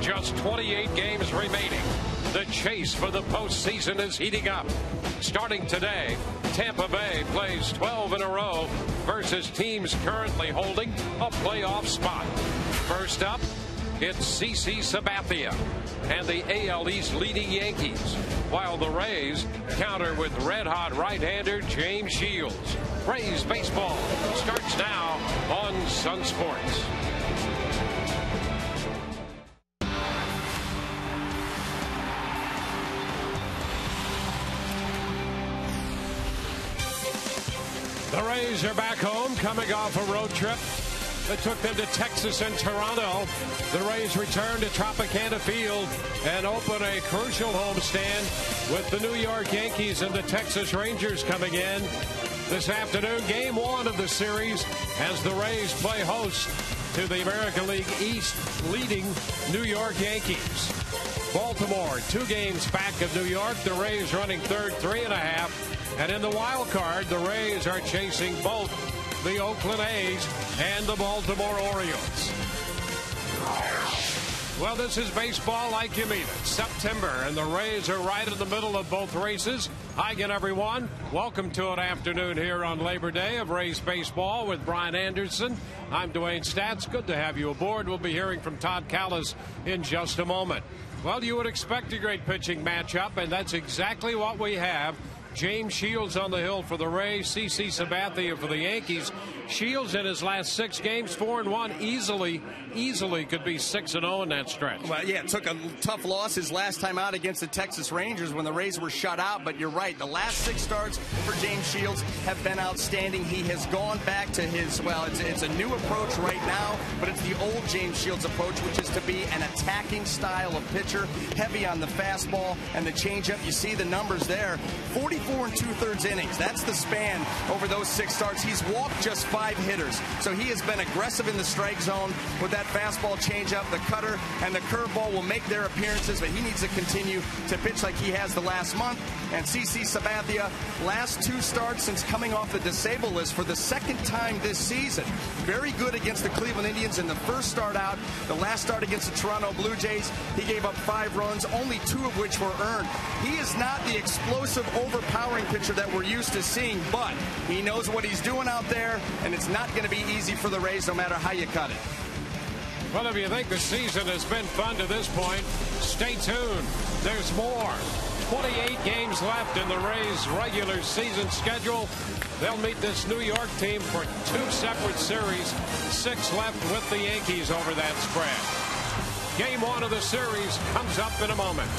just 28 games remaining, the chase for the postseason is heating up. Starting today, Tampa Bay plays 12 in a row versus teams currently holding a playoff spot. First up, it's CC Sabathia and the AL East leading Yankees, while the Rays counter with red-hot right-hander James Shields. Rays baseball starts now on Sun Sports. The Rays are back home, coming off a road trip that took them to Texas and Toronto. The Rays return to Tropicana Field and open a crucial homestand with the New York Yankees and the Texas Rangers coming in this afternoon. Game one of the series as the Rays play host to the American League East leading New York Yankees. Baltimore 2 games back of New York. The Rays running third, 3.5. And in the wild card, the Rays are chasing both the Oakland A's and the Baltimore Orioles. Well, this is baseball like you mean it. September, and the Rays are right in the middle of both races. Hi again, everyone. Welcome to an afternoon here on Labor Day of Rays baseball with Brian Anderson. I'm Dwayne Statz. Good to have you aboard. We'll be hearing from Todd Callis in just a moment. Well, you would expect a great pitching matchup, and that's exactly what we have. James Shields on the hill for the Rays, CC Sabathia for the Yankees. Shields in his last 6 games, 4-1, easily could be 6-0 in that stretch. Well, yeah, it took a tough loss his last time out against the Texas Rangers when the Rays were shut out, but you're right. The last 6 starts for James Shields have been outstanding. He has gone back to his, well, it's a new approach right now, but it's the old James Shields approach, which is to be an attacking style of pitcher, heavy on the fastball and the changeup. You see the numbers there. 44 2/3 innings. That's the span over those 6 starts. He's walked just 5 hitters. So he has been aggressive in the strike zone with that fastball, changeup, the cutter, and the curveball will make their appearances, but he needs to continue to pitch like he has the last month. And CC Sabathia, last 2 starts since coming off the disabled list for the 2nd time this season. Very good against the Cleveland Indians in the first start out. The last start against the Toronto Blue Jays, he gave up 5 runs, only 2 of which were earned. He is not the explosive, overpowering pitcher that we're used to seeing, but he knows what he's doing out there, and it's not going to be easy for the Rays no matter how you cut it. Well, if you think the season has been fun to this point, stay tuned. There's more. 28 games left in the Rays' regular season schedule. They'll meet this New York team for 2 separate series. 6 left with the Yankees over that spread. Game 1 of the series comes up in a moment.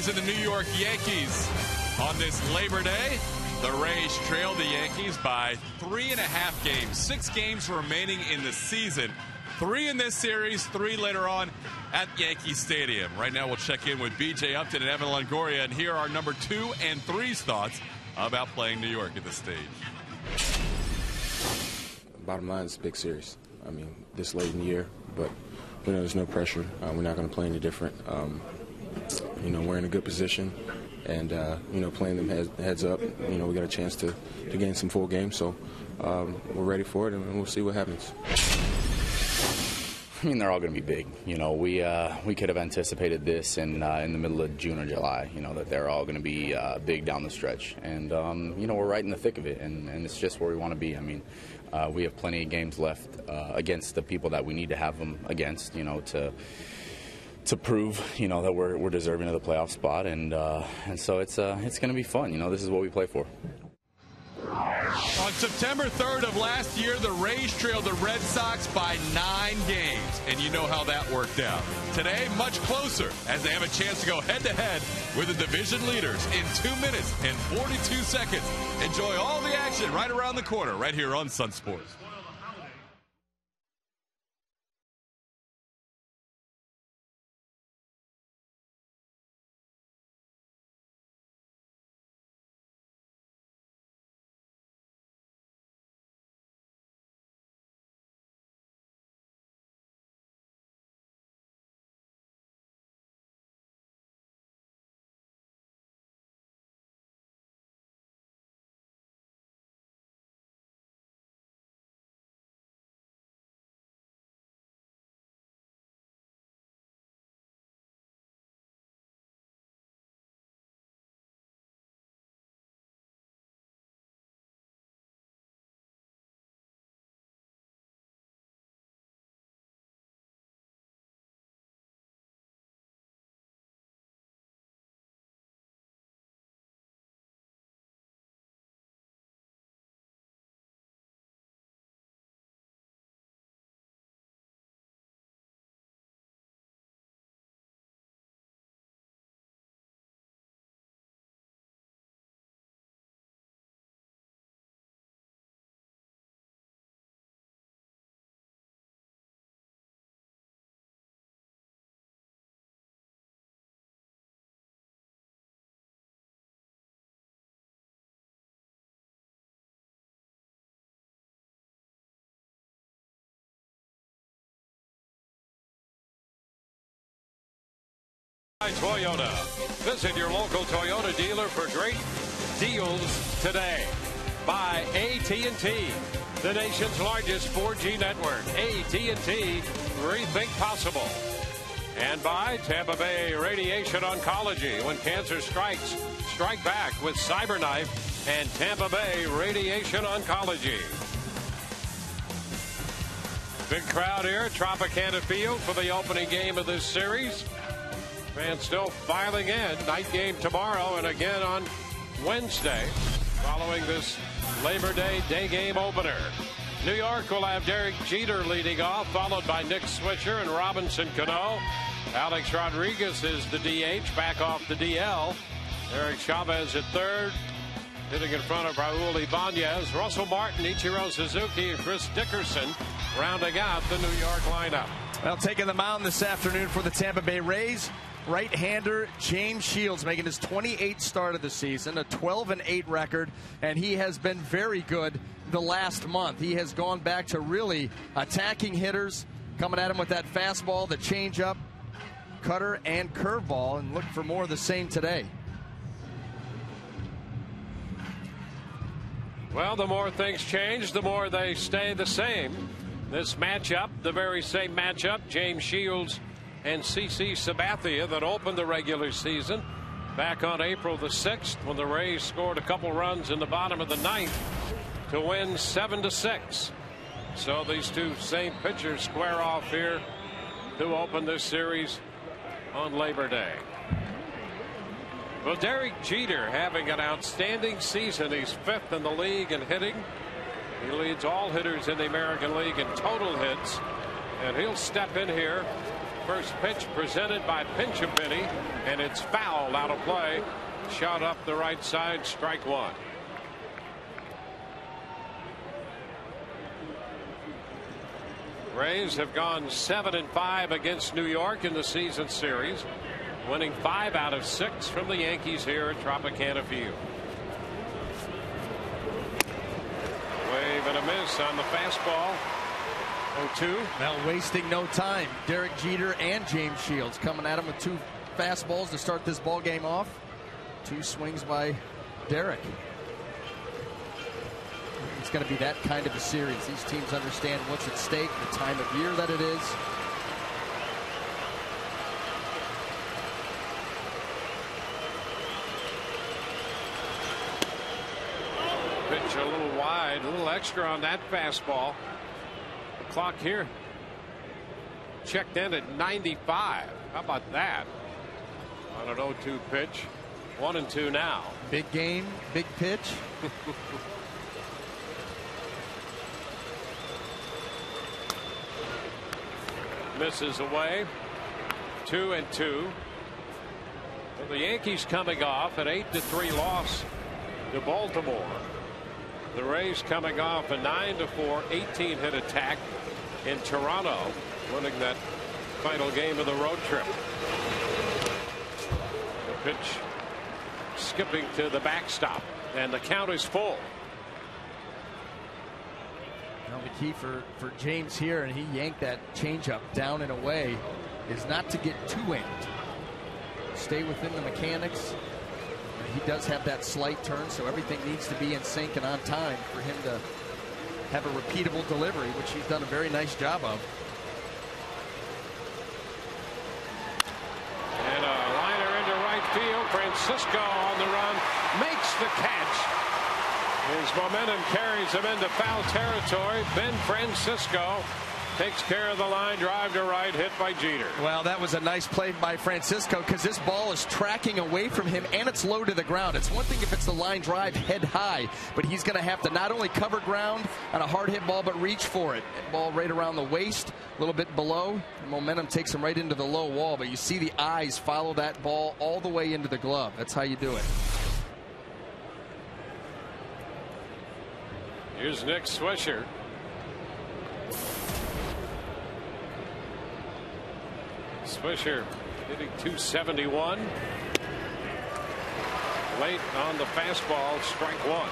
Rays and the New York Yankees. On this Labor Day, the Rays trailed the Yankees by 3.5 games. 6 games remaining in the season. 3 in this series, 3 later on at Yankee Stadium. Right now, we'll check in with BJ Upton and Evan Longoria, and here are number 2 and 3's thoughts about playing New York at this stage. Bottom line, it's a big series. I mean, this late in the year, but we know there's no pressure. We're not going to play any different. We're in a good position, and playing them heads up. We got a chance to gain some full games, so we're ready for it, and we'll see what happens. I mean, they're all going to be big. We could have anticipated this in the middle of June or July. That they're all going to be big down the stretch, and we're right in the thick of it, and it's just where we want to be. I mean, we have plenty of games left against the people that we need to have them against. To prove that we're deserving of the playoff spot, and so it's going to be fun. This is what we play for. On September 3rd of last year, the Rays trailed the Red Sox by 9 games, and you know how that worked out. Today, much closer, as they have a chance to go head-to-head with the division leaders in 2 minutes and 42 seconds. Enjoy all the action right around the corner, right here on Sun Sports. Toyota. Visit your local Toyota dealer for great deals today. By AT&T, the nation's largest 4G network. AT&T, rethink possible. And by Tampa Bay Radiation Oncology. When cancer strikes, strike back with CyberKnife and Tampa Bay Radiation Oncology. Big crowd here at Tropicana Field for the opening game of this series. Fans still filing in. Night game tomorrow and again on Wednesday following this Labor Day day game opener. New York will have Derek Jeter leading off, followed by Nick Swisher and Robinson Cano. Alex Rodriguez is the DH, back off the DL. Eric Chavez at third, hitting in front of Raul Ibanez. Russell Martin, Ichiro Suzuki, and Chris Dickerson rounding out the New York lineup. Well, taking the mound this afternoon for the Tampa Bay Rays, right-hander James Shields making his 28th start of the season, a 12-8 record, and he has been very good the last month. He has gone back to really attacking hitters, coming at him with that fastball, the changeup, cutter, and curveball, and look for more of the same today. Well, the more things change, the more they stay the same. This matchup, the very same matchup, James Shields and CC Sabathia, that opened the regular season back on April the 6th when the Rays scored a couple runs in the bottom of the 9th to win 7-6. So these two same pitchers square off here to open this series on Labor Day. Well, Derek Jeter having an outstanding season. He's 5th in the league in hitting. He leads all hitters in the American League in total hits, and he'll step in here First pitch presented by Pinch-A-Penny, and it's fouled out of play. Shot up the right side, strike one. Rays have gone 7-5 against New York in the season series, winning 5 out of 6 from the Yankees here at Tropicana Field. Wave and a miss on the fastball. 0-2. Well, wasting no time. Derek Jeter and James Shields coming at him with 2 fastballs to start this ball game off. 2 swings by Derek. It's going to be that kind of a series. These teams understand what's at stake, the time of year that it is. Pitch a little wide, a little extra on that fastball. The clock here checked in at 95. How about that? On an 0-2 pitch. 1-2 now. Big game, big pitch. Misses away. 2-2. Well, the Yankees coming off an 8-3 loss to Baltimore. The Rays coming off a 9-4 18-hit attack in Toronto, winning that final game of the road trip. The pitch skipping to the backstop, and the count is full. Now the key for James here, and he yanked that changeup down and away, is not to get too inked. Stay within the mechanics. He does have that slight turn, so everything needs to be in sync and on time for him to have a repeatable delivery, which he's done a very nice job of. And a liner into right field. Francisco on the run, makes the catch. His momentum carries him into foul territory. Ben Francisco takes care of the line drive to right, hit by Jeter. Well, that was a nice play by Francisco, because this ball is tracking away from him and it's low to the ground. It's one thing if it's the line drive head high, but he's going to have to not only cover ground on a hard hit ball, but reach for it. Ball right around the waist, a little bit below. The momentum takes him right into the low wall, but you see the eyes follow that ball all the way into the glove. That's how you do it. Here's Nick Swisher. Swisher hitting .271. Late on the fastball, strike one.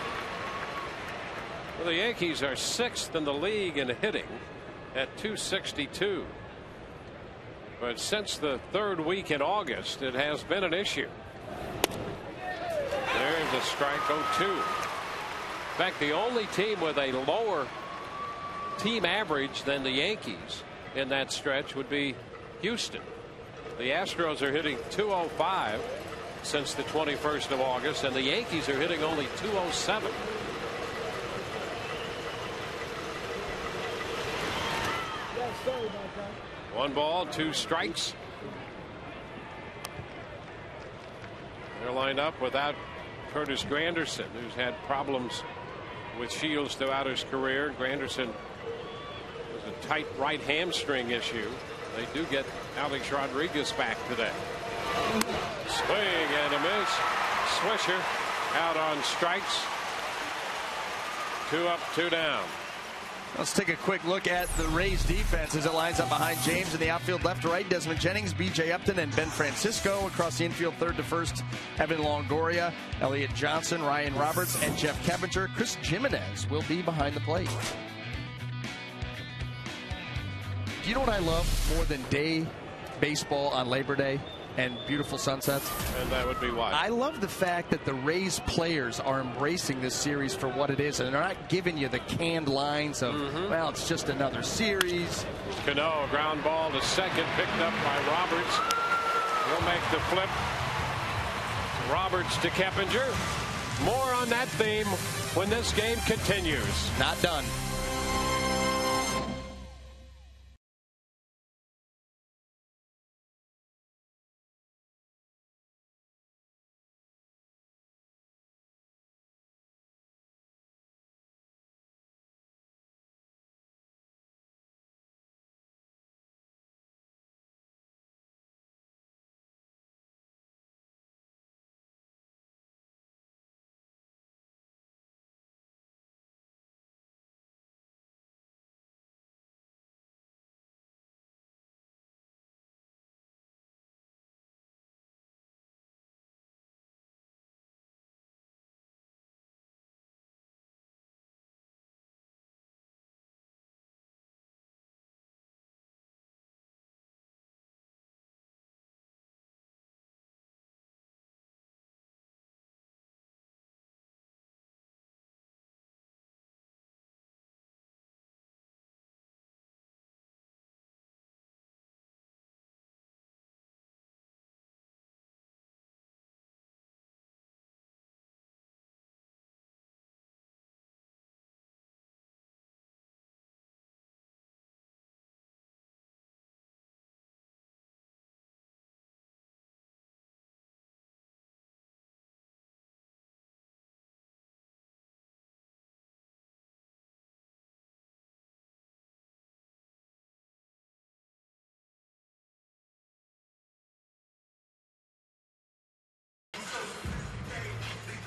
Well, the Yankees are 6th in the league in hitting at .262. But since the 3rd week in August, it has been an issue. There's a strike, 0-2. In fact, the only team with a lower team average than the Yankees in that stretch would be Houston. The Astros are hitting .205 since the 21st of August, and the Yankees are hitting only .207. One ball, 2 strikes. They're lined up without Curtis Granderson, who's had problems with Shields throughout his career. Granderson has a tight right hamstring issue. They do get Alex Rodriguez back today. Swing and a miss. Swisher out on strikes. 2 up, 2 down. Let's take a quick look at the Rays defense as it lines up behind James in the outfield left to right. Desmond Jennings, B.J. Upton, and Ben Francisco. Across the infield third to first, Evan Longoria, Elliott Johnson, Ryan Roberts, and Jeff Keppinger. Chris Jimenez will be behind the plate. Do you know what I love more than day baseball on Labor Day and beautiful sunsets? And that would be why. I love the fact that the Rays players are embracing this series for what it is, and they're not giving you the canned lines of, well, it's just another series. Cano, ground ball to second, picked up by Roberts. He'll make the flip. Roberts to Keppinger. More on that theme when this game continues. Not done.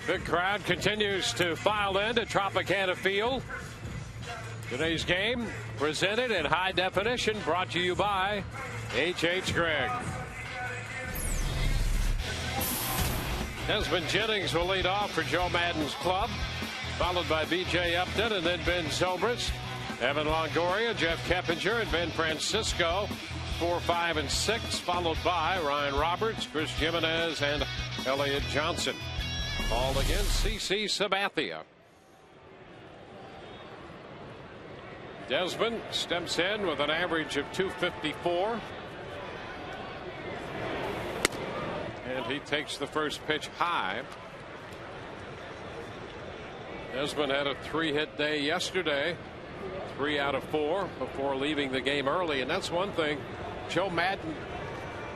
Big crowd continues to file into Tropicana Field. Today's game presented in high definition, brought to you by H.H. Gregg. Desmond Jennings will lead off for Joe Madden's club, followed by B.J. Upton and then Ben Zobrist, Evan Longoria, Jeff Keppinger, and Ben Francisco. 4, 5, and 6, followed by Ryan Roberts, Chris Jimenez, and Elliott Johnson. All against CC Sabathia. Desmond steps in with an average of 254. And he takes the first pitch high. Desmond had a 3-hit day yesterday, 3 out of 4 before leaving the game early. And that's one thing Joe Madden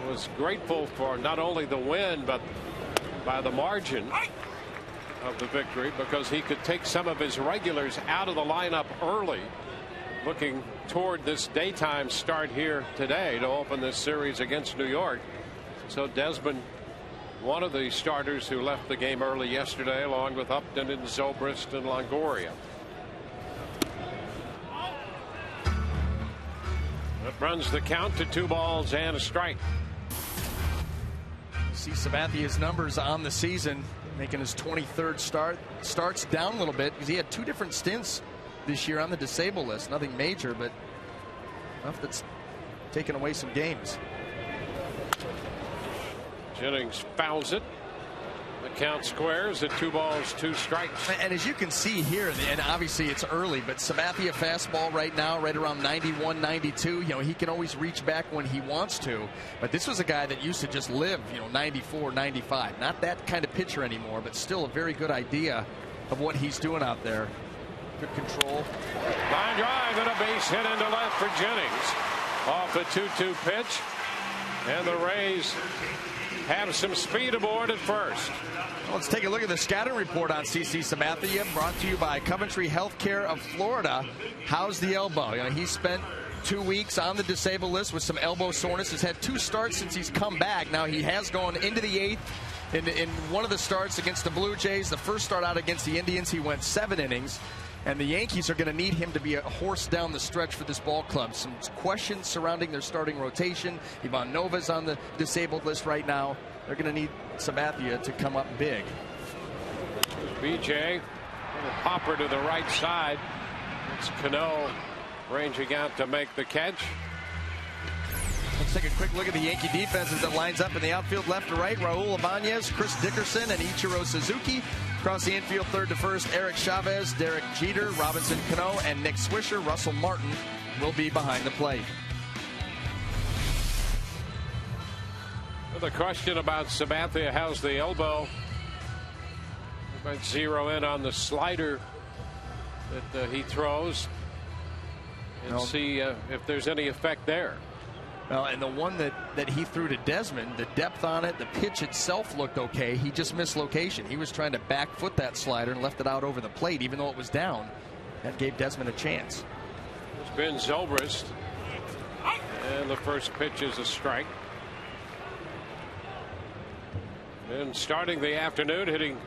was grateful for, not only the win, but by the margin of the victory, because he could take some of his regulars out of the lineup early, looking toward this daytime start here today to open this series against New York. So Desmond, one of the starters who left the game early yesterday, along with Upton and Zobrist and Longoria. That runs the count to 2 balls and a strike. See Sabathia's numbers on the season, making his 23rd start. Starts down a little bit because he had 2 different stints this year on the disabled list. Nothing major, but enough that's taken away some games. Jennings fouls it. The count squares at 2 balls, 2 strikes. And as you can see here, and obviously it's early, but Sabathia fastball right now right around 91, 92. You know, he can always reach back when he wants to, but this was a guy that used to just live, 94, 95. Not that kind of pitcher anymore, but still a very good idea of what he's doing out there. Good control. Line drive and a base hit into left for Jennings. Off a 2-2 pitch, and the Rays have some speed aboard at first. Let's take a look at the scouting report on CC Sabathia, brought to you by Coventry Healthcare of Florida. How's the elbow? He spent 2 weeks on the disabled list with some elbow soreness. Has had 2 starts since he's come back. Now he has gone into the 8th in one of the starts against the Blue Jays. The first start out against the Indians, he went 7 innings. And the Yankees are going to need him to be a horse down the stretch for this ball club. Some questions surrounding their starting rotation. Ivan Nova's on the disabled list right now. They're going to need Sabathia to come up big. BJ, a popper to the right side. It's Cano ranging out to make the catch. Let's take a quick look at the Yankee defense as it lines up in the outfield left to right. Raul Ibanez, Chris Dickerson, and Ichiro Suzuki. Across the infield, third to first, Eric Chavez, Derek Jeter, Robinson Cano, and Nick Swisher. Russell Martin will be behind the plate. The question about Sabathia, how's the elbow? We might zero in on the slider that he throws and see if there's any effect there. Well, and the one that he threw to Desmond, the depth on it, the pitch itself looked okay. He just missed location. He was trying to back foot that slider and left it out over the plate, even though it was down. That gave Desmond a chance. It's Ben Zobrist. And the first pitch is a strike. And starting the afternoon, hitting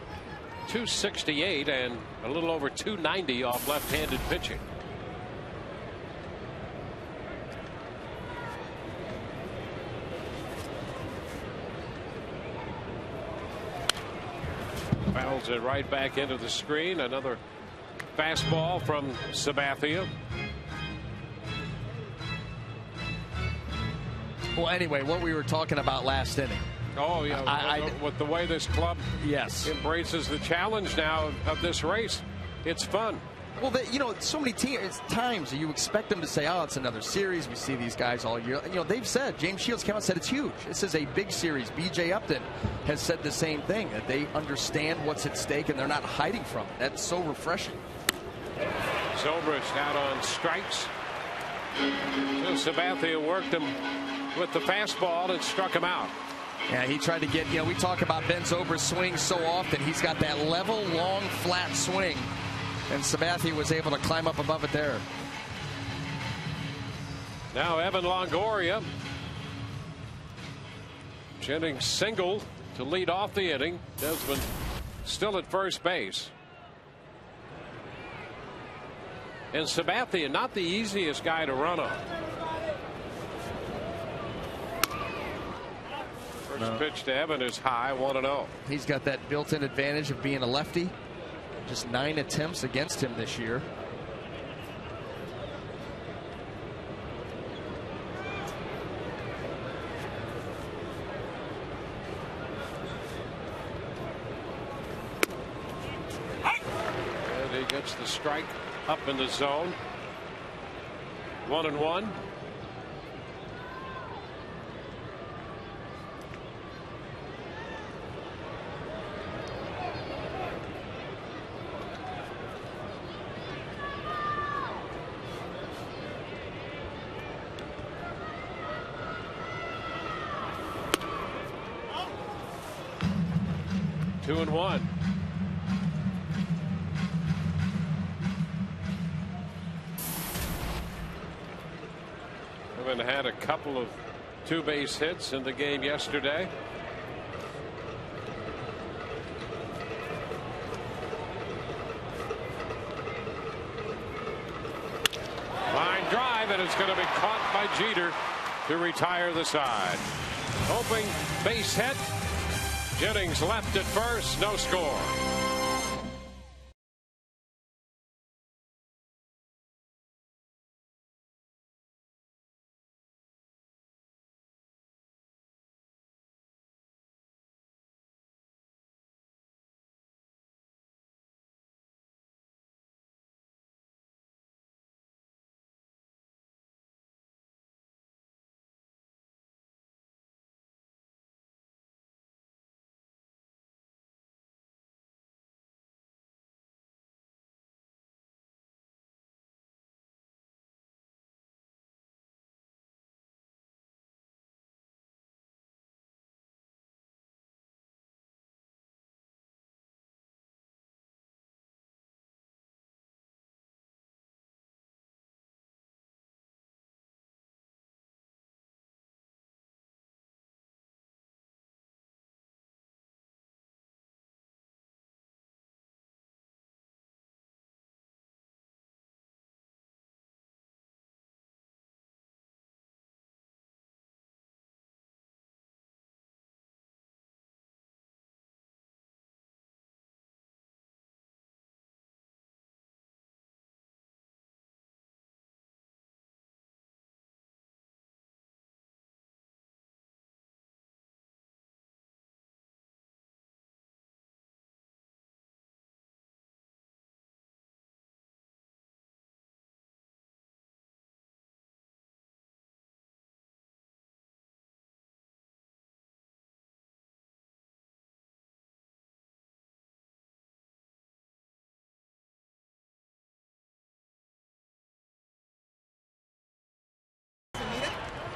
.268 and a little over .290 off left-handed pitching. Fouls it right back into the screen. Another fastball from Sabathia. Well, anyway, what we were talking about last inning. Oh, yeah. With the way this club embraces the challenge now of this race, it's fun. Well, so many times you expect them to say, oh, it's another series. We see these guys all year. They've said, James Shields came out and said it's huge. This is a big series. B.J. Upton has said the same thing, that they understand what's at stake and they're not hiding from it. That's so refreshing. Zobrist out on strikes. So Sabathia worked him with the fastball and struck him out. Yeah, he tried to get, we talk about Ben Zobrist's swing so often. He's got that level, long, flat swing. And Sabathia was able to climb up above it there. Now Evan Longoria. Jennings single to lead off the inning. Desmond still at first base. And Sabathia, not the easiest guy to run on. First pitch to Evan is high, 1-0. He's got that built-in advantage of being a lefty. Just 9 attempts against him this year. And he gets the strike up in the zone. 1-1. Two and one. Evan had a couple of 2-base hits in the game yesterday. Line drive, and it's going to be caught by Jeter to retire the side. Hoping base hit. Jennings left at first, no score.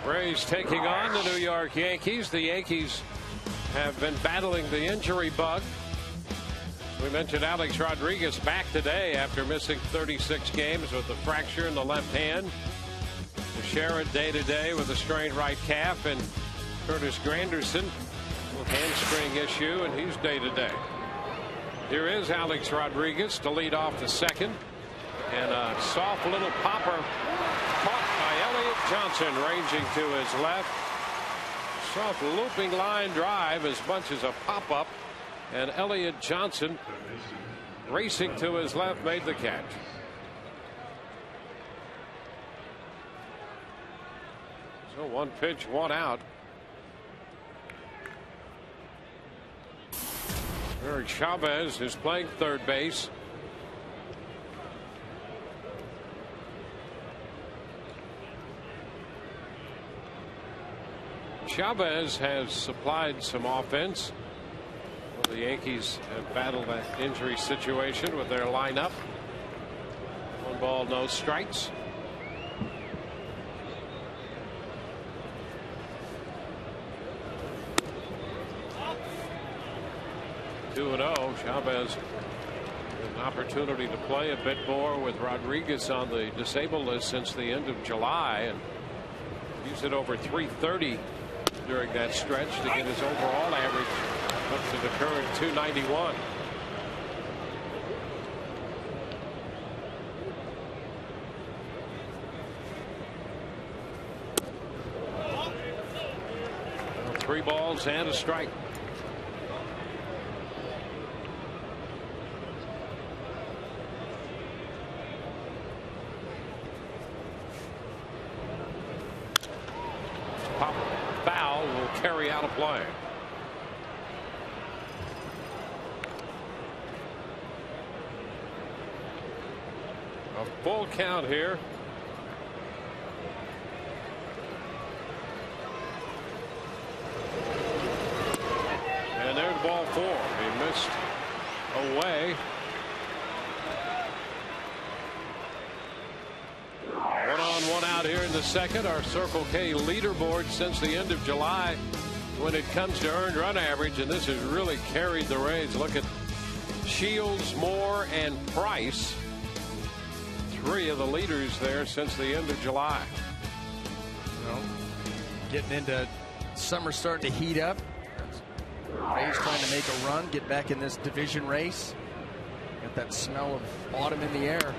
Rays taking on the New York Yankees. The Yankees have been battling the injury bug. We mentioned Alex Rodriguez back today after missing 36 games with a fracture in the left hand. Sherrod day-to-day with a strained right calf, and Curtis Granderson with hamstring issue, and he's day-to-day. Here is Alex Rodriguez to lead off the second, and a soft little popper caught by Elliott Johnson, ranging to his left. Soft looping line drive as much as a pop-up, and Elliott Johnson racing to his left made the catch. So one pitch, one out. Eric Chavez is playing third base. Chavez has supplied some offense. Well, the Yankees have battled that injury situation with their lineup. 1 ball, no strikes. Two and 0. Chavez an opportunity to play a bit more with Rodriguez on the disabled list since the end of July, and he's at over 330 during that stretch to get his overall average up to the current 291. 3 balls and a strike. Pop foul will carry out a play. A full count here. And there's ball 4. He missed away. 1 on 1 out here in the second. Our Circle K leaderboard since the end of July when it comes to earned run average, and this has really carried the Rays. Look at Shields, Moore, and Price. 3 of the leaders there since the end of July. Well, getting into summer, starting to heat up. Rays trying to make a run, get back in this division race. Got that smell of autumn in the air.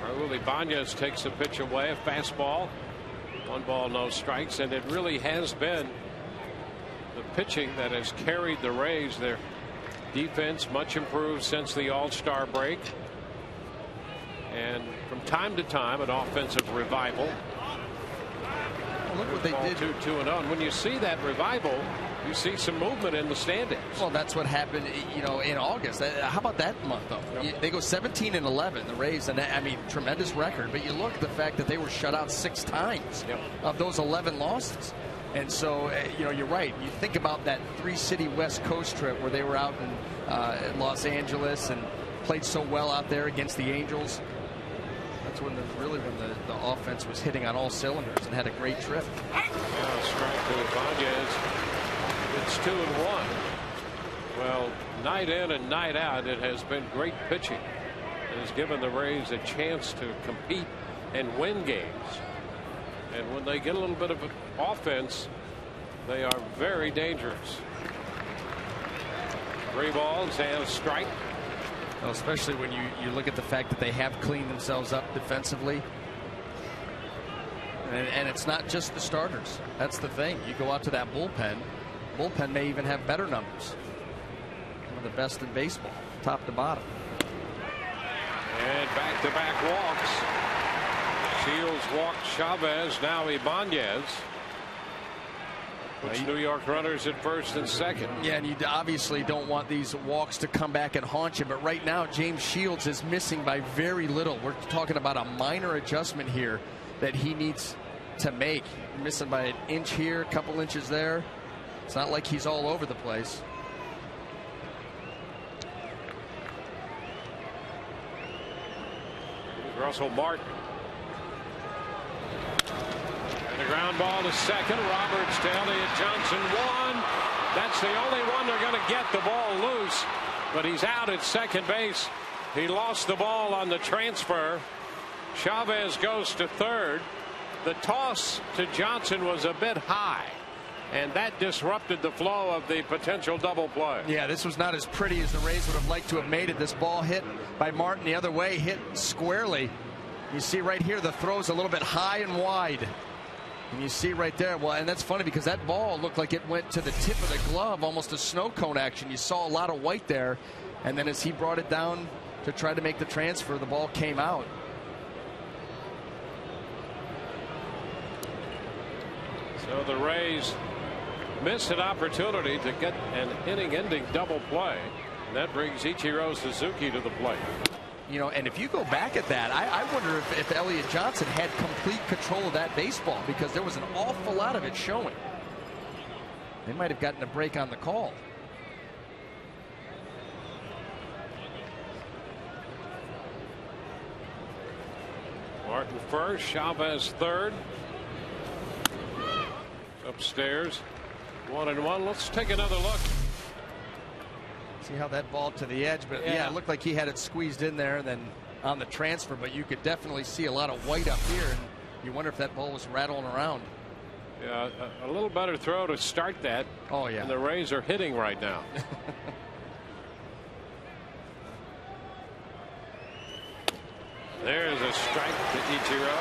Raul Ibanez takes the pitch away, a fastball. 1 ball, no strikes, and it really has been the pitching that has carried the Rays. Their defense much improved since the All-Star break. And from time to time, an offensive revival. Well, look what they did. 2-0. And when you see that revival, you see some movement in the standings. Well, that's what happened, you know, in August. How about that month, though? Yep. They go 17-11, the Rays, and I mean, tremendous record. But you look at the fact that they were shut out 6 times of those 11 losses. And so, you know, you're right. You think about that 3-city West Coast trip where they were out in Los Angeles and played so well out there against the Angels. That's when the offense was hitting on all cylinders and had a great trip. Now strike to Ibanez. It's 2-1. Well, night in and night out, it has been great pitching. It has given the Rays a chance to compete and win games. And when they get a little bit of offense, they are very dangerous. 3 balls and a strike. Well, especially when you look at the fact that they have cleaned themselves up defensively. And it's not just the starters. That's the thing. You go out to that bullpen. Bullpen may even have better numbers. One of the best in baseball, top to bottom. And back-to-back walks. Shields walked Chavez, now Ibanez. Puts New York runners at first and second. Yeah, and you obviously don't want these walks to come back and haunt you. But right now, James Shields is missing by very little. We're talking about a minor adjustment here that he needs to make. Missing by an inch here, a couple inches there. It's not like he's all over the place. Russell Martin. And the ground ball to second. Roberts to Elliott Johnson. 1. That's the only one they're going to get the ball loose. But he's out at second base. He lost the ball on the transfer. Chavez goes to third. The toss to Johnson was a bit high, and that disrupted the flow of the potential double play. Yeah, this was not as pretty as the Rays would have liked to have made it. This ball hit by Martin the other way, hit squarely. You see right here the throw's a little bit high and wide. And you see right there, well, and that's funny because that ball looked like it went to the tip of the glove, almost a snow cone action. You saw a lot of white there, and then as he brought it down to try to make the transfer, the ball came out. So the Rays missed an opportunity to get an inning-ending double play. And that brings Ichiro Suzuki to the plate. You know, and if you go back at that, I wonder if Elliott Johnson had complete control of that baseball, because there was an awful lot of it showing. They might have gotten a break on the call. Martin first, Chavez third. Upstairs, 1-1. Let's take another look. See how that ball to the edge, but yeah, it looked like he had it squeezed in there and then on the transfer, but you could definitely see a lot of white up here, and you wonder if that ball was rattling around. Yeah, a little better throw to start that. Oh, yeah. And the Rays are hitting right now. There's a strike to Ichiro,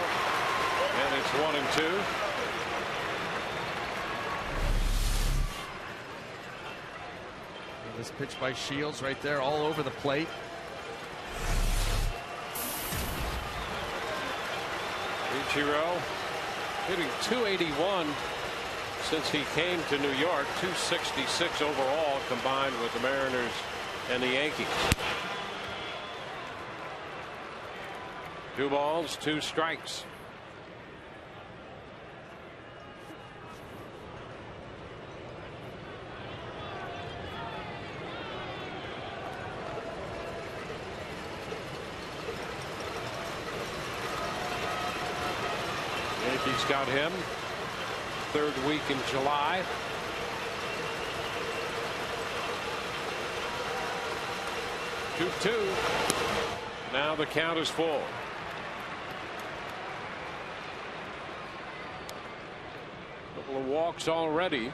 and it's 1-2. This pitch by Shields right there all over the plate. Ichiro hitting .281 since he came to New York. .266 overall combined with the Mariners and the Yankees. 2 balls, 2 strikes. Yankees got him 3rd week in July. Two. Now the count is full. Couple of walks already,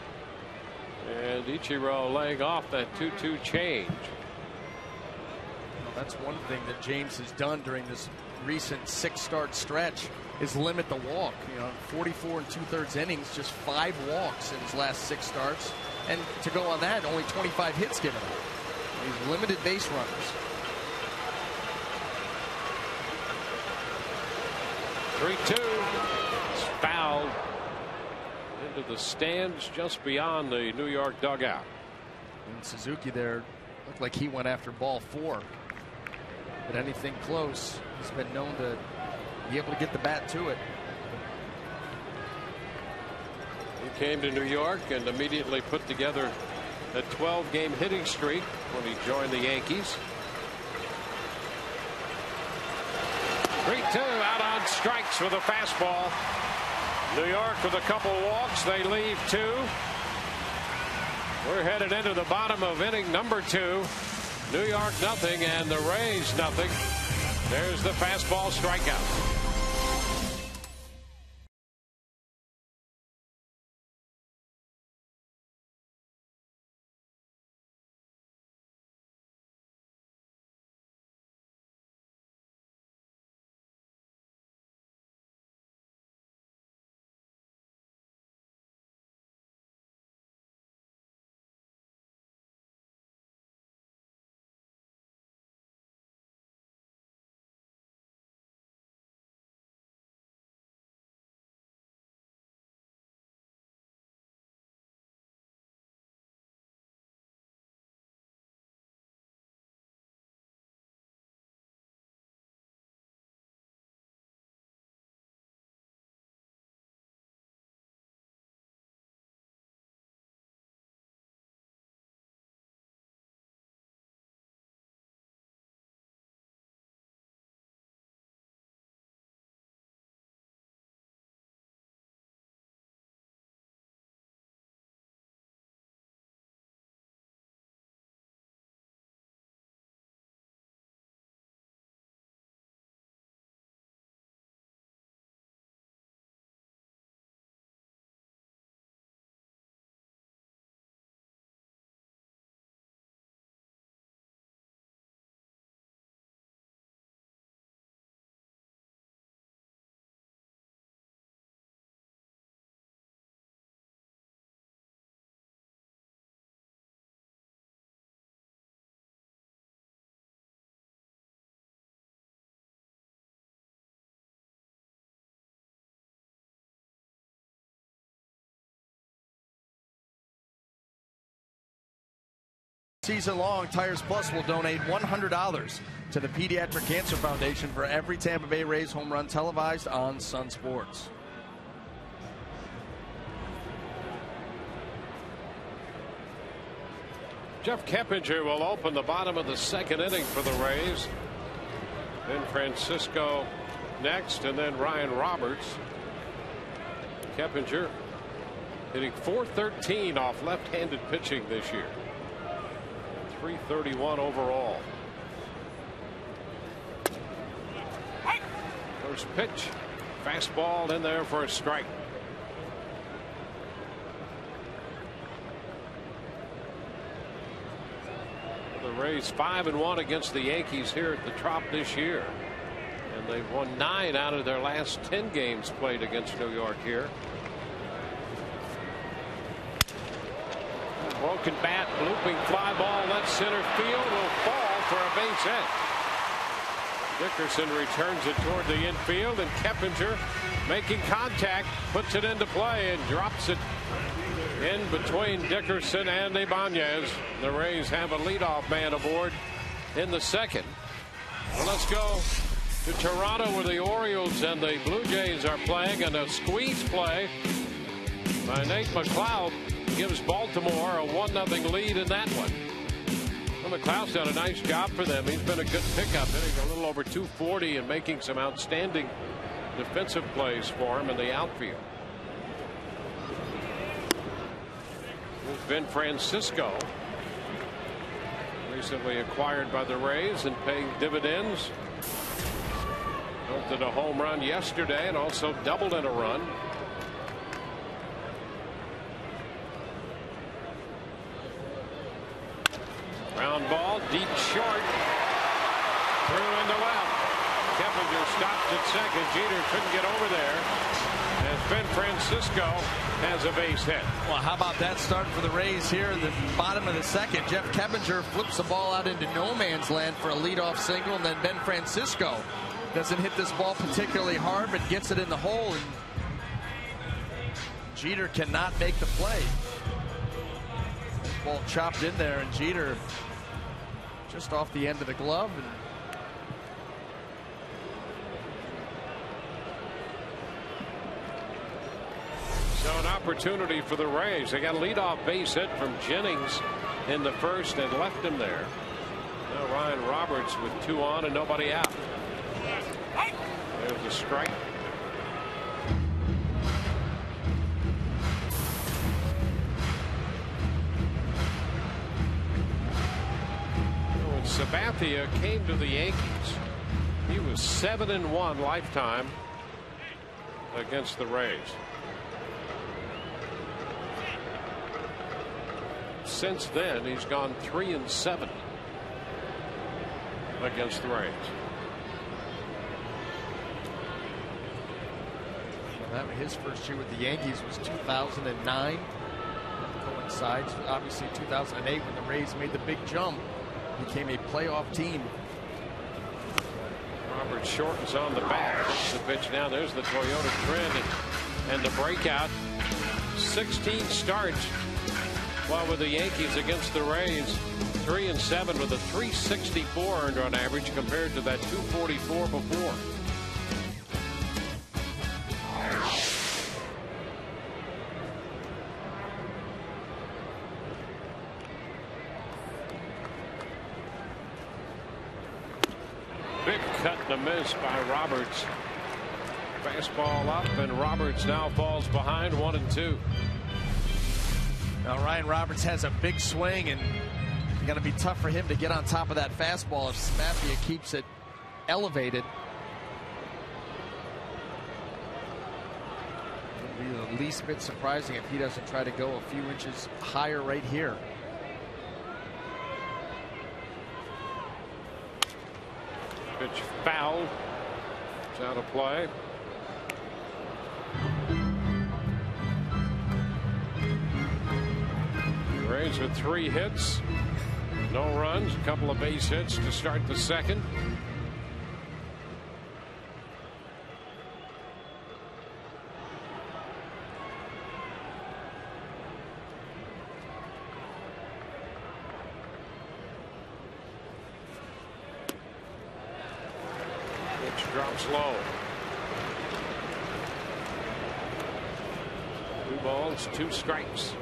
and Ichiro laying off that 2-2 change. Well, that's one thing that James has done during this recent 6-start stretch is limit the walk. 44 2/3 innings, just 5 walks in his last 6 starts, and to go on that, only 25 hits given up. He's limited base runners. 3-2. It's fouled into the stands just beyond the New York dugout. And Suzuki there looked like he went after ball 4. But anything close, he's been known to be able to get the bat to it. He came to New York and immediately put together a 12-game hitting streak when he joined the Yankees. 3-2, out on strikes with a fastball. New York with a couple walks. They leave 2. We're headed into the bottom of inning number 2. New York nothing and the Rays nothing. There's the fastball strikeout. Season long, Tires Plus will donate $100 to the Pediatric Cancer Foundation for every Tampa Bay Rays home run televised on Sun Sports. Jeff Keppinger will open the bottom of the 2nd inning for the Rays. Then Francisco next, and then Ryan Roberts. Keppinger hitting .413 off left-handed pitching this year. .331 overall. First pitch, fastball in there for a strike. The Rays 5-1 against the Yankees here at the Trop this year, and they've won 9 out of their last 10 games played against New York here. Broken bat, looping fly ball, left center field, will fall for a base hit. Dickerson returns it toward the infield, and Keppinger, making contact, puts it into play and drops it in between Dickerson and Ibanez. The Rays have a leadoff man aboard in the second. Well, let's go to Toronto, where the Orioles and the Blue Jays are playing, and a squeeze play by Nate McLeod gives Baltimore a 1-0 lead in that one. Well, McLeod's done a nice job for them. He's been a good pickup, hitting a little over 240 and making some outstanding defensive plays for him in the outfield. There's Ben Francisco, recently acquired by the Rays and paying dividends. Built a home run yesterday and also doubled in a run. Ground ball, deep short, through into left. Keppinger stopped at second. Jeter couldn't get over there as Ben Francisco has a base hit. Well, how about that start for the Rays here in the bottom of the second? Jeff Keppinger flips the ball out into no man's land for a leadoff single, and then Ben Francisco doesn't hit this ball particularly hard, but gets it in the hole, and Jeter cannot make the play. This ball chopped in there, and Jeter just off the end of the glove. And so an opportunity for the Rays. They got a leadoff base hit from Jennings in the first and left him there. Now Ryan Roberts with 2 on and nobody out. There's a strike. When Sabathia came to the Yankees, he was 7-1 lifetime against the Rays. Since then, he's gone 3-7 against the Rays. Well, his first year with the Yankees was 2009. That coincides, obviously, 2008 when the Rays made the big jump, became a playoff team. Robert shortens on the back. The pitch down. There's the Toyota trend and the breakout. 16 starts while with the Yankees against the Rays. 3-7 with a 364 earned run average compared to that 244 before. Big cut and a miss by Roberts. Fastball up, and Roberts now falls behind 1-2. Now Ryan Roberts has a big swing, and it's going to be tough for him to get on top of that fastball if Sabathia keeps it elevated. It would be the least bit surprising if he doesn't try to go a few inches higher right here. Pitch foul. It's out of play. Rays with 3 hits, no runs, a couple of base hits to start the second. Pitch drops low. 2 balls, 2 strikes.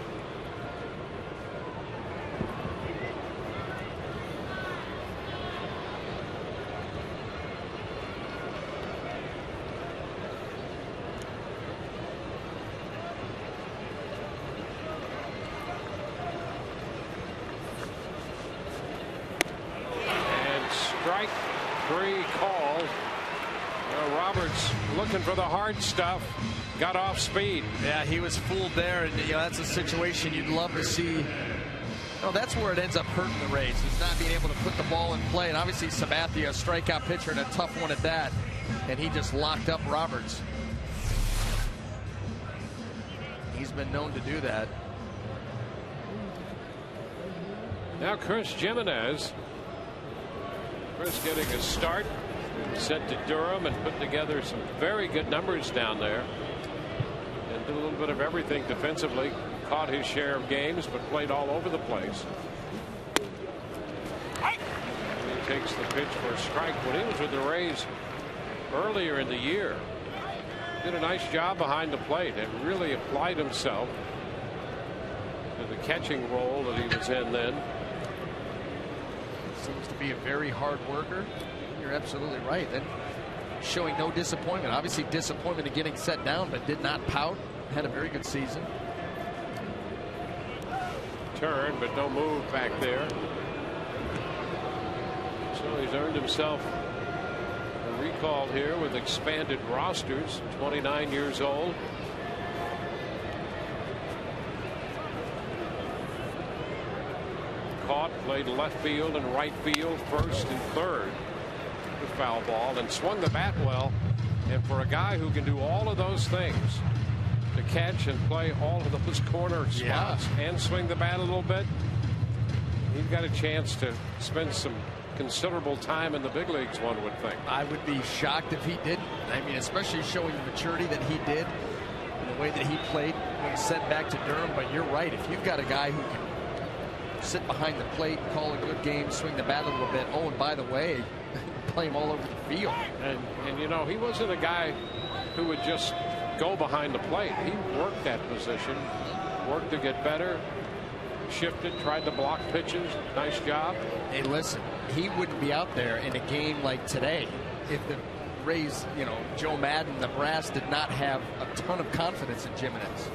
Strike 3 called. Roberts looking for the hard stuff. Got off speed. Yeah, he was fooled there, and that's a situation you'd love to see. That's where it ends up hurting the Rays, is not being able to put the ball in play. And obviously Sabathia, a strikeout pitcher, and a tough one at that. And he just locked up Roberts. He's been known to do that. Now Chris Jimenez. Chris getting a start. Sent to Durham and put together some very good numbers down there. And did a little bit of everything defensively. Caught his share of games, but played all over the place. And he takes the pitch for a strike. When he was with the Rays earlier in the year, did a nice job behind the plate and really applied himself to the catching role that he was in then. Seems to be a very hard worker. You're absolutely right. And showing no disappointment. Obviously disappointment in getting set down, but did not pout. Had a very good season. Turn, but no move back there. So he's earned himself a recall here with expanded rosters. 29 years old. Caught, played left field and right field, first and third. The foul ball, and swung the bat well. And for a guy who can do all of those things, to catch and play all of those corner spots and swing the bat a little bit, he's got a chance to spend some considerable time in the big leagues, one would think. I would be shocked if he didn't. I mean, especially showing the maturity that he did and the way that he played when sent back to Durham. But you're right. If you've got a guy who can sit behind the plate, call a good game, swing the bat a little bit. Oh, and by the way, play him all over the field. And you know, he wasn't a guy who would just go behind the plate. He worked that position, worked to get better, shifted, tried to block pitches. Nice job. Hey, listen, he wouldn't be out there in a game like today if the Rays, you know, Joe Madden, the brass did not have a ton of confidence in Jimenez.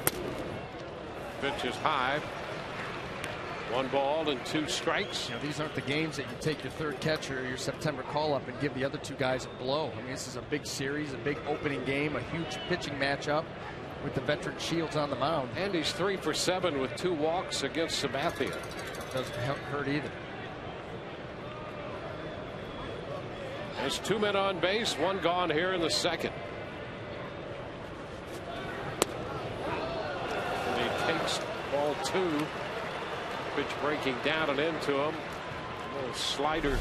Pitch is high. 1 ball and 2 strikes. You know, these aren't the games that you take your third catcher or your September call-up and give the other 2 guys a blow. I mean, this is a big series, a big opening game, a huge pitching matchup with the veteran Shields on the mound. And he's 3 for 7 with 2 walks against Sabathia. Doesn't hurt either. There's 2 men on base, 1 gone here in the second. And he takes ball 2. Pitch breaking down and into him. A little slider.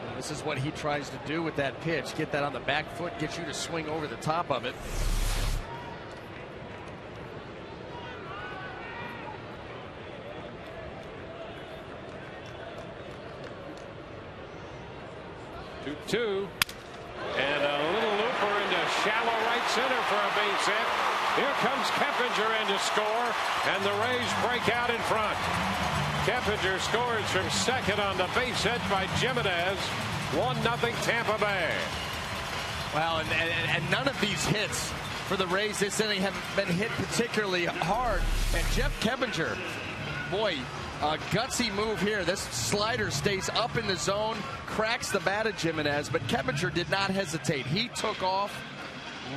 And this is what he tries to do with that pitch. Get that on the back foot, get you to swing over the top of it. Two. And a little looper into shallow right center for a base hit. Here comes Keppinger in to score, and the Rays break out in front. Keppinger scores from second on the base hit by Jimenez. 1-0 Tampa Bay. Well, and none of these hits for the Rays this inning have been hit particularly hard. And Jeff Keppinger, boy, a gutsy move here. This slider stays up in the zone, cracks the bat of Jimenez, but Keppinger did not hesitate. He took off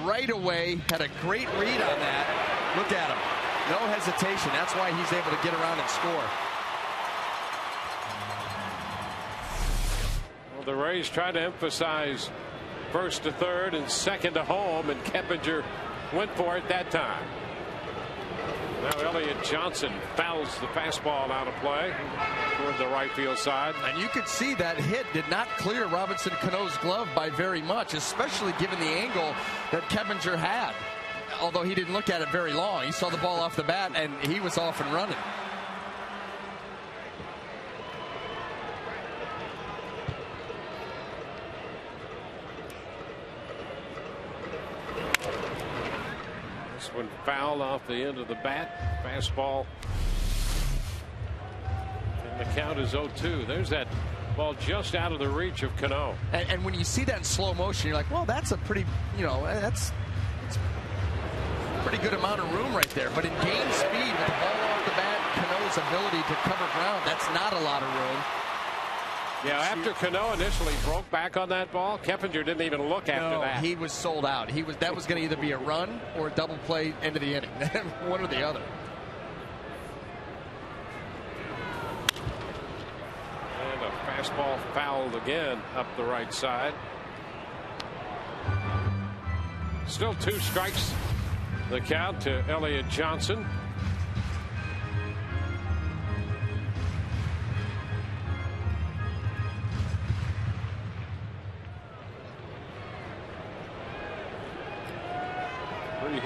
right away, had a great read on that. Look at him. No hesitation. That's why he's able to get around and score. Well, the Rays try to emphasize first to third and second to home, and Keppinger went for it that time. Now Elliott Johnson fouls the fastball out of play toward the right field side. And you could see that hit did not clear Robinson Cano's glove by very much, especially given the angle that Keppinger had. Although he didn't look at it very long. He saw the ball off the bat and he was off and running. This one foul off the end of the bat. Fastball. And the count is 0-2. There's that ball just out of the reach of Cano. And when you see that in slow motion, you're like, well, that's a pretty, you know, it's a pretty good amount of room right there. But in game speed, with the ball off the bat, Cano's ability to cover ground, that's not a lot of room. Yeah, after Cano initially broke back on that ball, Keppinger didn't even look after that. He was sold out. That was going to either be a run or a double play end of the inning. One or the other. And a fastball fouled again up the right side. Still 2 strikes. The count to Elliott Johnson.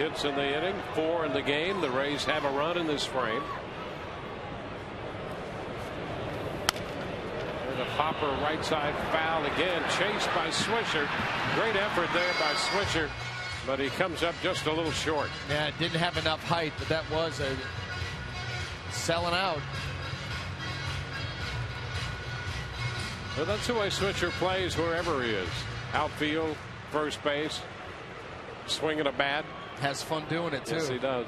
hits in the inning, 4 in the game. The Rays have a run in this frame. There's a popper right side foul again, chased by Swisher. Great effort there by Swisher, but he comes up just a little short. Yeah, it didn't have enough height, but that was a selling out. Well, that's the way Swisher plays wherever he is. Outfield, first base, swinging a bat. Has fun doing it, too. Yes, he does.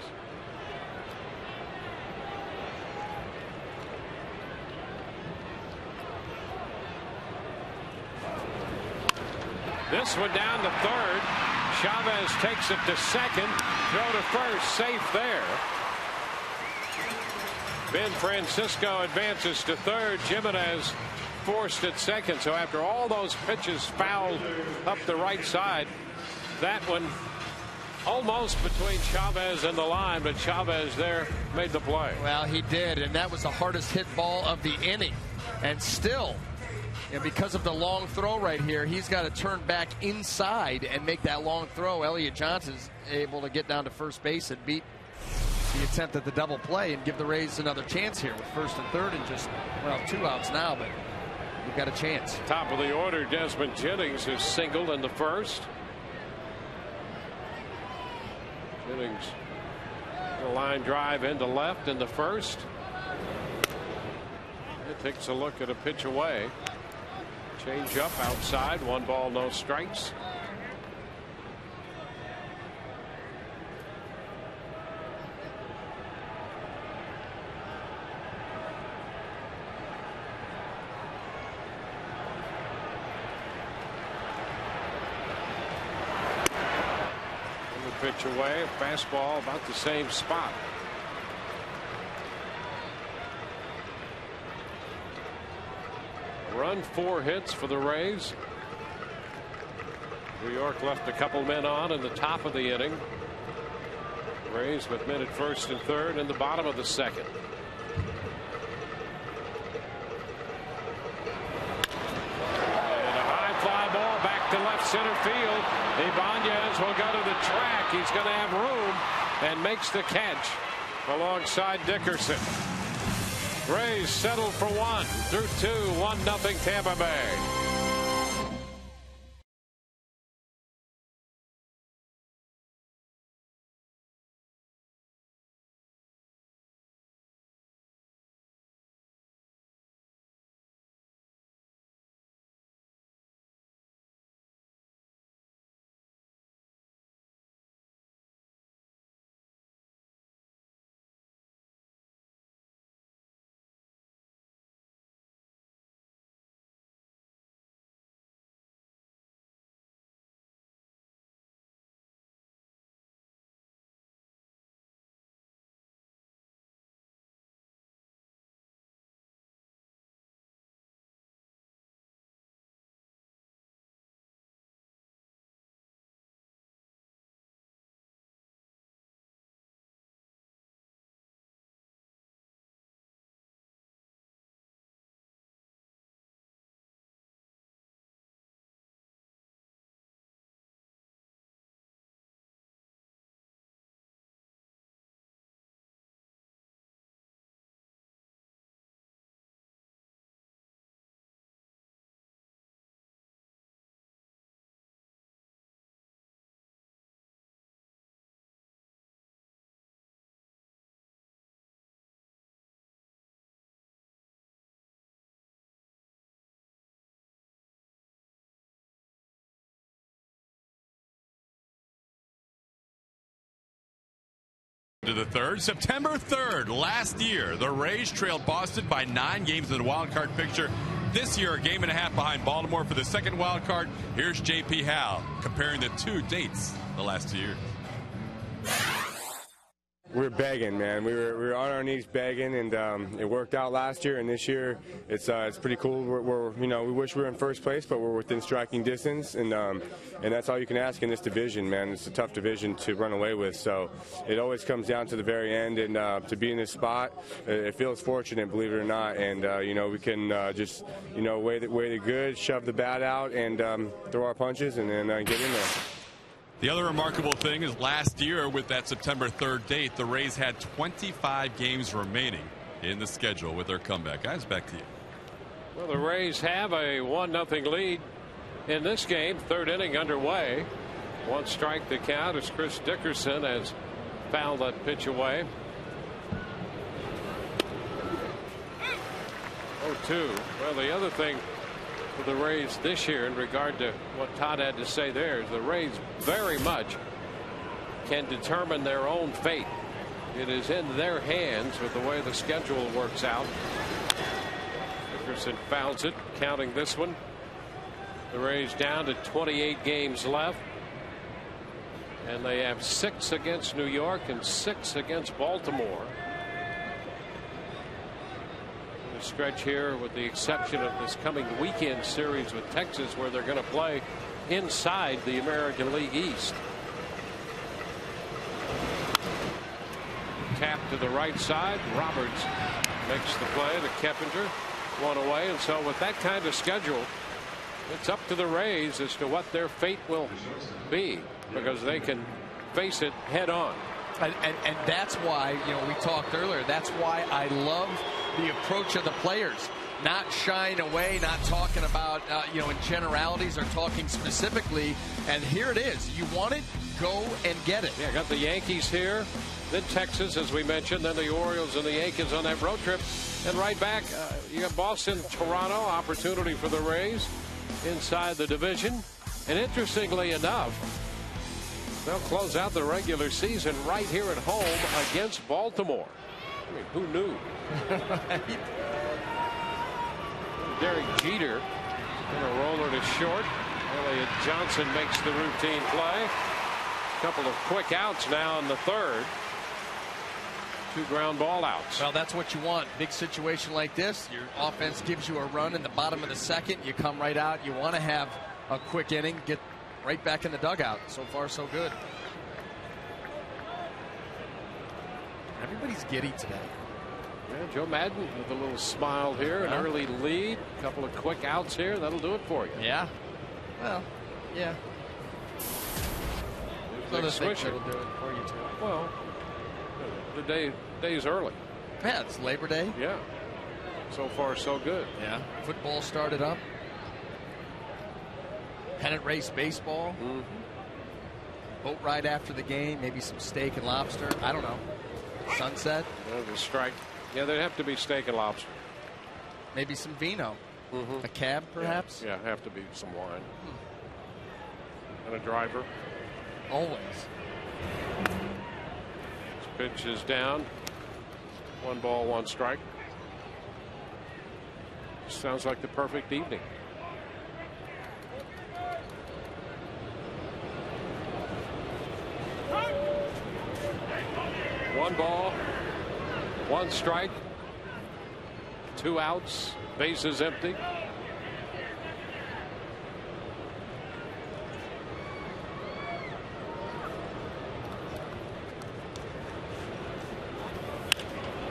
This one down to third. Chavez takes it to second. Throw to first. Safe there. Ben Francisco advances to third. Jimenez forced at second. So after all those pitches fouled up the right side, that one almost between Chavez and the line, but Chavez there made the play. Well, he did, and that was the hardest hit ball of the inning. And still, because of the long throw right here, he's got to turn back inside and make that long throw. Elliott Johnson's able to get down to first base and beat the attempt at the double play and give the Rays another chance here with first and third and just, well, 2 outs now, but we've got a chance. Top of the order, Desmond Jennings is singled in the first. Jennings, a line drive into left in the first. It takes a look at a pitch away. Change up outside, 1 ball, no strikes. Pitch away, fastball about the same spot. Run, 4 hits for the Rays. New York left a couple men on in the top of the inning. Rays with men at first and third in the bottom of the second. And a high fly ball back to left center field. Ibanez will go to the track. He's going to have room and makes the catch alongside Dickerson. Rays settled for 1 through 2, 1-0 Tampa Bay. To the third, September 3rd, last year, the Rays trailed Boston by 9 games in the wild card picture. This year, a game and a half behind Baltimore for the second wild card. Here's JP Howell comparing the 2 dates the last 2 years. We were begging, man. We were on our knees begging, and it worked out last year. And this year, it's pretty cool. We're we wish we were in first place, but we're within striking distance, and that's all you can ask in this division, man. It's a tough division to run away with. So it always comes down to the very end, and to be in this spot, it feels fortunate, believe it or not. And we can just weigh the good, shove the bad out, and throw our punches, and then get in there. The other remarkable thing is last year with that September 3rd date, the Rays had 25 games remaining in the schedule with their comeback. Guys, back to you. Well, the Rays have a 1-0 lead in this game. Third inning underway. One strike the count as Chris Dickerson has fouled that pitch away. 0-2. Well, the other thing for the Rays this year in regard to what Todd had to say there is the Rays very much can determine their own fate. It is in their hands with the way the schedule works out. Dickerson fouls it, counting this one. The Rays down to 28 games left. And they have 6 against New York and 6 against Baltimore. The stretch here with the exception of this coming weekend series with Texas where they're going to play inside the American League East. Tap to the right side. Roberts makes the play to Keppinger. One away. And so with that kind of schedule, it's up to the Rays as to what their fate will be, because they can face it head on. And that's why, you know, we talked earlier, that's why I love the approach of the players. Not shying away, not talking about, you know, in generalities or talking specifically. And here it is. You want it, go and get it. Yeah, got the Yankees here, then Texas, as we mentioned, then the Orioles and the Yankees on that road trip. And right back, you got Boston, Toronto, opportunity for the Rays inside the division. And interestingly enough, they'll close out the regular season right here at home against Baltimore. I mean, who knew? Derek Jeter going to roll it to short. Elliott Johnson makes the routine play. A couple of quick outs now in the third. 2 ground ball outs. Well, that's what you want. Big situation like this. Your offense gives you a run in the bottom of the second. You come right out. You want to have a quick inning. Get right back in the dugout. So far, so good. Everybody's giddy today. Yeah, Joe Madden with a little smile here. An early lead. A couple of quick outs here. That'll do it for you. Yeah. Well, yeah. Other things that'll do it for you, too. Well, the day's early. Yeah, it's Labor Day. Yeah. So far, so good. Yeah. Football started up. Pennant race baseball. Mm-hmm. Boat ride after the game. Maybe some steak and lobster. I don't know. Sunset. The strike. Yeah, there'd have to be steak and lobster. Maybe some vino. Mm-hmm. A cab, perhaps. Yeah, have to be some wine. And a driver. Always. This pitch is down. 1 ball, 1 strike. Sounds like the perfect evening. One ball, 1 strike, 2 outs, bases empty.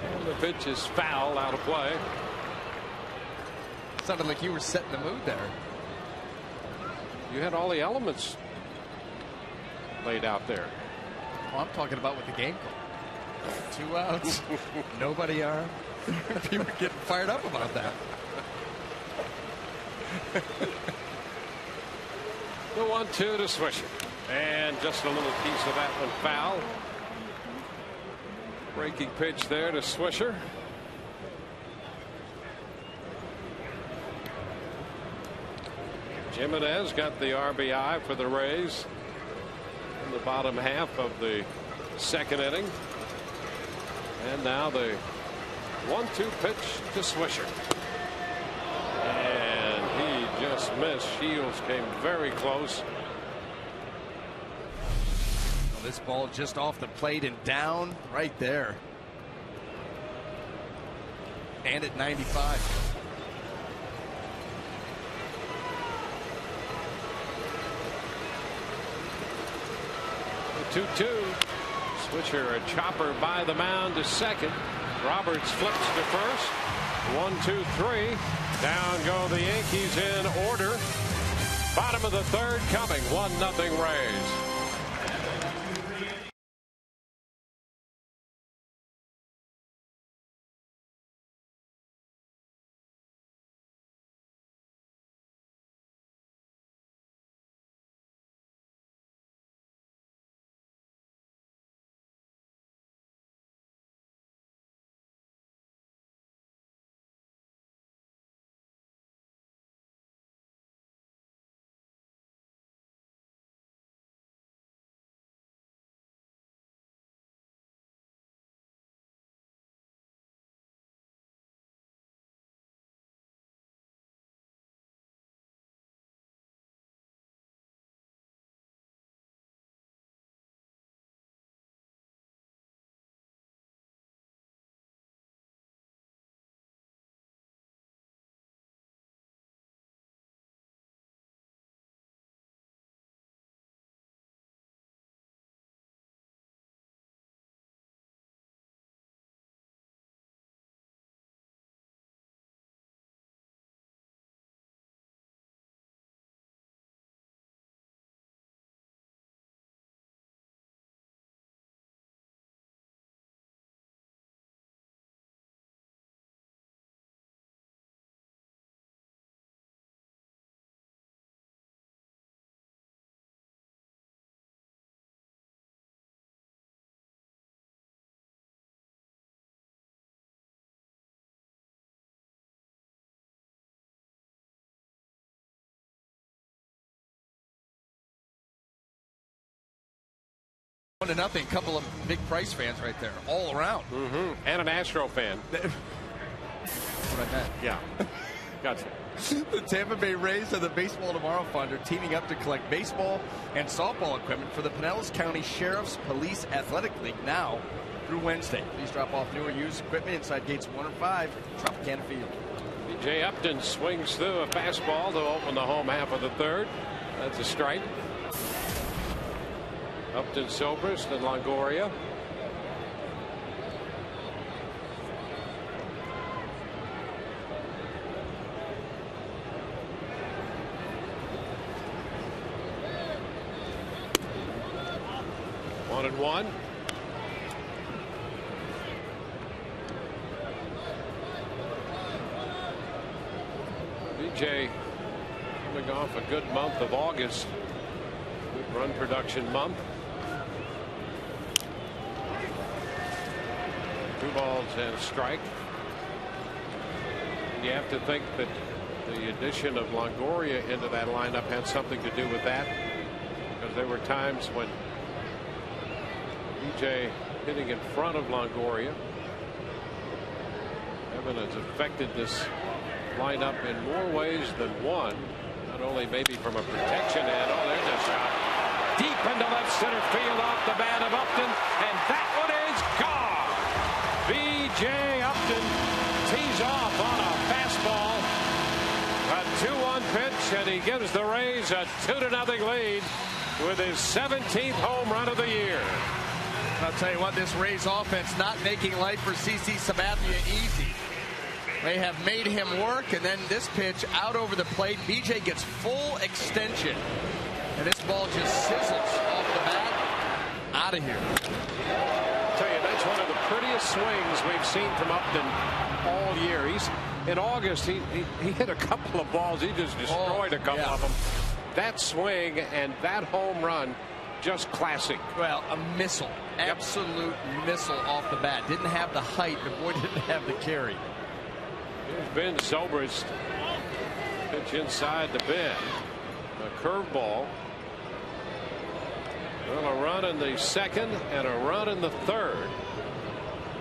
And the pitch is foul, out of play. Sounded like you were setting the mood there. You had all the elements laid out there. Well, I'm talking about with the game call. 2 outs, nobody armed. People are getting fired up about that. The 1-2 to Swisher. And just a little piece of that one foul. Breaking pitch there to Swisher. Jimenez got the RBI for the Rays in the bottom half of the second inning. And now the 1-2 pitch to Swisher. And he just missed. Shields came very close. Well, this ball just off the plate and down right there. And at 95. The 2-2. Swisher, a chopper by the mound to second. Roberts flips to first. 1, 2, 3. Down go the Yankees in order. Bottom of the third coming. 1-0 Rays. 1-0. Couple of big Price fans right there, all around. And an Astro fan. That's what I meant. Yeah. Gotcha. The Tampa Bay Rays and the Baseball Tomorrow Fund are teaming up to collect baseball and softball equipment for the Pinellas County Sheriff's Police Athletic League now through Wednesday. Please drop off new or used equipment inside gates 1 and 5, Tropicana Field. B.J. Upton swings through a fastball to open the home half of the third. That's a strike. Upton, Zobrist, and Longoria. One and one. BJ coming off a good month of August. Good run production month. 2 balls and a strike. You have to think that the addition of Longoria into that lineup had something to do with that, because there were times when BJ hitting in front of Longoria. Evan has affected this lineup in more ways than one. Not only maybe from a protection end. Oh, there's a shot. Deep into left center field off the bat of Upton. And that one is gone. B.J. Upton tees off on a fastball. A 2-1 pitch, and he gives the Rays a 2-0 lead with his 17th home run of the year. I'll tell you what, this Rays offense not making life for CC Sabathia easy. They have made him work, and then this pitch out over the plate. BJ gets full extension, and this ball just sizzles off the bat. Out of here. I'll tell you, that's one of the prettiest swings we've seen from Upton all year. He's in August. He hit a couple of balls. He just destroyed a couple of them. That swing and that home run, just classic. Well, a missile, absolute missile off the bat. Didn't have the height, but boy, didn't have the carry. Here's Ben Zobrist. Pitch inside the bin. A curveball. Well, a run in the second and a run in the third.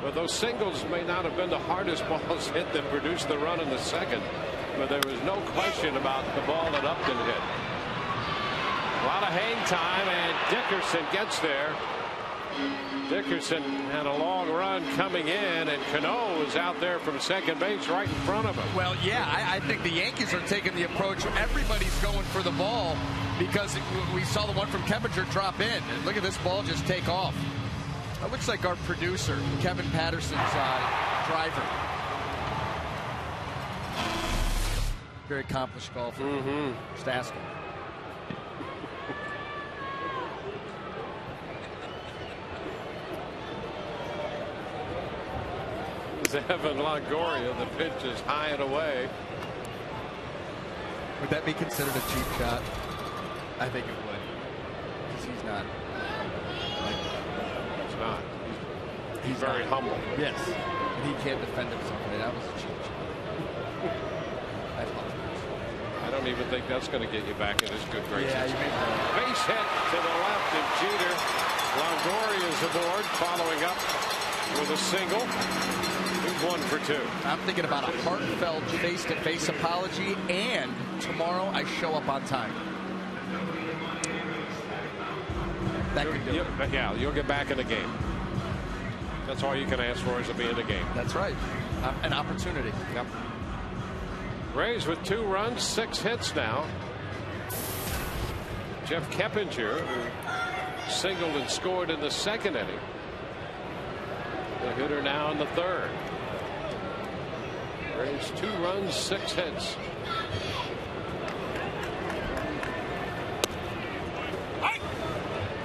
But those singles may not have been the hardest balls hit that produced the run in the second. But there was no question about the ball that Upton hit. A lot of hang time, and Dickerson gets there. Dickerson had a long run coming in, and Cano was out there from second base right in front of him. Well, yeah, I think the Yankees are taking the approach. Everybody's going for the ball because we saw the one from Keppinger drop in. And look at this ball just take off. That looks like our producer, Kevin Patterson's driver. Very accomplished golfer. Just ask him. Evan Longoria, the pitch is high and away. Would that be considered a cheap shot? I think it would. Because he's not. He's not. He's very humble. Yes. And he can't defend himself. That was a cheap shot. I apologize. I don't even think that's going to get you back in his good graces. Yeah, you may be. Base hit to the left of Jeter. Longoria is aboard, following up with a single. He's 1 for 2. I'm thinking about a heartfelt face-to-face apology, and tomorrow I show up on time. That could do it. Yeah, you'll get back in the game. That's all you can ask for, is to be in the game. That's right. An opportunity. Yep. Rays with 2 runs, 6 hits now. Jeff Keppinger, who singled and scored in the second inning. The hitter now in the third. Rays 2 runs, 6 hits.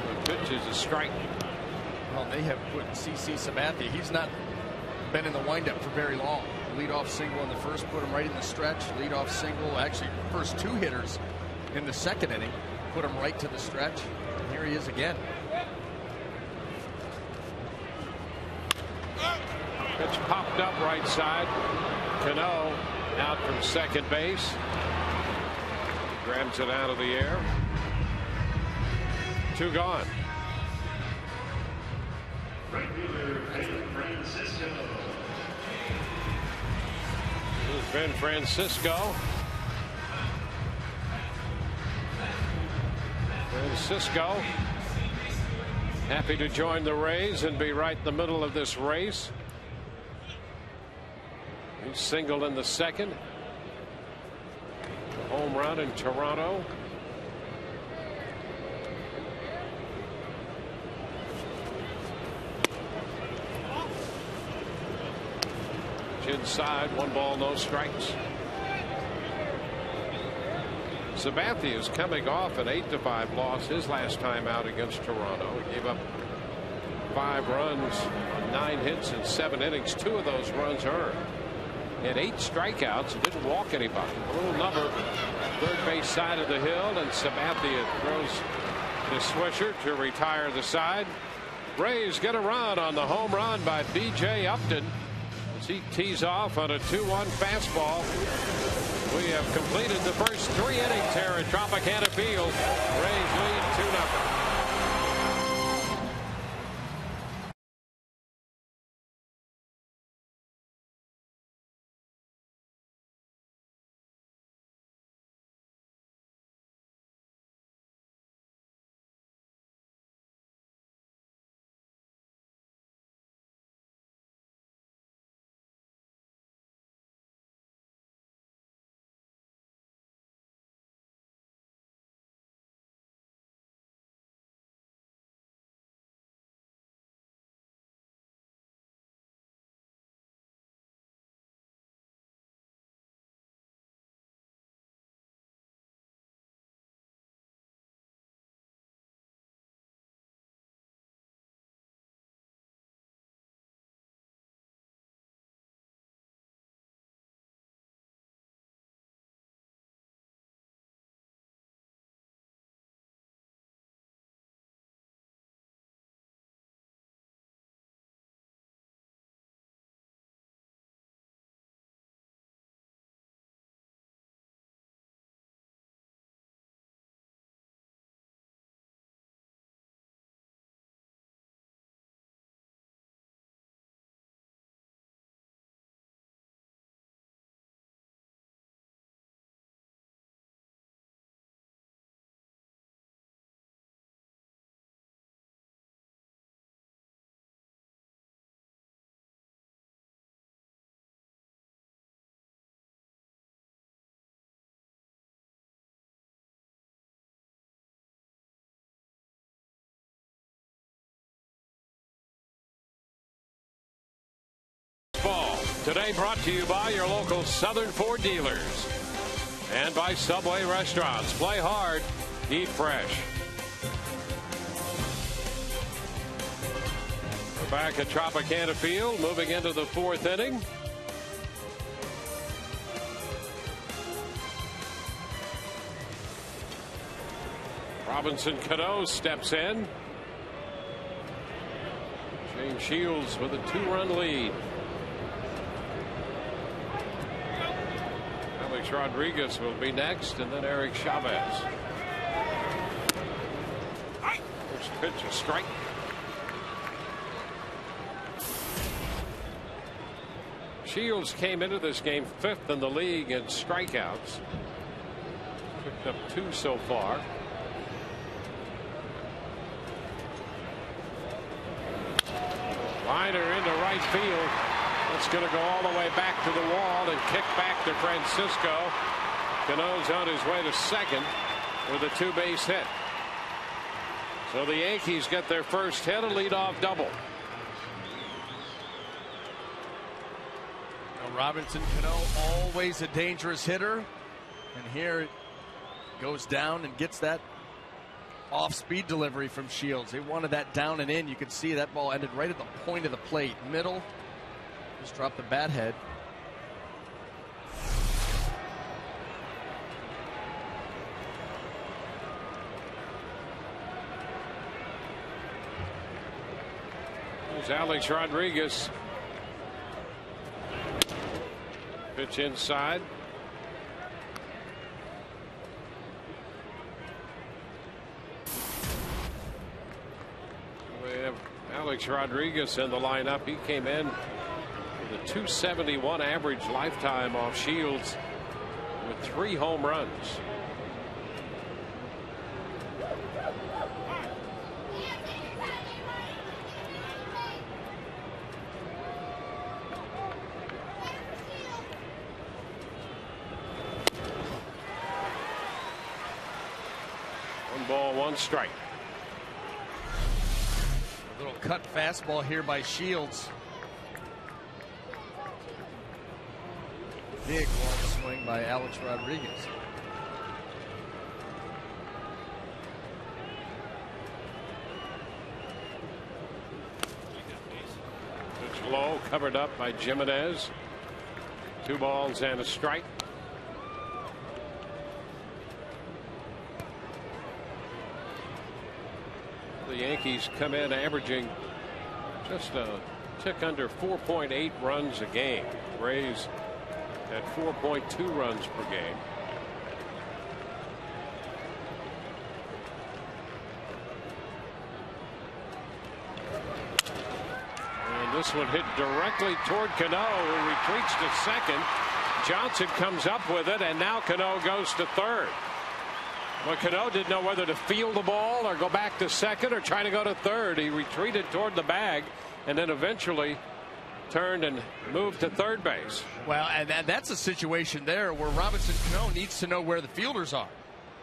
The pitch is a strike. Well, they have put CC Sabathia. He's not been in the windup for very long. Leadoff single in the first, put him right in the stretch. Leadoff single, actually first 2 hitters in the second inning, put him right to the stretch. And here he is again. Pitch popped up right side. Cano out from second base. Grabs it out of the air. 2 gone. Ben Francisco. Francisco happy to join the Rays and be right in the middle of this race. He singled in the second. Home run in Toronto. Inside, 1 ball, no strikes. Sabathia is coming off an 8-5 loss his last time out against Toronto. He gave up 5 runs, 9 hits in 7 innings. 2 of those runs earned. He had 8 strikeouts and didn't walk anybody. A little number, third base side of the hill, and Sabathia throws to Swisher to retire the side. Rays get a run on the home run by B.J. Upton. He tees off on a 2-1 fastball. We have completed the first 3 innings here at Tropicana Field. Rays lead 2-0. Today brought to you by your local Southern Ford dealers and by Subway restaurants. Play hard, eat fresh. We're back at Tropicana Field, moving into the 4th inning. Robinson Cano steps in. James Shields with a 2-run lead. Alex Rodriguez will be next, and then Eric Chavez. First pitch, a strike. Shields came into this game 5th in the league in strikeouts. Picked up 2 so far. Liner into right field. It's going to go all the way back to the wall and kick back to Francisco. Cano's on his way to second with a 2-base hit. So the Yankees get their first hit, a leadoff double. Now Robinson Cano, always a dangerous hitter, and here it goes down and gets that off-speed delivery from Shields. They wanted that down and in. You can see that ball ended right at the point of the plate, middle. Just dropped the bat head. There's Alex Rodriguez. Pitch inside. We have Alex Rodriguez in the lineup. He came in with a .271 average lifetime off Shields with 3 home runs. Ball, 1 strike. A little cut fastball here by Shields. Big long swing by Alex Rodriguez. Pitch low, covered up by Jimenez. 2 balls and a strike. The Yankees come in averaging just a tick under 4.8 runs a game. Rays at 4.2 runs per game. And this one hit directly toward Cano, who retreats to second. Johnson comes up with it, and now Cano goes to third. Well, Cano didn't know whether to field the ball or go back to second or try to go to third. He retreated toward the bag and then eventually turned and moved to third base. Well, and that's a situation there where Robinson Cano needs to know where the fielders are.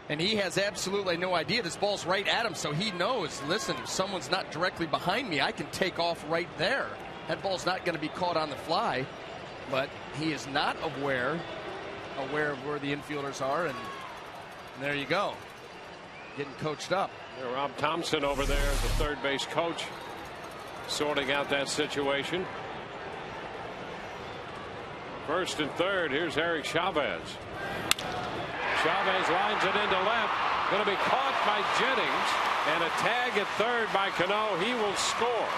And he has absolutely no idea. This ball's right at him, so he knows, listen, if someone's not directly behind me, I can take off right there. That ball's not going to be caught on the fly, but he is not aware of where the infielders are, and there you go, getting coached up. Yeah, Rob Thompson over there, the third base coach, sorting out that situation. First and third, here's Eric Chavez. Chavez lines it into left. Going to be caught by Jennings, and a tag at third by Cano. He will score.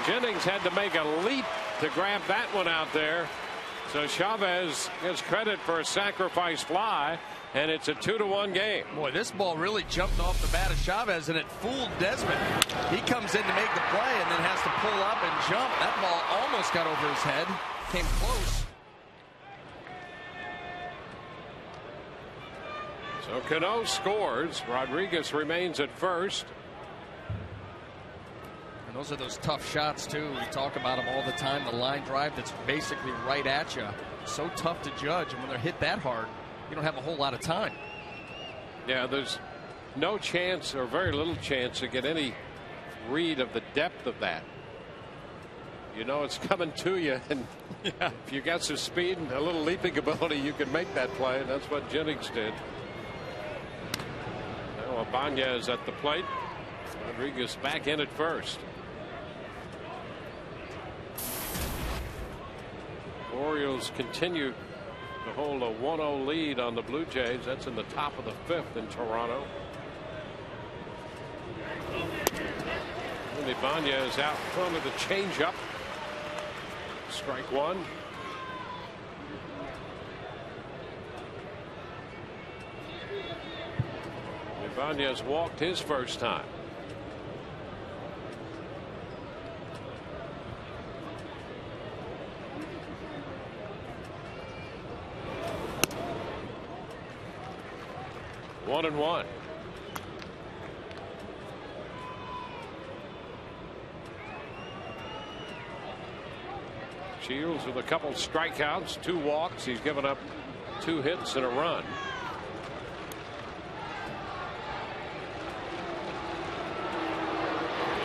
Jennings had to make a leap to grab that one out there. So Chavez gets credit for a sacrifice fly, and it's a 2-1 game. Boy, this ball really jumped off the bat of Chavez, and it fooled Desmond. He comes in to make the play and then has to pull up and jump. That ball almost got over his head. Came close. So Cano scores. Rodriguez remains at first. And those are those tough shots, too. We talk about them all the time. The line drive that's basically right at you. So tough to judge. And when they're hit that hard, you don't have a whole lot of time. Yeah, there's no chance or very little chance to get any read of the depth of that. You know it's coming to you, and if you got some speed and a little leaping ability, you can make that play. And that's what Jennings did. Now Ibanez at the plate. Rodriguez back in at first. Orioles continue to hold a 1-0 lead on the Blue Jays. That's in the top of the 5th in Toronto. And Ibanez out front of the changeup. Strike 1. Ibanez walked his first time. One and one. Shields with a couple strikeouts, 2 walks. He's given up 2 hits and a run.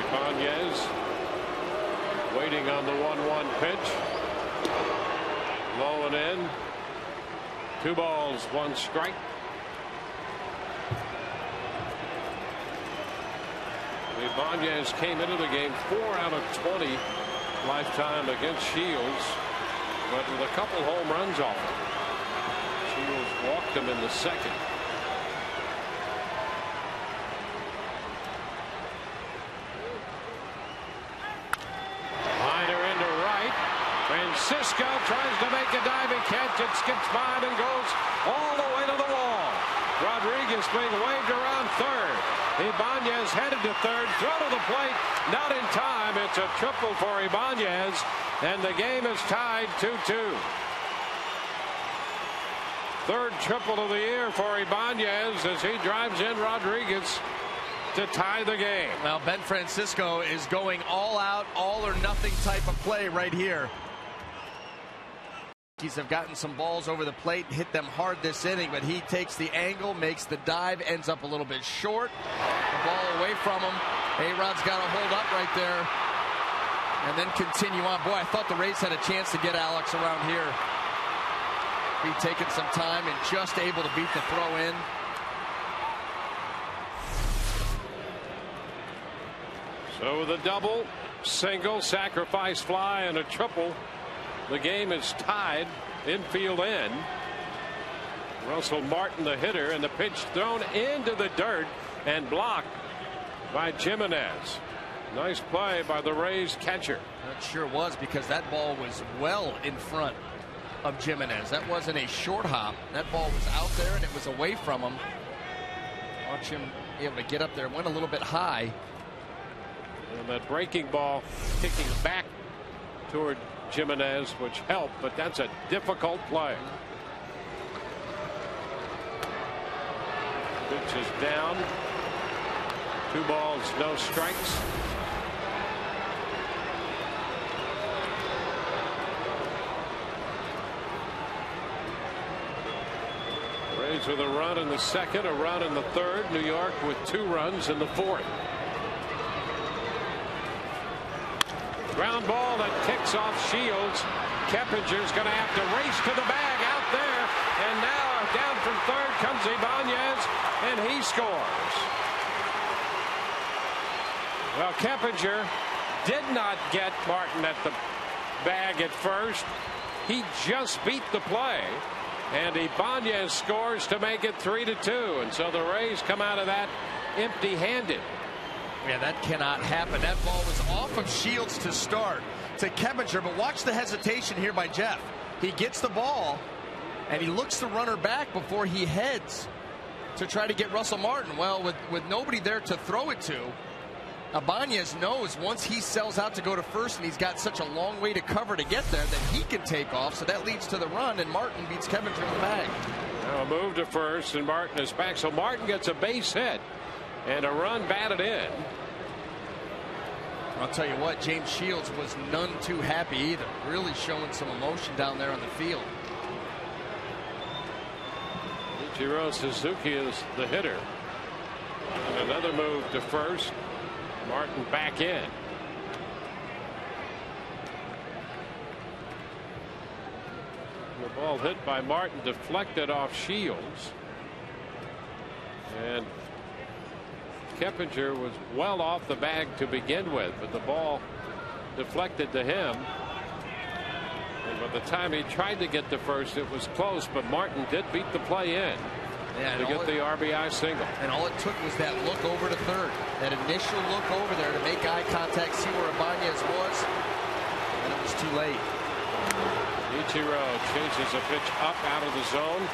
Ibanez waiting on the 1-1 pitch. Low and in. 2 balls, 1 strike. Ibanez came into the game 4 out of 20 lifetime against Shields, but with a couple home runs off him. Shields walked him in the second. Liner into right. Francisco tries to make a diving catch. It skips by and goes all the way to the wall. Rodriguez being waved around third. Ibanez headed to third, throw to the plate, not in time. It's a triple for Ibanez, and the game is tied 2-2. Third triple of the year for Ibanez as he drives in Rodriguez to tie the game. Well, Ben Francisco is going all out, all or nothing type of play right here. Yankees have gotten some balls over the plate, hit them hard this inning, but he takes the angle, makes the dive, ends up a little bit short. The ball away from him. A-Rod's got to hold up right there and then continue on. Boy, I thought the Rays had a chance to get Alex around here. He taking some time and just able to beat the throw in. So with a double, single, sacrifice fly, and a triple, the game is tied, infield end. Russell Martin, the hitter, and the pitch thrown into the dirt and blocked by Jimenez. Nice play by the Rays catcher. That sure was, because that ball was well in front of Jimenez. That wasn't a short hop. That ball was out there and it was away from him. Watch him be able to get up there. Went a little bit high. And that breaking ball kicking back toward Jimenez, which helped, but that's a difficult play. Pitch is down. 2 balls, no strikes. Rays with a run in the second, a run in the third. New York with 2 runs in the fourth. Ground ball that kicks off Shields. Keppinger's going to have to race to the bag out there. And now down from third comes Ibanez, and he scores. Well, Keppinger did not get Martin at the bag at first. He just beat the play. And Ibanez scores to make it 3-2. And so the Rays come out of that empty-handed. Yeah, that cannot happen. That ball was off of Shields to start to Keppinger, but watch the hesitation here by Jeff. He gets the ball and he looks the runner back before he heads to try to get Russell Martin. Well, with nobody there to throw it to, Ibanez knows once he sells out to go to first and he's got such a long way to cover to get there that he can take off, so that leads to the run, and Martin beats Keppinger in the bag. Now a move to first and Martin is back, so Martin gets a base hit and a run batted in. I'll tell you what, James Shields was none too happy either. Really showing some emotion down there on the field. Ichiro Suzuki is the hitter. And another move to first. Martin back in. The ball hit by Martin, deflected off Shields. And Keppinger was well off the bag to begin with, but the ball deflected to him. And by the time he tried to get to first, it was close, but Martin did beat the play in to get the RBI single. And all it took was that look over to third, that initial look over there to make eye contact, see where Ibanez was, and it was too late. Ichiro chases a pitch up out of the zone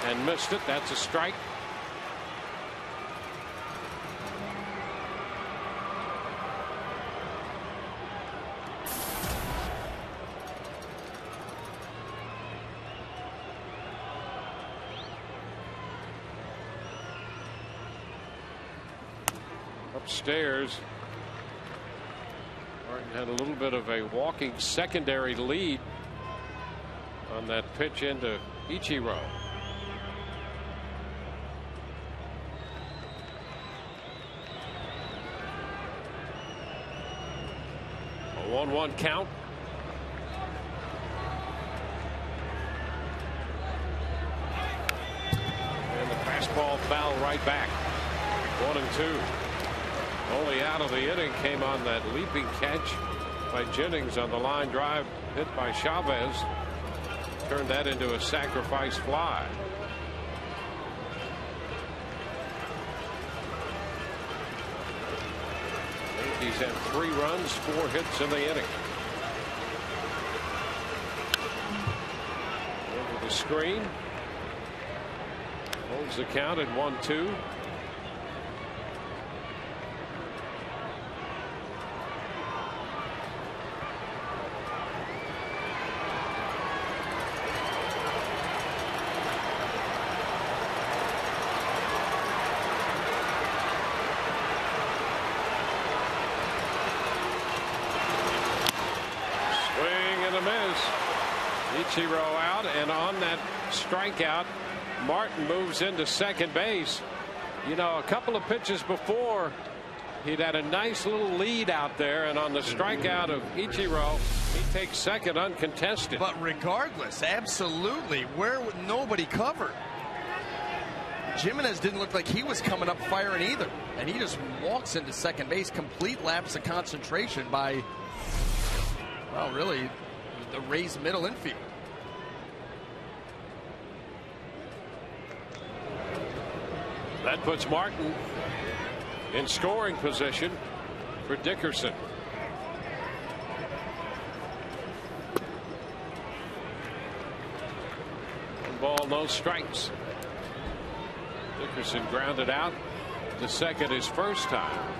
and missed it. That's a strike. Upstairs, Martin had a little bit of a walking secondary lead on that pitch into Ichiro. A 1-1 count. And the fastball foul right back. 1-2. Only out of the inning came on that leaping catch by Jennings on the line drive hit by Chavez. Turned that into a sacrifice fly. Yankees have 3 runs, 4 hits in the inning. Over the screen. Holds the count at 1-2. Ichiro out, and on that strikeout, Martin moves into second base. You know, a couple of pitches before, he'd had a nice little lead out there, and on the strikeout of Ichiro, he takes second uncontested. But regardless, absolutely, where nobody covered. Jimenez didn't look like he was coming up firing either, and he just walks into second base. Complete lapse of concentration by, well, really, the Rays middle infield. That puts Martin in scoring position for Dickerson. One ball, no strikes. Dickerson grounded out to second his first time.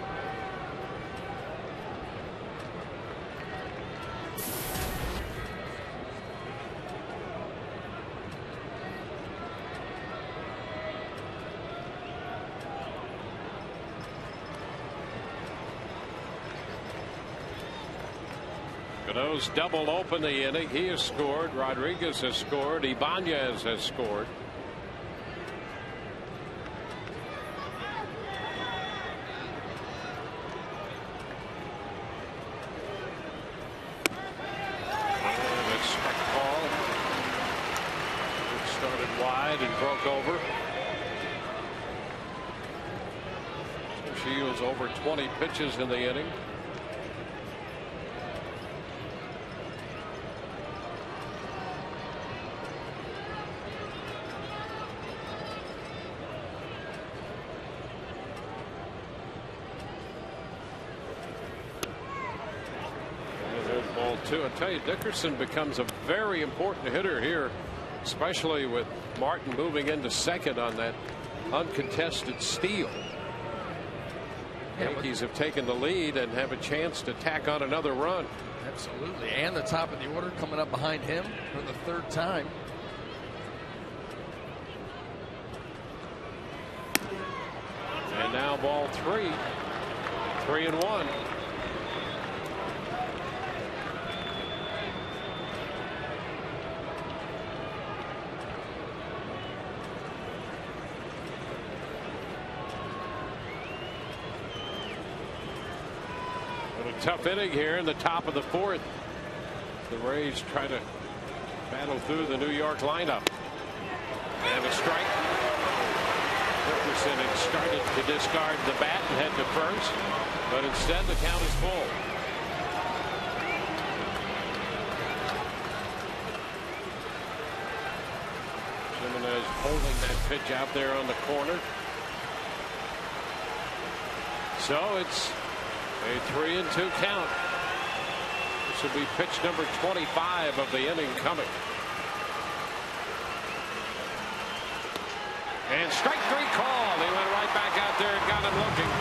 Cano's double open the inning. He has scored. Rodriguez has scored. Ibanez has scored. And broke over. Shields over 20 pitches in the inning. And there's ball two. I tell you, Dickerson becomes a very important hitter here, especially with Martin moving into second on that uncontested steal. Yankees have taken the lead and have a chance to tack on another run. Absolutely. And the top of the order coming up behind him for the third time. And now ball three. 3-1. Tough inning here in the top of the fourth. The Rays try to battle through the New York lineup. And a strike. Dickerson had started to discard the bat and head to first, but instead the count is full. Jimenez holding that pitch out there on the corner. So it's a 3-2 count. This will be pitch number 25 of the inning coming. And strike three called. He went right back out there and got him looking.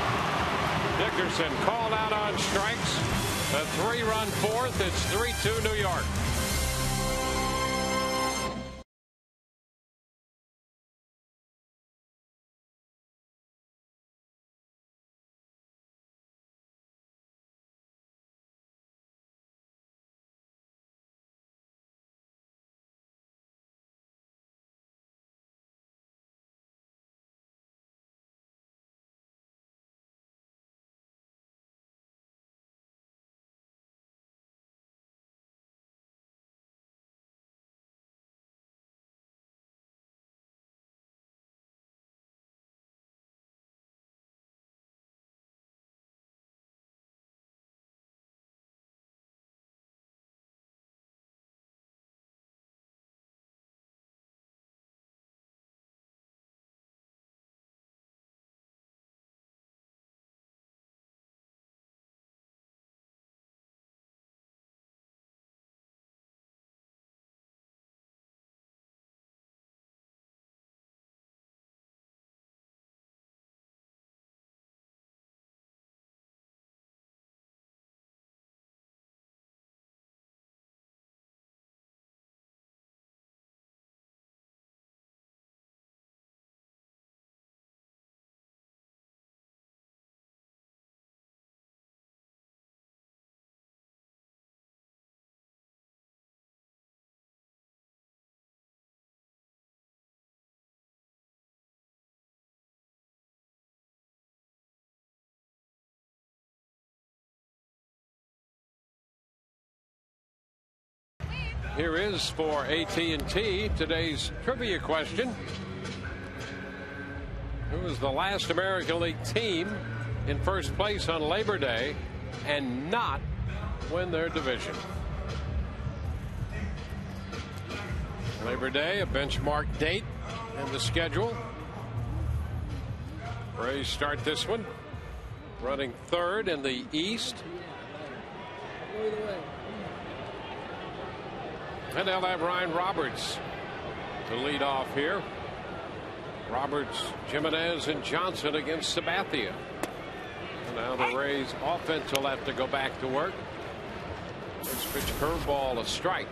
Dickerson called out on strikes. A 3-run fourth. It's 3-2 New York. Here is for AT&T today's trivia question. Who was the last American League team in first place on Labor Day and not win their division? Labor Day, a benchmark date in the schedule. Rays start this one running third in the East. And they'll have Ryan Roberts to lead off here. Roberts, Jimenez, and Johnson against Sabathia. And now the Rays offense will have to go back to work. First pitch curveball, a strike.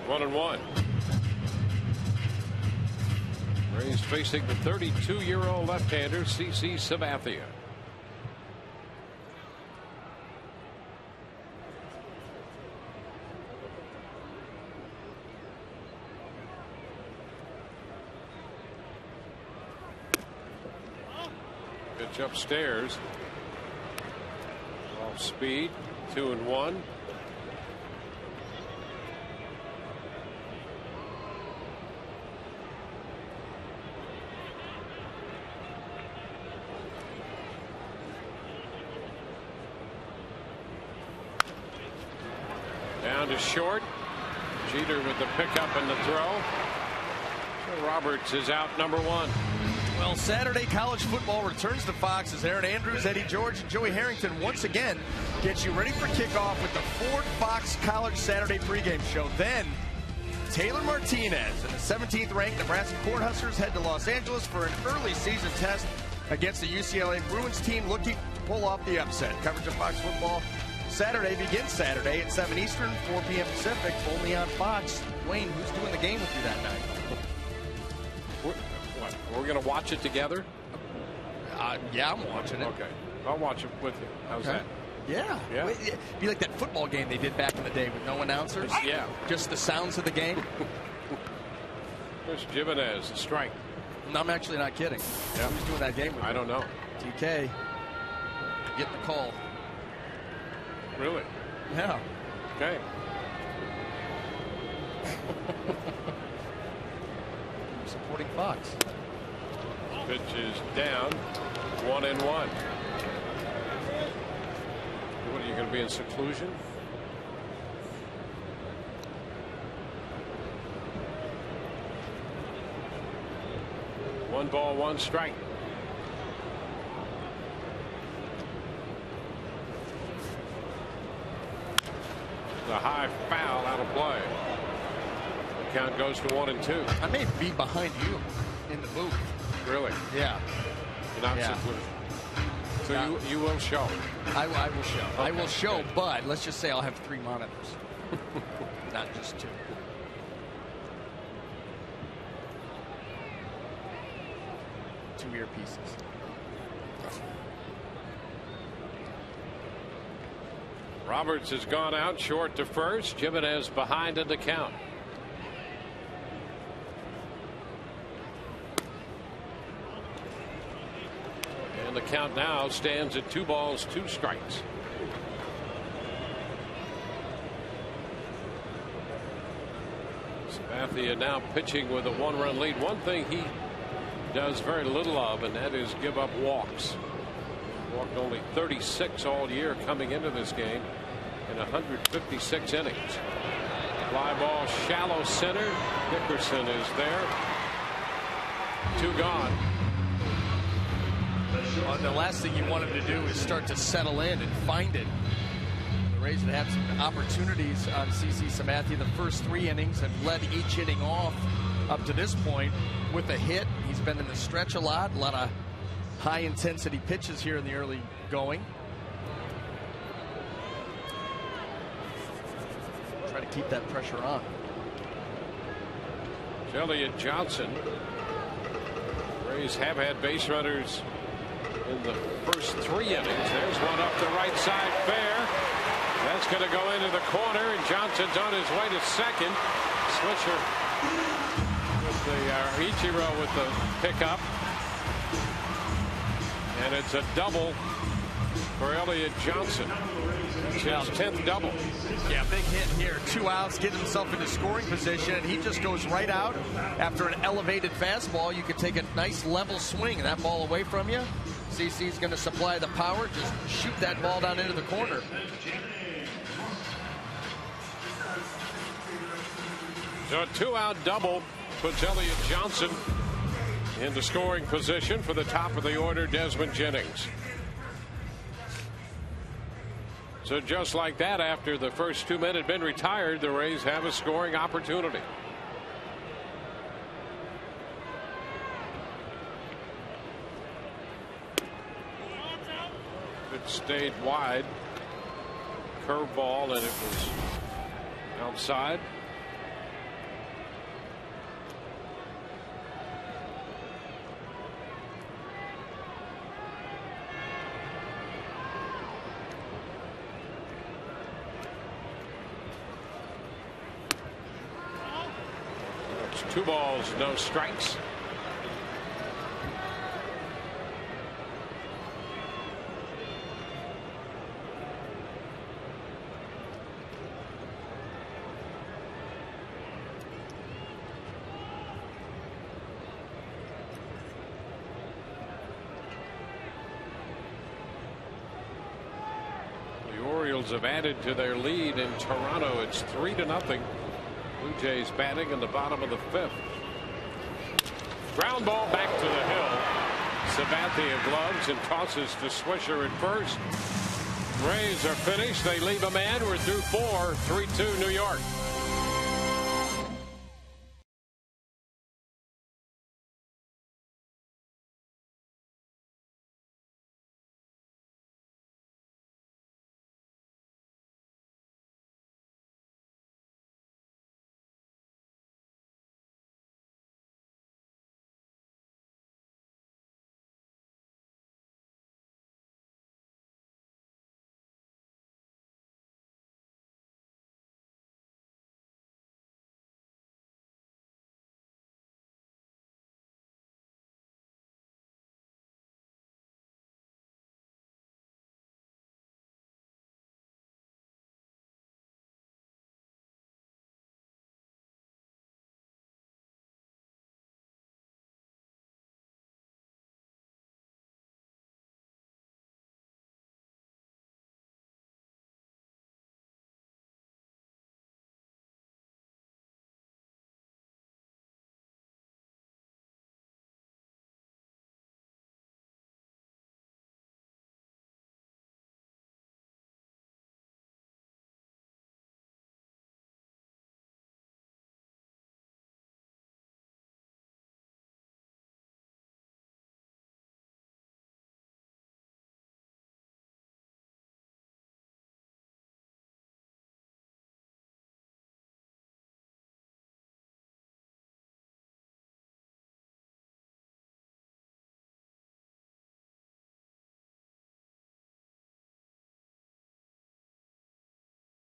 One and one. Rays facing the 32-year-old left-hander CC Sabathia. Pitch upstairs. Off speed. 2-1. Down to short. Jeter with the pickup and the throw. So Roberts is out, number one. Well, Saturday college football returns to Fox as Aaron Andrews, Eddie George, and Joey Harrington once again get you ready for kickoff with the Ford Fox College Saturday pregame show. Then Taylor Martinez and the 17th ranked Nebraska Cornhuskers head to Los Angeles for an early season test against the UCLA Bruins team looking to pull off the upset. Coverage of Fox football Saturday begins Saturday at 7 Eastern, 4 p.m. Pacific, only on Fox. Wayne, who's doing the game with you that night? We're going to watch it together? Yeah, I'm watching it. Okay. I'll watch it with you. How's that? Yeah. It'd be like that football game they did back in the day with no announcers. Yeah. Just the sounds of the game. There's Jimenez, a strike. No, I'm actually not kidding. Yeah. Who's doing that game with I don't know. TK. Getting the call. Really? Yeah. Okay. Supporting Fox. Pitch is down. 1-1. What are you going to be in seclusion? One ball, one strike. The high foul out of play. The count goes to 1-2. I may be behind you in the booth. Really? Yeah. You're not secluded. So you will show. I will show. Okay. I will show, but let's just say I'll have 3 monitors, not just 2. Two earpieces. Roberts has gone out short to first. Jimenez behind in the count. And the count now stands at 2 balls, 2 strikes. Sabathia now pitching with a 1-run lead. One thing he does very little of, and that is give up walks. Walked only 36 all year coming into this game in 156 innings. Fly ball shallow center. Dickerson is there. 2 gone. Well, the last thing you want him to do is start to settle in and find it. The Rays have had some opportunities on CC Sabathia. The first 3 innings have led each inning off up to this point with a hit. He's been in the stretch a lot of high intensity pitches here in the early going. Try to keep that pressure on. Elliott Johnson. Rays have had base runners in the first 3 innings. There's one up the right side, fair. That's going to go into the corner, and Johnson's on his way to second. Swisher with the Ichiro with the pickup. And it's a double for Elliott Johnson. It's his 10th double. Yeah, big hit here. 2 outs, get himself into scoring position, and he just goes right out after an elevated fastball. You could take a nice level swing, and that ball away from you. CC's going to supply the power. Just shoot that ball down into the corner. So a 2-out double puts Elliott Johnson into scoring position for the top of the order, Desmond Jennings. So just like that, after the first 2 men had been retired, the Rays have a scoring opportunity. It stayed wide. Curveball, and it was outside. It's 2 balls, no strikes. Have added to their lead in Toronto. It's 3-0. Blue Jays batting in the bottom of the 5th. Ground ball back to the hill. Sabathia gloves and tosses to Swisher at first. Rays are finished. They leave a man. We're through 4. 3-2 New York.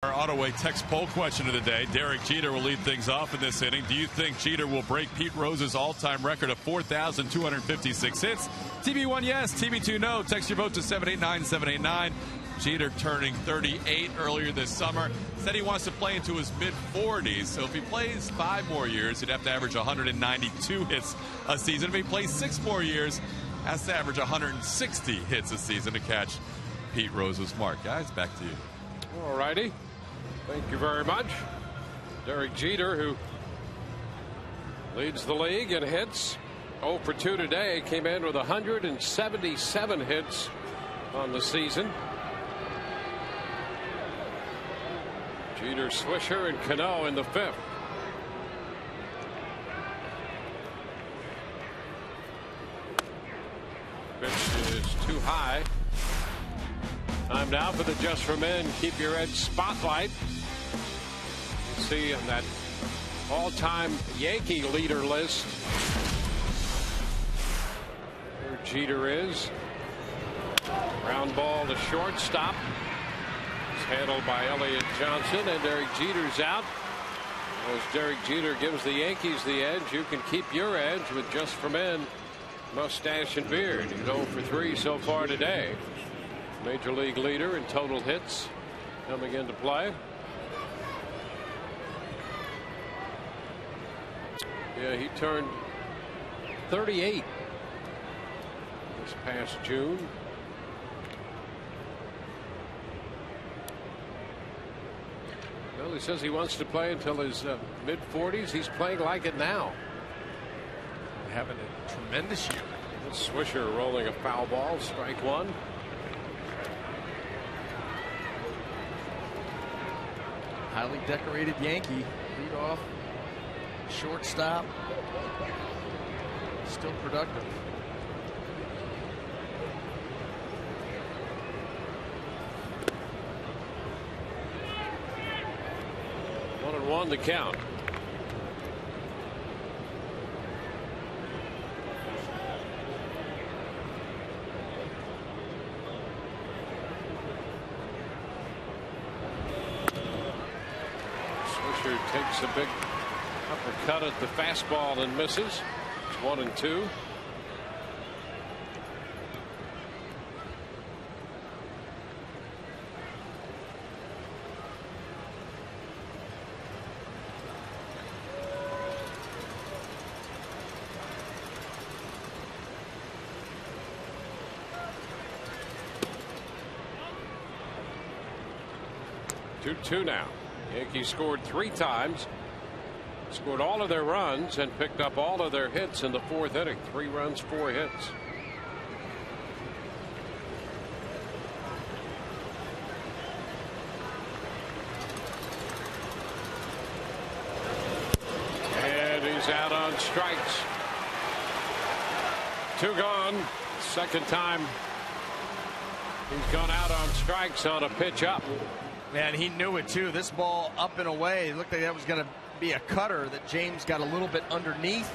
Our Autoway text poll question of the day. Derek Jeter will lead things off in this inning. Do you think Jeter will break Pete Rose's all-time record of 4,256 hits? TB1 yes, TB2 no. Text your vote to 789-789. Jeter turning 38 earlier this summer. Said he wants to play into his mid-40s. So if he plays 5 more years, he'd have to average 192 hits a season. If he plays 6 more years, has to average 160 hits a season to catch Pete Rose's mark. Guys, back to you. All righty. Thank you very much. Derek Jeter, who leads the league in hits, 0 for 2 today, came in with 177 hits on the season. Jeter, Swisher, and Cano in the 5th. Pitch is too high. Time now for the Just for Men Keep Your Edge Spotlight. You see on that all-time Yankee leader list where Jeter is. Ground ball to shortstop. handled by Elliott Johnson, and Derek Jeter's out. As Derek Jeter gives the Yankees the edge, you can keep your edge with Just for Men mustache and beard. He's 0 for 3 so far today. Major league leader in total hits coming into play. Yeah, he turned 38 this past June. Well, he says he wants to play until his mid-40s. He's playing like it now. Having a tremendous year. Swisher rolling a foul ball, strike one. Highly decorated Yankee. Lead off. Shortstop. Still productive. One and one to count. Swisher takes a big uppercut at the fastball and misses. It's 1-2. Two now. Yankees scored 3 times, scored all of their runs, and picked up all of their hits in the 4th inning. 3 runs, 4 hits. And he's out on strikes. 2 gone. Second time he's gone out on strikes on a pitch up. Man, he knew it too. This ball up and away. It looked like that was going to be a cutter that James got a little bit underneath.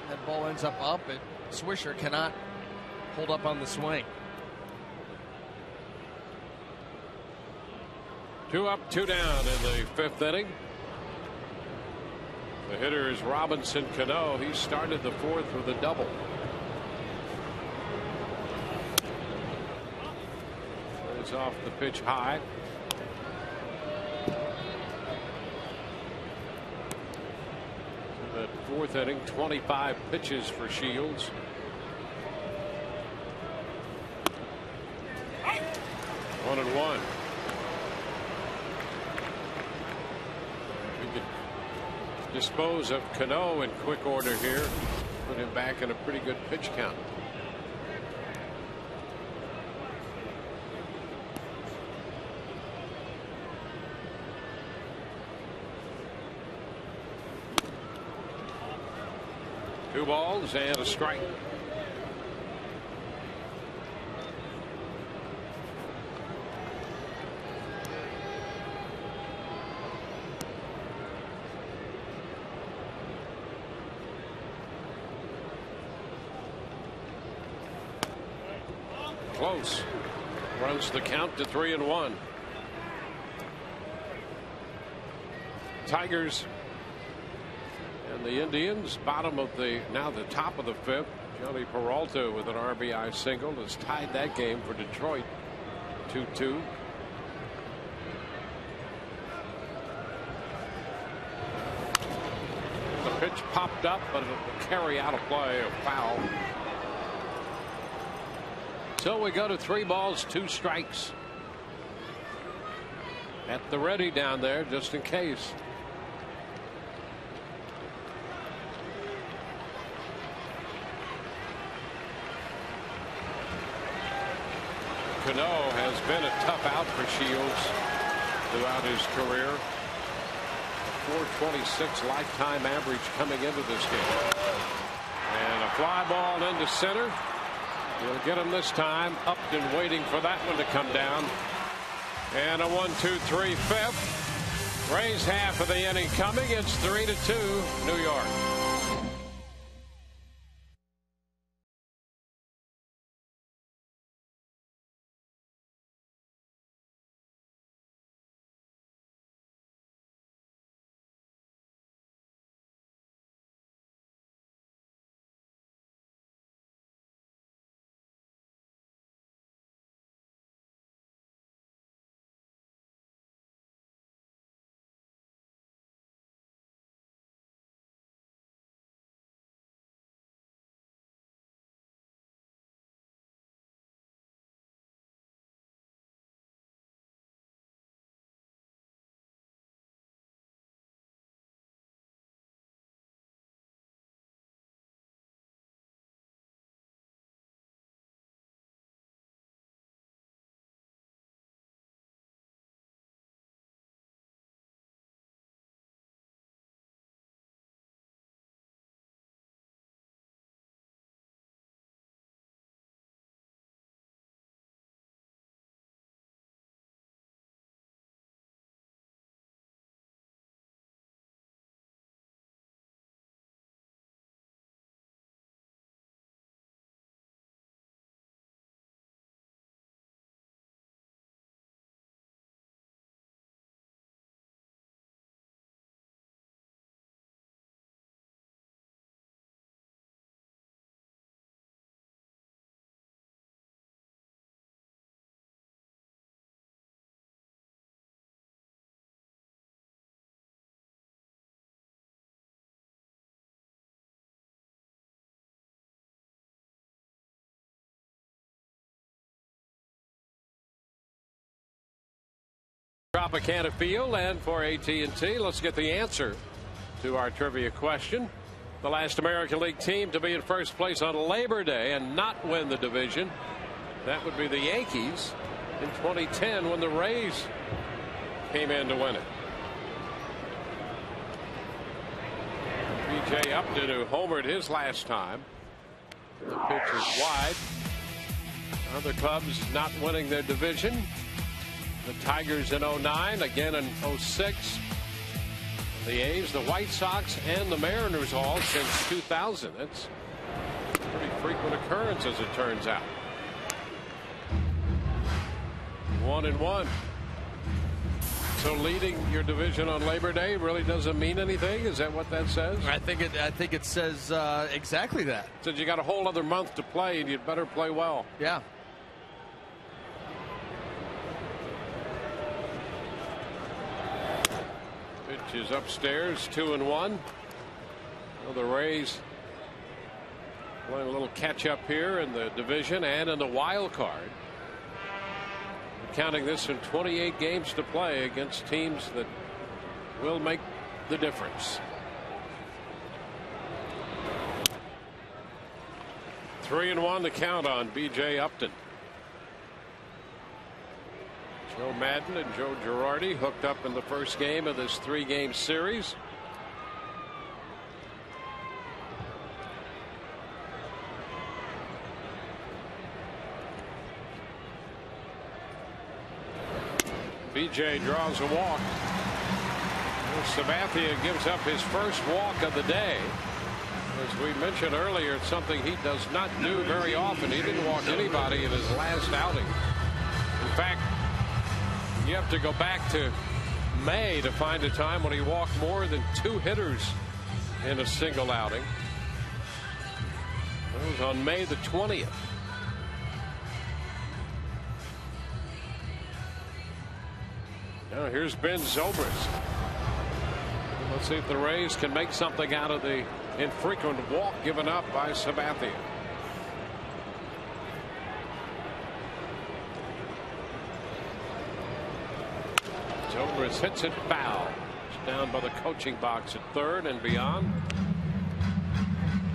That ball ends up, and Swisher cannot hold up on the swing. 2 up, 2 down in the 5th inning. The hitter is Robinson Cano. He started the 4th with a double. Throws off the pitch high. That 4th inning, 25 pitches for Shields. 1-1. We could dispose of Cano in quick order here. Put him back in a pretty good pitch count. Two balls and a strike. Close. Runs the count to 3-1. Tigers and the Indians, bottom of the top of the 5th. Johnny Peralta with an RBI single has tied that game for Detroit. 2-2. The pitch popped up, but it'll carry out of play, a foul. So we go to 3 balls, 2 strikes. At the ready down there, just in case. Cano has been a tough out for Shields throughout his career. A .426 lifetime average coming into this game. And a fly ball into center. He'll get him this time. Upton waiting for that one to come down. And a 1-2-3 5th. Rays half of the inning coming. It's 3-2 New York. Tropicana Field and for AT&T. Let's get the answer to our trivia question. The last American League team to be in first place on Labor Day and not win the division, that would be the Yankees in 2010 when the Rays came in to win it. B.J. Upton, who homered his last time. The pitch is wide. Other clubs not winning their division. The Tigers in 09, again in 06. The A's, the White Sox, and the Mariners all since 2000. That's a pretty frequent occurrence, as it turns out. 1-1. So leading your division on Labor Day really doesn't mean anything? Is that what that says? I think it says exactly that. It says you got a whole other month to play, and you'd better play well. Yeah. Pitch is upstairs, 2-1. Well, the Rays playing a little catch up here in the division and in the wild card. Counting this in 28 games to play against teams that will make the difference. 3-1 to count on B.J. Upton. Joe Madden and Joe Girardi hooked up in the first game of this 3-game series. B.J. draws a walk. Sabathia gives up his first walk of the day. As we mentioned earlier, it's something he does not do very often. He didn't walk anybody in his last outing. In fact, you have to go back to May to find a time when he walked more than 2 hitters in a single outing. That was on May the 20th. Now here's Ben Zobrist. Let's see if the Rays can make something out of the infrequent walk given up by Sabathia. Zobrist hits it foul. It's down by the coaching box at third and beyond.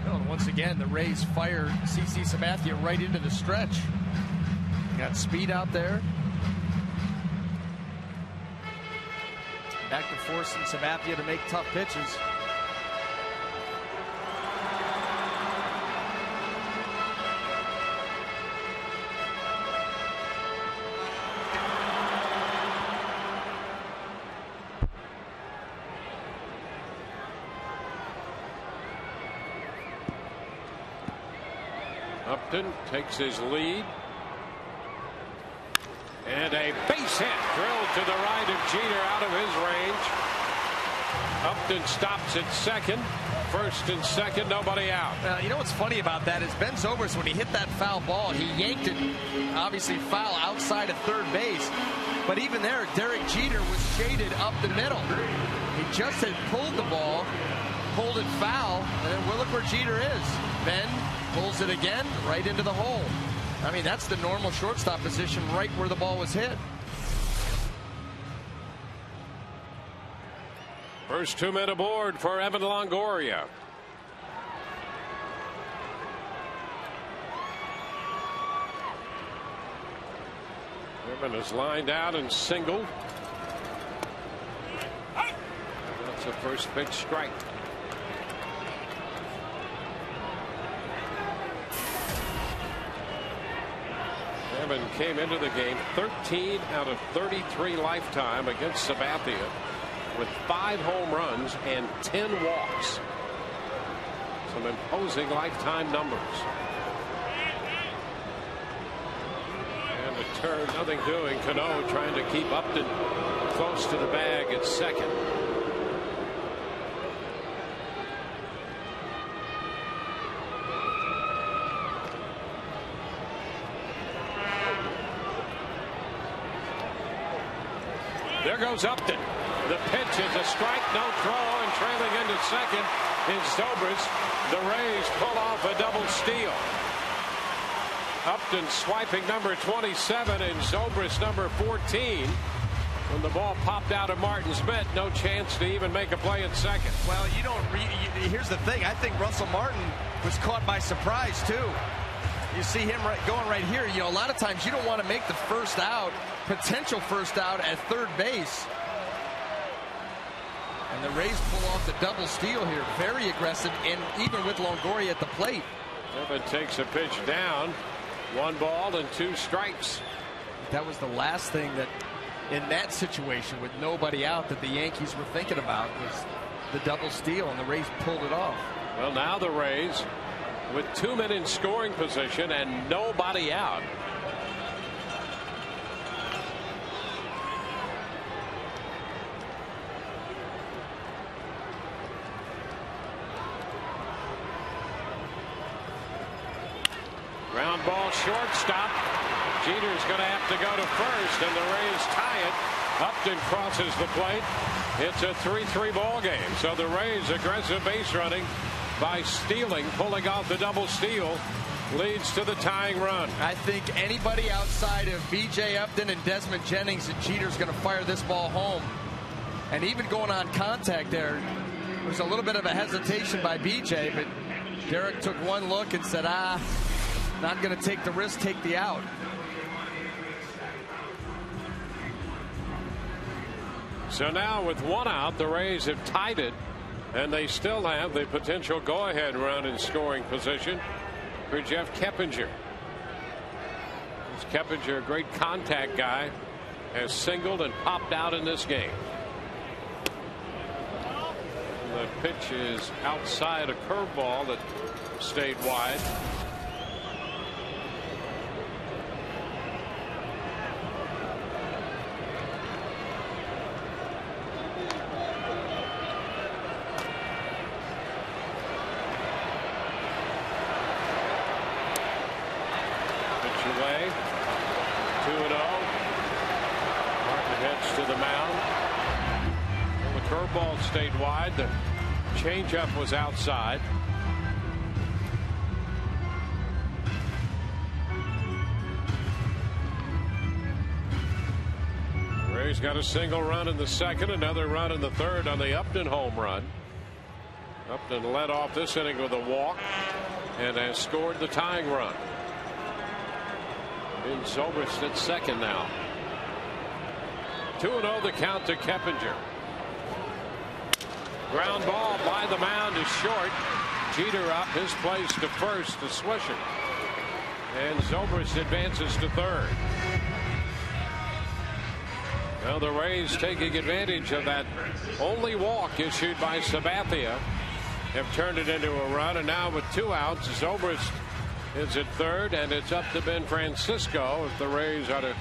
Well, and once again, the Rays fire CC Sabathia right into the stretch. Got speed out there. Back to forcing Sabathia to make tough pitches. Upton takes his lead. And a base hit drilled to the right of Jeter out of his range. Upton stops at second. First and second, nobody out. Now, you know what's funny about that is Ben Zobrist, when he hit that foul ball, he yanked it, obviously foul outside of third base. But even there, Derek Jeter was shaded up the middle. He just had pulled the ball, pulled it foul, and then well, look where Jeter is. Ben pulls it again right into the hole. I mean, that's the normal shortstop position, right where the ball was hit. First 2 men aboard for Evan Longoria. Evan is lined out and singled. That's the first big strike. Evan came into the game 13 out of 33 lifetime against Sabathia with 5 home runs and 10 walks. Some imposing lifetime numbers. And the turn, nothing doing. Cano trying to keep Upton close to the bag at second. There goes Upton. The pitch is a strike, no throw, and trailing into second is Zobrist. The Rays pull off a double steal. Upton swiping number 27 and Zobrist number 14. When the ball popped out of Martin's mitt, no chance to even make a play at second. Well, here's the thing. I think Russell Martin was caught by surprise, too. You see him going right here. A lot of times you don't want to make the first out, potential first out at third base. And the Rays pull off the double steal here. Very aggressive, and even with Longoria at the plate. Evan takes a pitch down. 1 ball and 2 strikes. That was the last thing that, in that situation with nobody out, that the Yankees were thinking about was the double steal, and the Rays pulled it off. Well, now the Rays with 2 men in scoring position and nobody out. Ground ball, shortstop. Jeter's going to have to go to first, and the Rays tie it. Upton crosses the plate. It's a 3-3 ball game. So the Rays aggressive base running by stealing, pulling off the double steal, leads to the tying run. I think anybody outside of B.J. Upton and Desmond Jennings, and Jeter's going to fire this ball home. And even going on contact there was a little bit of a hesitation by B.J., but Derek took one look and said, not going to take the risk, take the out. So now with 1 out, the Rays have tied it, and they still have the potential go-ahead run in scoring position for Jeff Keppinger. This Keppinger, a great contact guy, has singled and popped out in this game. The pitch is outside a curveball that stayed wide. Away. 2-0. Martin heads to the mound. Well, the curveball stayed wide. The changeup was outside. Rays got a single run in the second, another run in the third on the Upton home run. Upton led off this inning with a walk and has scored the tying run. In Zobrist at second now. 2-0 the count to Keppinger. Ground ball by the mound is short. Jeter up, his place to first to Swisher. And Zobrist advances to third. Well, the Rays, taking advantage of that only walk issued by Sabathia, have turned it into a run, and now with 2 outs, Zobrist is at third, and it's up to Ben Francisco if the Rays are to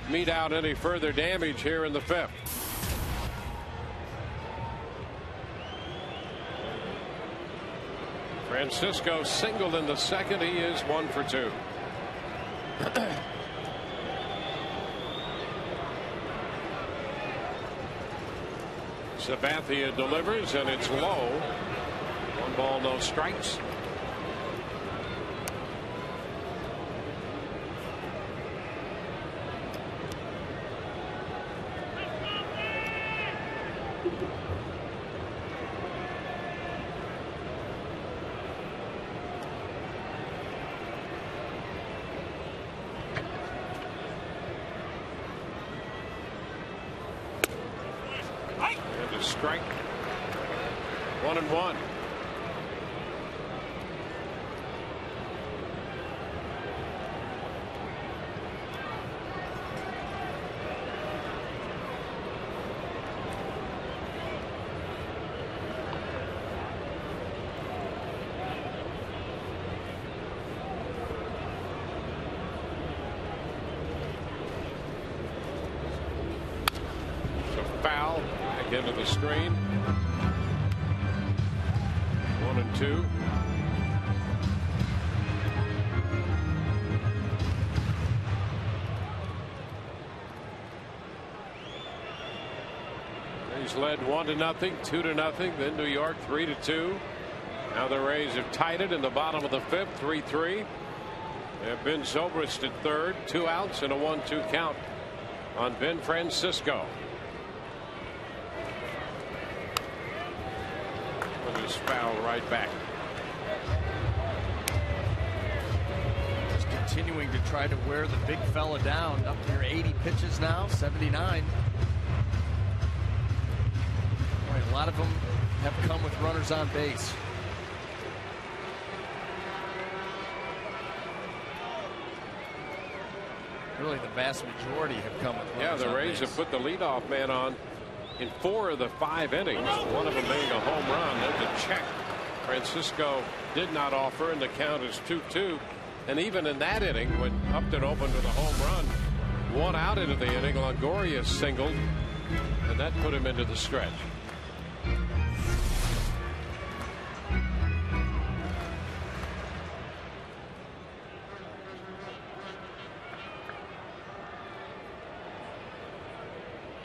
mete out any further damage here in the 5th. Francisco singled in the second. He is 1 for 2. Sabathia delivers, and it's low. 1 ball, no strikes. And a strike. 1-1. Foul back into the screen. 1-2. Rays led 1-0, 2-0, then New York 3-2. Now the Rays have tied it in the bottom of the 5th, 3-3. They have Ben Zobrist at third, 2 outs and a 1-2 count on Ben Francisco. is fouled right back. Just continuing to try to wear the big fella down. Up near 80 pitches now, 79. Boy, a lot of them have come with runners on base. Really, the vast majority have come with runners Yeah, the on Rays base. have put the leadoff man on in 4 of the 5 innings, one of them being a home run. Then to check, Francisco did not offer, and the count is 2-2. And even in that inning, when Upton opened with a home run, 1 out into the inning, Longoria singled, and that put him into the stretch.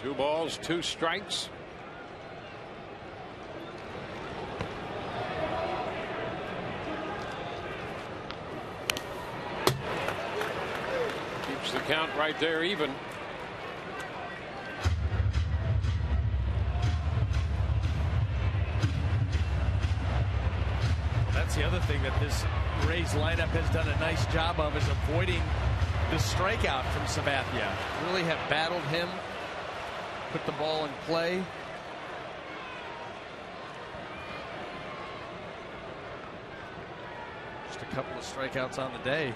Two balls, 2 strikes. Keeps the count right there even. That's the other thing that this Rays lineup has done a nice job of, is avoiding the strikeout from Sabathia. Really have battled him, put the ball in play. Just a couple of strikeouts on the day.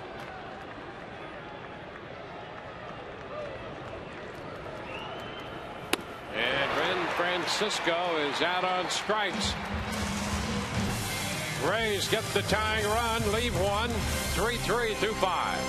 And Ren Francisco is out on strikes. Rays get the tying run, leave 1, 3-3 through 5.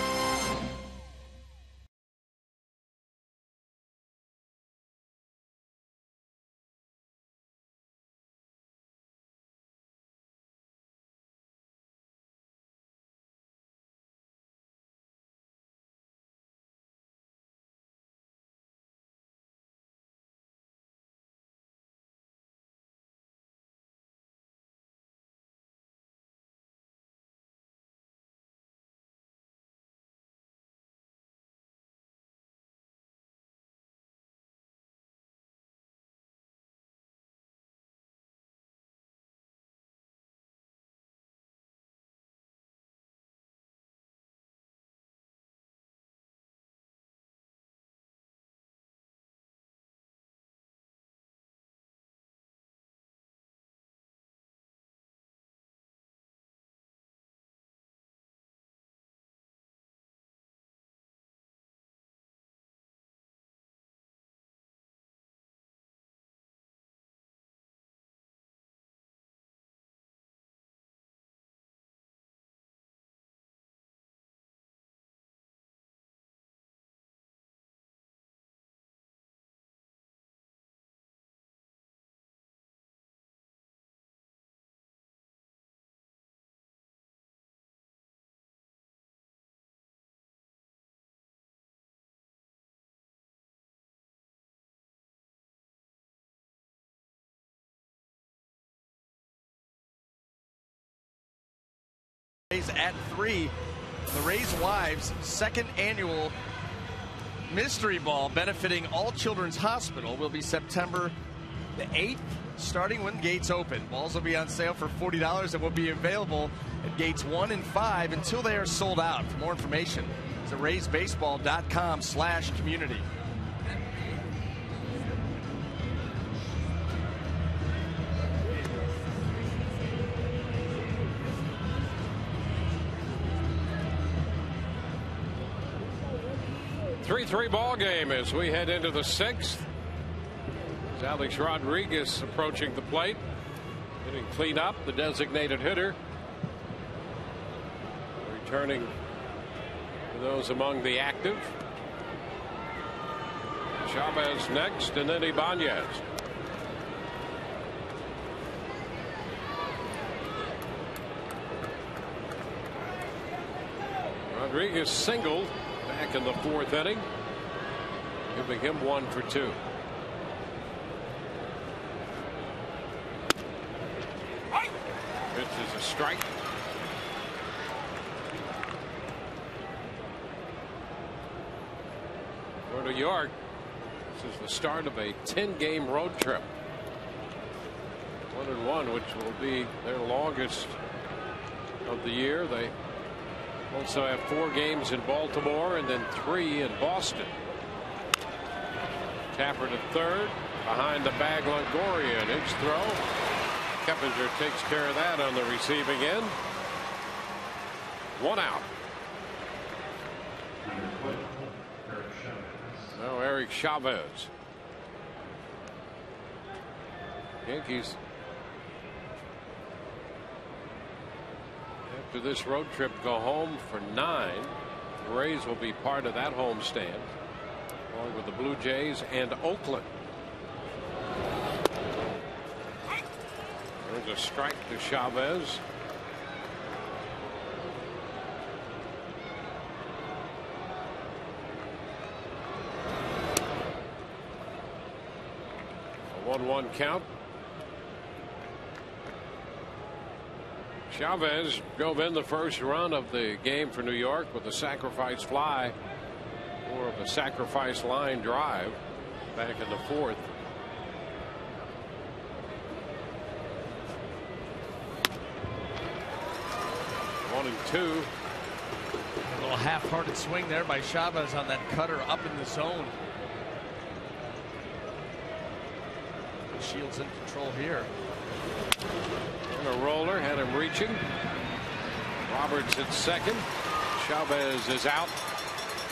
Rays at 3. The Rays Wives' second annual mystery ball benefiting All Children's Hospital will be September the 8th, starting when gates open. Balls will be on sale for $40 and will be available at gates 1 and 5 until they are sold out. For more information, visit raysbaseball.com/community. Three ball game as we head into the 6th. As Alex Rodriguez approaching the plate, getting clean up, the designated hitter. Returning to those among the active. Chavez next, and then Ibanez. Rodriguez singled back in the 4th inning, giving him 1 for 2. Pitch is a strike. For New York, this is the start of a 10-game road trip. 1-1, which will be their longest of the year. They also have 4 games in Baltimore and then 3 in Boston. Tapper to third, behind the bag Longoria, his throw. Keppinger takes care of that on the receiving end. 1 out. Now Eric Chavez. Yankees, after this road trip, go home for 9. The Rays will be part of that homestand, along with the Blue Jays and Oakland. There's a strike to Chavez. A 1-1 count. Chavez drove in the first run of the game for New York with a sacrifice fly, or of a sacrifice line drive back in the 4th. One and two. A little half-hearted swing there by Chavez on that cutter up in the zone. Shields in control here. And a roller had him reaching. Roberts at second. Chavez is out.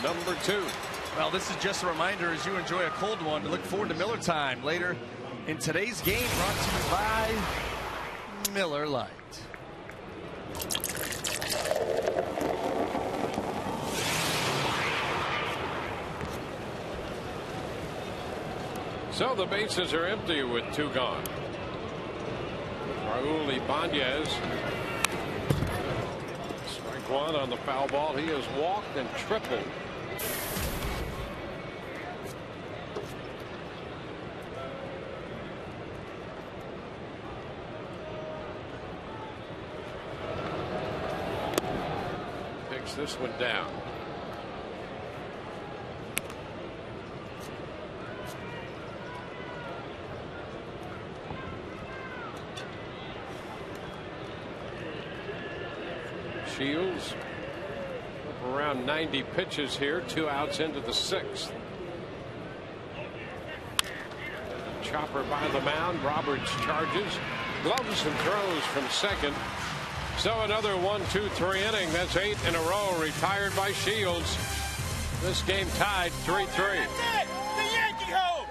Number 2. Well, this is just a reminder as you enjoy a cold one to look forward to Miller Time later in today's game, brought to you by Miller Lite. So the bases are empty with 2 gone. Raul Ibanez. Strike 1 on the foul ball. He has walked and tripled. Takes this one down. Shields up around 90 pitches here, 2 outs into the 6th. Chopper by the mound. Roberts charges, gloves and throws from second. So another 1-2-3 inning. That's 8 in a row retired by Shields. This game tied 3-3. That's it! The Yankee home!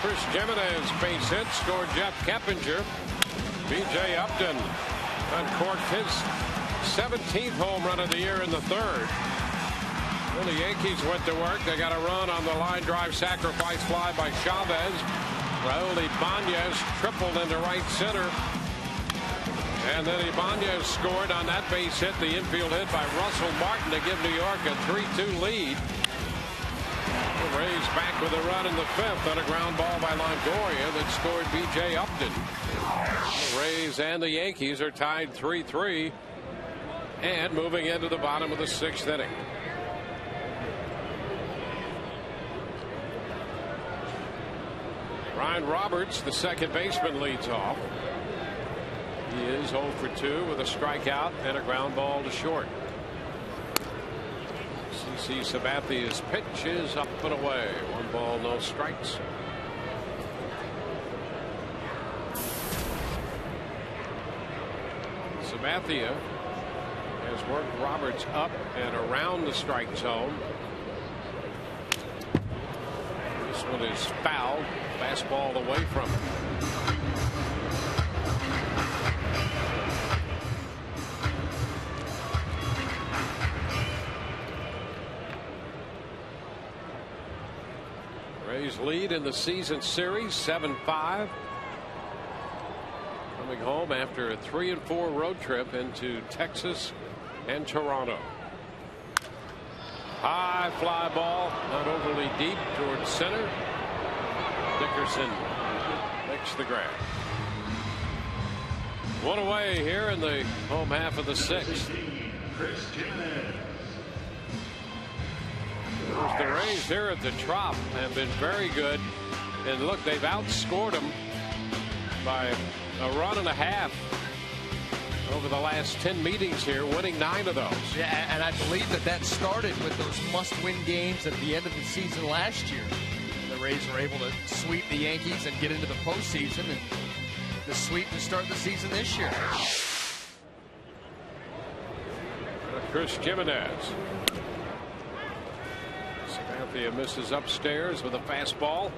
Chris Jimenez base hit, scored Jeff Keppinger. B.J. Upton uncorked his 17th home run of the year in the 3rd. Well, the Yankees went to work. They got a run on the line drive sacrifice fly by Chavez. Raul Ibanez tripled into right center. And then Ibanez scored on that base hit, the infield hit by Russell Martin to give New York a 3-2 lead. The Rays back with a run in the 5th on a ground ball by Longoria that scored B.J. Upton. The Rays and the Yankees are tied 3-3 and moving into the bottom of the 6th inning. Ryan Roberts, the second baseman, leads off. He is 0 for 2 with a strikeout and a ground ball to short. CC Sabathia's pitch is up and away. 1 ball, no strikes. Sabathia has worked Roberts up and around the strike zone. This one is fouled. Fastball away from him. Rays lead in the season series 7-5. Coming home after a 3-4 road trip into Texas and Toronto. High fly ball, not overly deep towards center. Dickerson makes the grab. 1 away here in the home half of the 6th. The Rays here at the Trop have been very good, and look, they've outscored them by a run and a half over the last 10 meetings here, winning 9 of those. Yeah, and I believe that started with those must-win games at the end of the season last year. The Rays were able to sweep the Yankees and get into the postseason, and the sweep to start the season this year. Chris Jimenez. Sabathia misses upstairs with a fastball.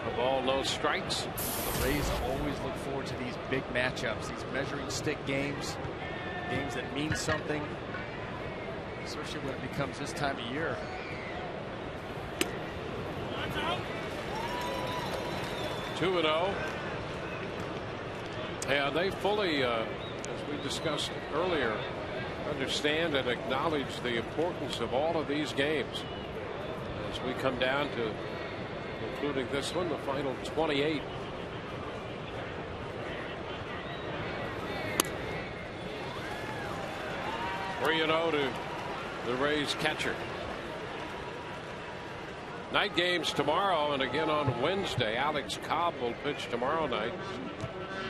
A ball, no strikes. The Rays always look forward to these big matchups, these measuring stick games, games that mean something, especially when it becomes this time of year. 2-0. Yeah, they fully, as we discussed earlier, understand and acknowledge the importance of all of these games. As we come down to, including this one, the final 28. Three 3-0 to the Rays catcher. Night games tomorrow and again on Wednesday. Alex Cobb will pitch tomorrow night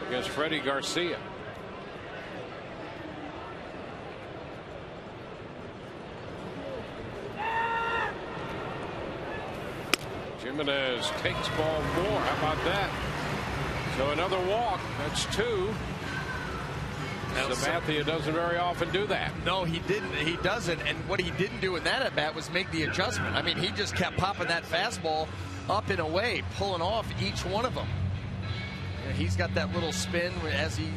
against Freddie Garcia. Jimenez takes ball 4. How about that? So another walk. That's 2. Sabathia doesn't very often do that. No, he didn't. He doesn't. And what he didn't do in that at bat was make the adjustment. I mean, he just kept popping that fastball up and away, pulling off each one of them. And he's got that little spin as he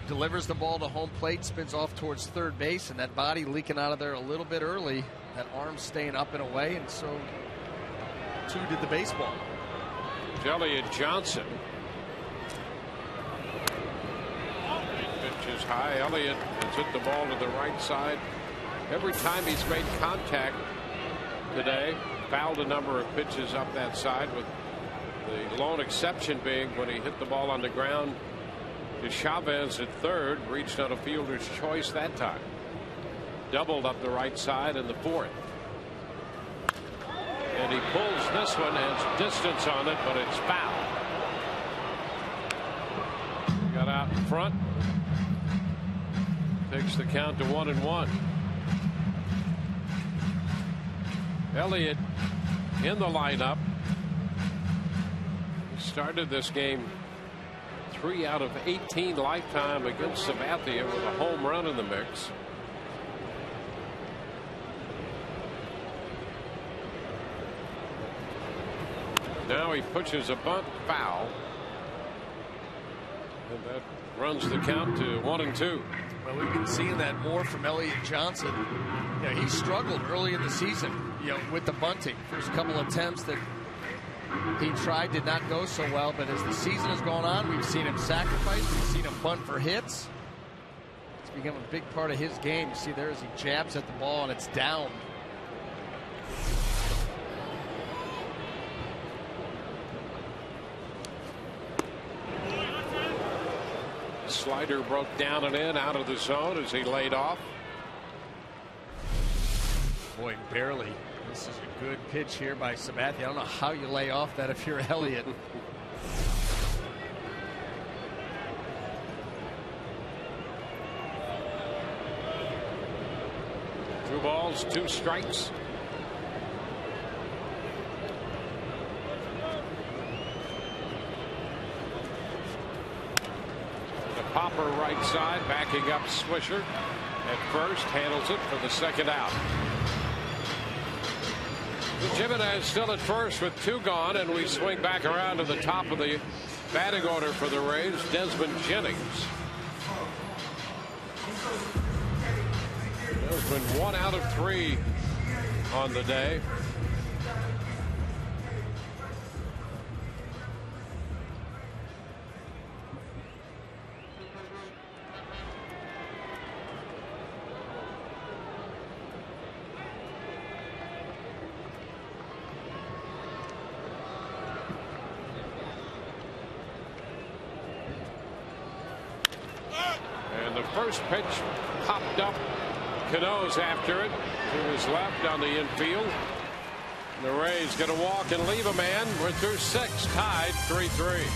delivers the ball to home plate, spins off towards third base, and that body leaking out of there a little bit early. That arm staying up and away, and so too did the baseball. Elliott Johnson. Pitch is high. Elliott has hit the ball to the right side. Every time he's made contact today, fouled a number of pitches up that side, with the lone exception being when he hit the ball on the ground to Chavez at third, reached on a fielder's choice that time. Doubled up the right side in the 4th. And he pulls this one, has distance on it, but it's foul. Got out in front. Takes the count to 1-1. Elliott in the lineup. He started this game 3 out of 18 lifetime against Sabathia with a home run in the mix. Now he pushes a bunt foul. And that runs the count to 1-2. Well, we've been seeing that more from Elliott Johnson. You know, he struggled early in the season, you know, with the bunting. First couple attempts that he tried did not go so well, but as the season has gone on, we've seen him sacrifice. We've seen him bunt for hits. It's become a big part of his game. You see there as he jabs at the ball and it's down. slider broke down and in out of the zone as he laid off. Boy, barely. This is a good pitch here by Sabathia. I don't know how you lay off that if you're Elliott. 2 balls, 2 strikes. The popper right side, backing up Swisher at first, handles it for the second out. Jimenez still at first with 2 gone, and we swing back around to the top of the batting order for the Rays, Desmond Jennings. There's been 1 out of 3 on the day. And the first pitch popped up. Cano's after it to his left on the infield. The Rays going to walk and leave a man. We're through 6, tied 3-3.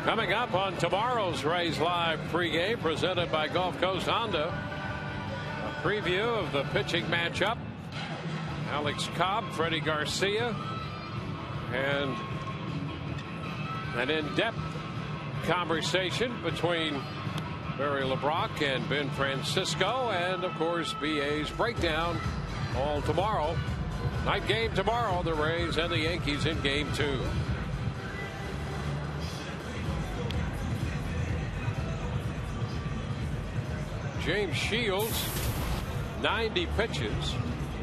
Coming up on tomorrow's Rays Live pregame presented by Gulf Coast Honda. A preview of the pitching matchup. Alex Cobb, Freddie Garcia, and an in-depth conversation between Barry LeBrock and Ben Francisco, and of course BA's breakdown all tomorrow. Night game tomorrow, the Rays and the Yankees in game 2. James Shields, 90 pitches,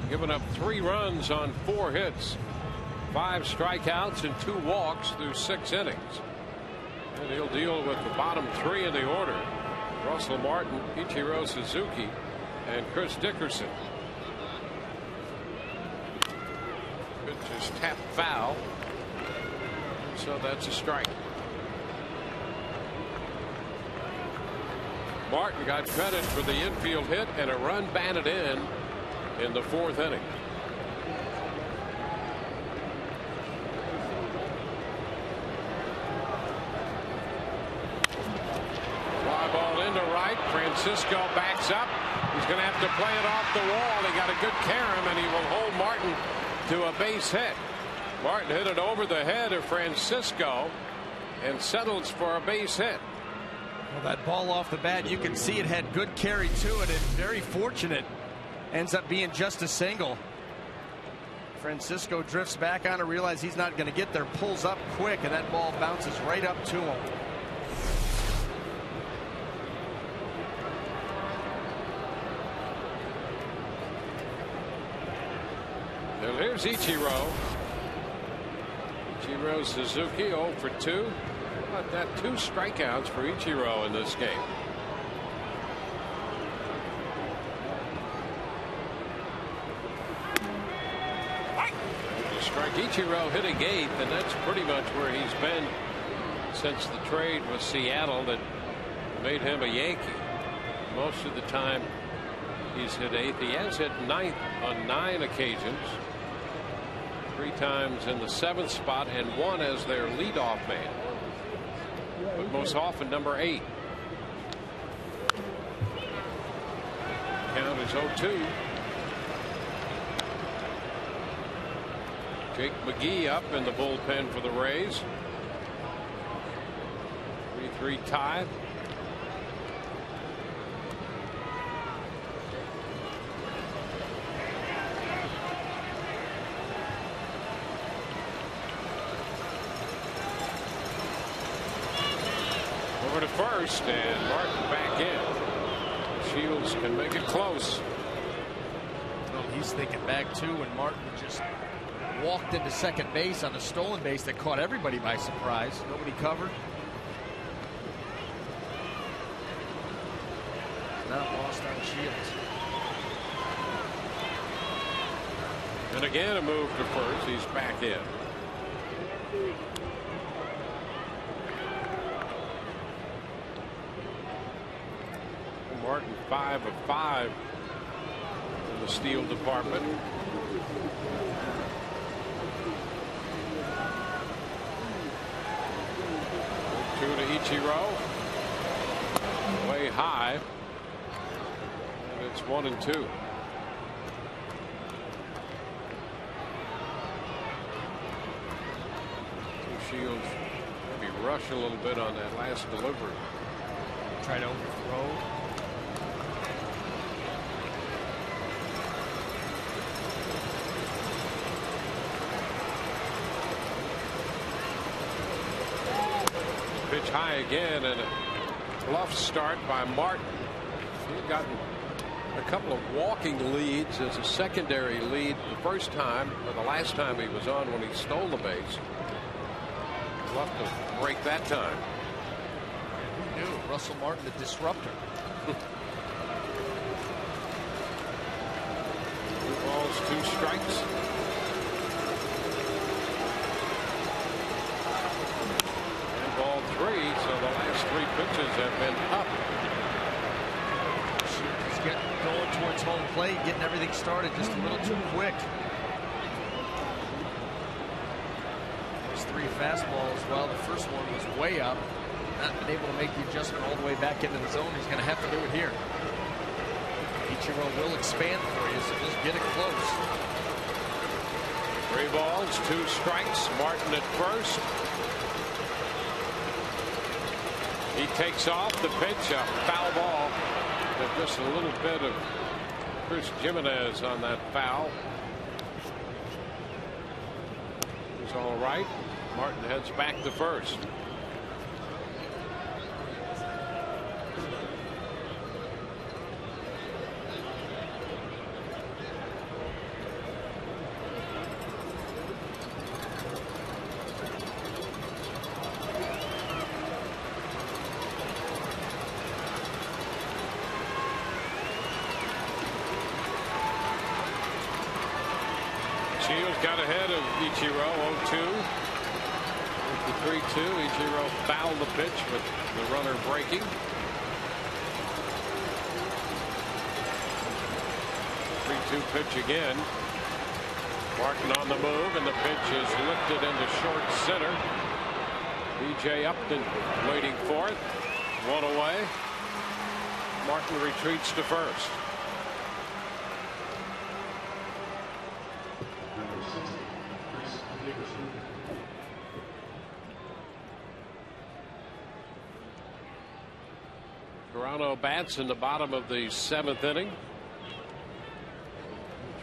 given up 3 runs on 4 hits, 5 strikeouts and 2 walks through 6 innings. And he'll deal with the bottom 3 in the order: Russell Martin, Ichiro Suzuki, and Chris Dickerson. Pitch is tapped foul, so that's a strike. Martin got credit for the infield hit and a run batted in the 4th inning. Fly ball into right. Francisco backs up. He's going to have to play it off the wall. They got a good carom, and he will hold Martin to a base hit. Martin hit it over the head of Francisco and settles for a base hit. Well, that ball off the bat, you can see it had good carry to it, and very fortunate. Ends up being just a single. Francisco drifts back on to realize he's not going to get there, pulls up quick, and that ball bounces right up to him. Here's Ichiro. Ichiro Suzuki 0 for 2. How about that? 2 strikeouts for Ichiro in this game. Strike. Ichiro hitting 8th, and that's pretty much where he's been since the trade with Seattle that made him a Yankee. Most of the time he's hit 8th. He has hit 9th on 9 occasions. 3 times in the 7th spot and 1 as their leadoff man. But most often number 8. Count is 0-2. Jake McGee up in the bullpen for the Rays. 3-3 tie. Over to first, and Martin back in. Shields can make it close. Oh, he's thinking back too, and Martin just walked into second base on a stolen base that caught everybody by surprise. Nobody covered. Not lost on Shields. And again a move to first. He's back in. Martin 5 of 5 in the steal department. To Ichiro. Way high. And it's 1-2. Shields maybe rush a little bit on that last delivery. Try to overthrow. Pitch high again, and a bluff start by Martin. He had gotten a couple of walking leads as a secondary lead the first time, or the last time he was on when he stole the base. Bluff to break that time. Who knew? Russell Martin, the disruptor. 2 balls, 2 strikes. Ball 3, so the last 3 pitches have been up. He's going towards home plate, getting everything started just a little too quick. Those 3 fastballs, well, the first one was way up. Not been able to make the adjustment all the way back into the zone. He's going to have to do it here. Ichiro will expand for you, so just get it close. 3 balls, 2 strikes. Martin at first. He takes off the pitch, a foul ball. And just a little bit of Chris Jimenez on that foul. It's all right. Martin heads back to first. Shields got ahead of Ichiro 0-2. With the 3-2, Ichiro fouled the pitch with the runner breaking. 3-2 pitch again. Martin on the move, and the pitch is lifted into short center. B.J. Upton waiting for it. 1 away. Martin retreats to first. Toronto bats in the bottom of the 7th inning.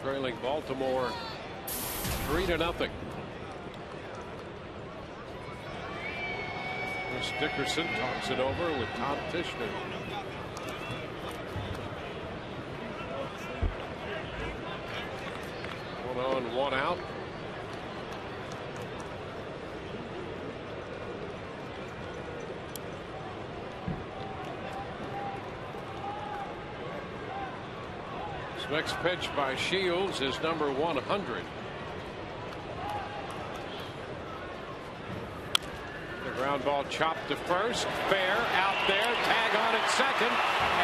Trailing Baltimore 3-0. Chris Dickerson talks it over with Tom Tishner. 1 on, 1 out. This next pitch by Shields is number 100. The ground ball chopped to first. Fair out there. Tag on at second.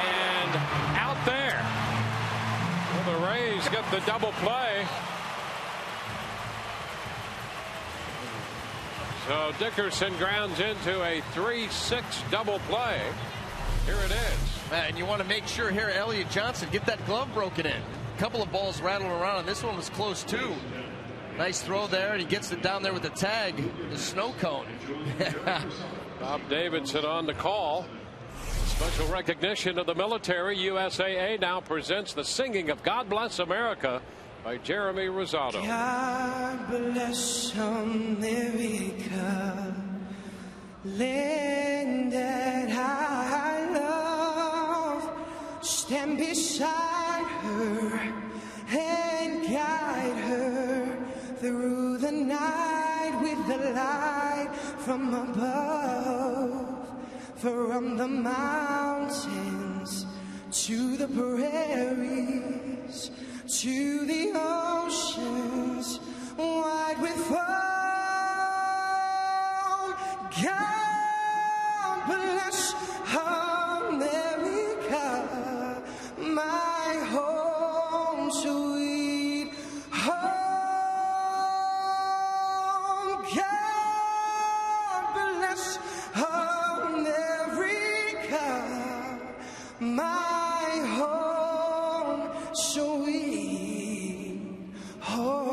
And out there. Well, the Rays get the double play. So Dickerson grounds into a 3-6 double play. Here it is. And you want to make sure here, Elliott Johnson, get that glove broken in. A couple of balls rattling around, and this one was close too. Nice throw there, and he gets it down there with the tag, the snow cone. Bob Davidson on the call. Special recognition of the military. USAA now presents the singing of God Bless America by Jeremy Rosado. God bless America, land that I love. Stand beside her and guide her through the night with the light from above. From the mountains to the prairies to the oceans wide with foam. God bless America, my home sweet home. God bless America, my home sweet home.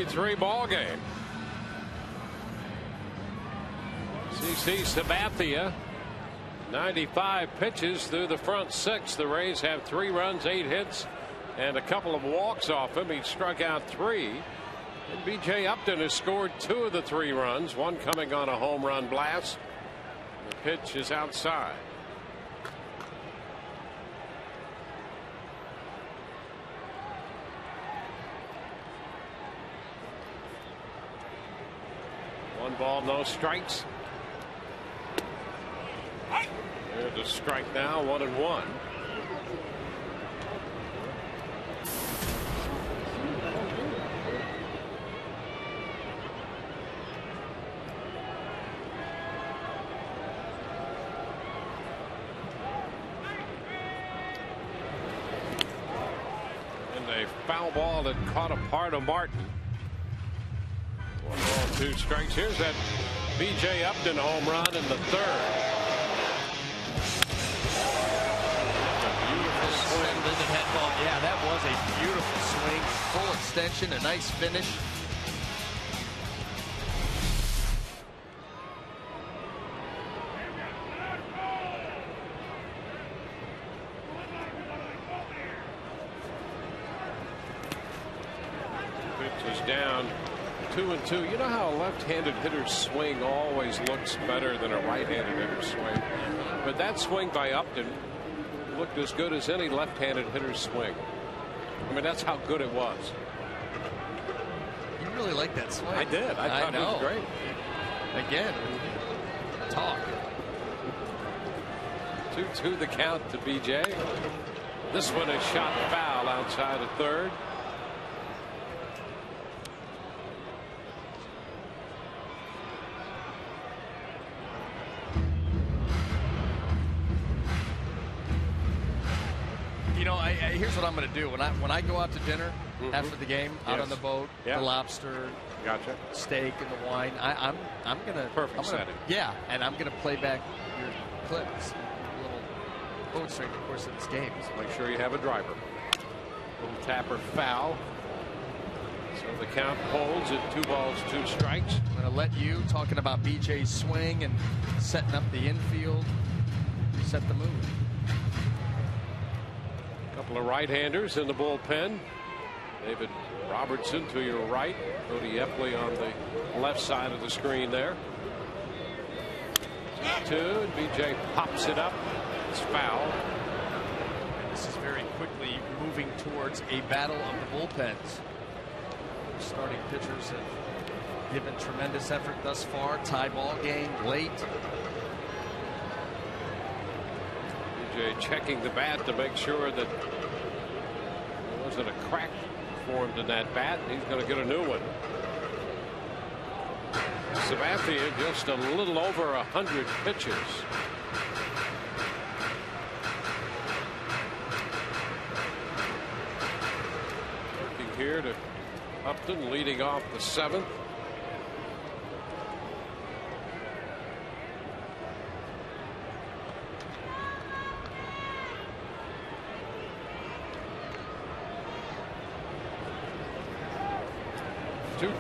Three ball game. CC Sabathia, 95 pitches through the front 6. The Rays have 3 runs, 8 hits, and a couple of walks off him. He struck out 3. And B.J. Upton has scored 2 of the 3 runs, one coming on a home run blast. The pitch is outside. One ball, no strikes. There's a strike now, 1-1. a foul ball that caught a part of Martin. 1 ball, 2 strikes. Here's that B.J. Upton home run in the third. Beautiful swing to the head ball. Yeah, that was a beautiful swing. Full extension, a nice finish. Pitch is down 2-2. You know how a left-handed hitter's swing always looks better than a right-handed hitter's swing? But that swing by Upton looked as good as any left-handed hitter's swing. I mean, that's how good it was. You really like that swing. I did. I thought it was great. Again, talk. 2-2 the count to B.J. This one is shot foul outside of third. You know, here's what I'm going to do when I go out to dinner after the game, out on the boat, the lobster, gotcha, steak, and the wine. I'm gonna perfect setting. Yeah, and I'm gonna play back your clips, little boat string, of course, of this game. So make sure you have a driver. Little tapper foul. So the count holds at 2 balls, 2 strikes. I'm gonna let you talking about BJ's swing and setting up the infield. Set the mood. Couple of right-handers in the bullpen. David Robertson to your right. Cody Epley on the left side of the screen there. 2, and BJ pops it up. It's foul. And this is very quickly moving towards a battle of the bullpens. Starting pitchers have given tremendous effort thus far. Tie ball game late. BJ checking the bat to make sure that there wasn't a crack formed in that bat. He's going to get a new one. Sabathia just a little over 100 pitches. Working here to Upton, leading off the 7th.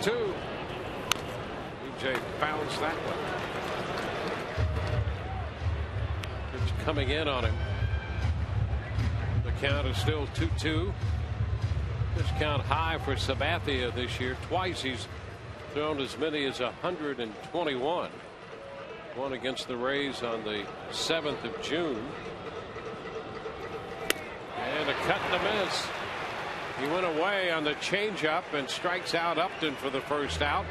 Two. BJ fouls that one. Pitch coming in on him. The count is still 2-2. This count high for Sabathia this year. Twice he's thrown as many as 121. One against the Rays on the 7th of June. And a cut and a miss. He went away on the changeup and strikes out Upton for the first out.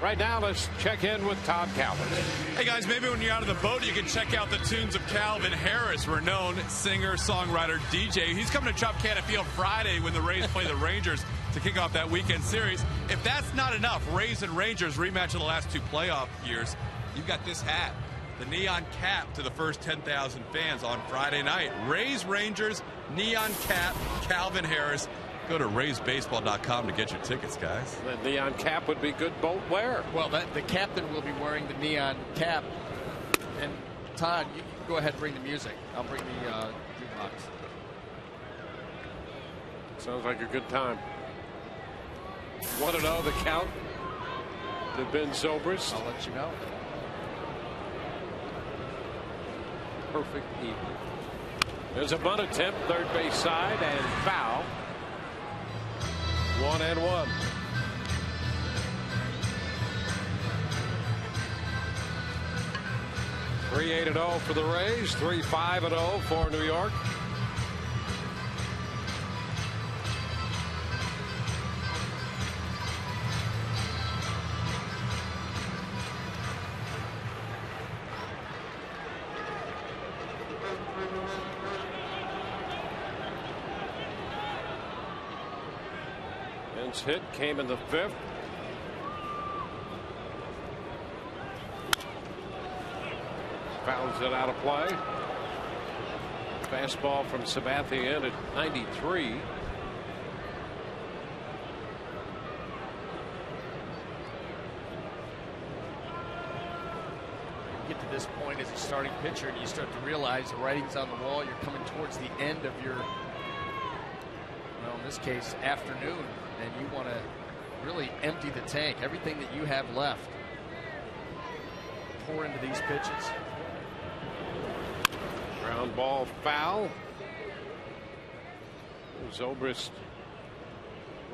Right now, let's check in with Todd Calvin. Hey guys, maybe when you're out of the boat, you can check out the tunes of Calvin Harris, renowned singer, songwriter, DJ. He's coming to Tropicana Field Friday when the Rays play the Rangers to kick off that weekend series. If that's not enough, Rays and Rangers rematch of the last 2 playoff years. You've got this hat, the neon cap to the first 10,000 fans on Friday night. Rays, Rangers, neon cap, Calvin Harris. Go to RaysBaseball.com to get your tickets, guys. The neon cap would be good boat wear. Well, the captain will be wearing the neon cap. And Todd, you go ahead and bring the music. I'll bring the jukebox. Sounds like a good time. 1-0 the count to Ben Zobrist. I'll let you know. Perfect evening. There's a bunt attempt, third base side, and foul. 1-1. (3-8-0) for the Rays, 3-5-0 for New York. Hit came in the 5th. Fouls it out of play. Fastball from Sabathia in at 93. this point as a starting pitcher, and you start to realize the writing's on the wall. You're coming towards the end of your, well, in this case, afternoon, and you want to really empty the tank. Everything that you have left, pour into these pitches. Ground ball foul. Zobrist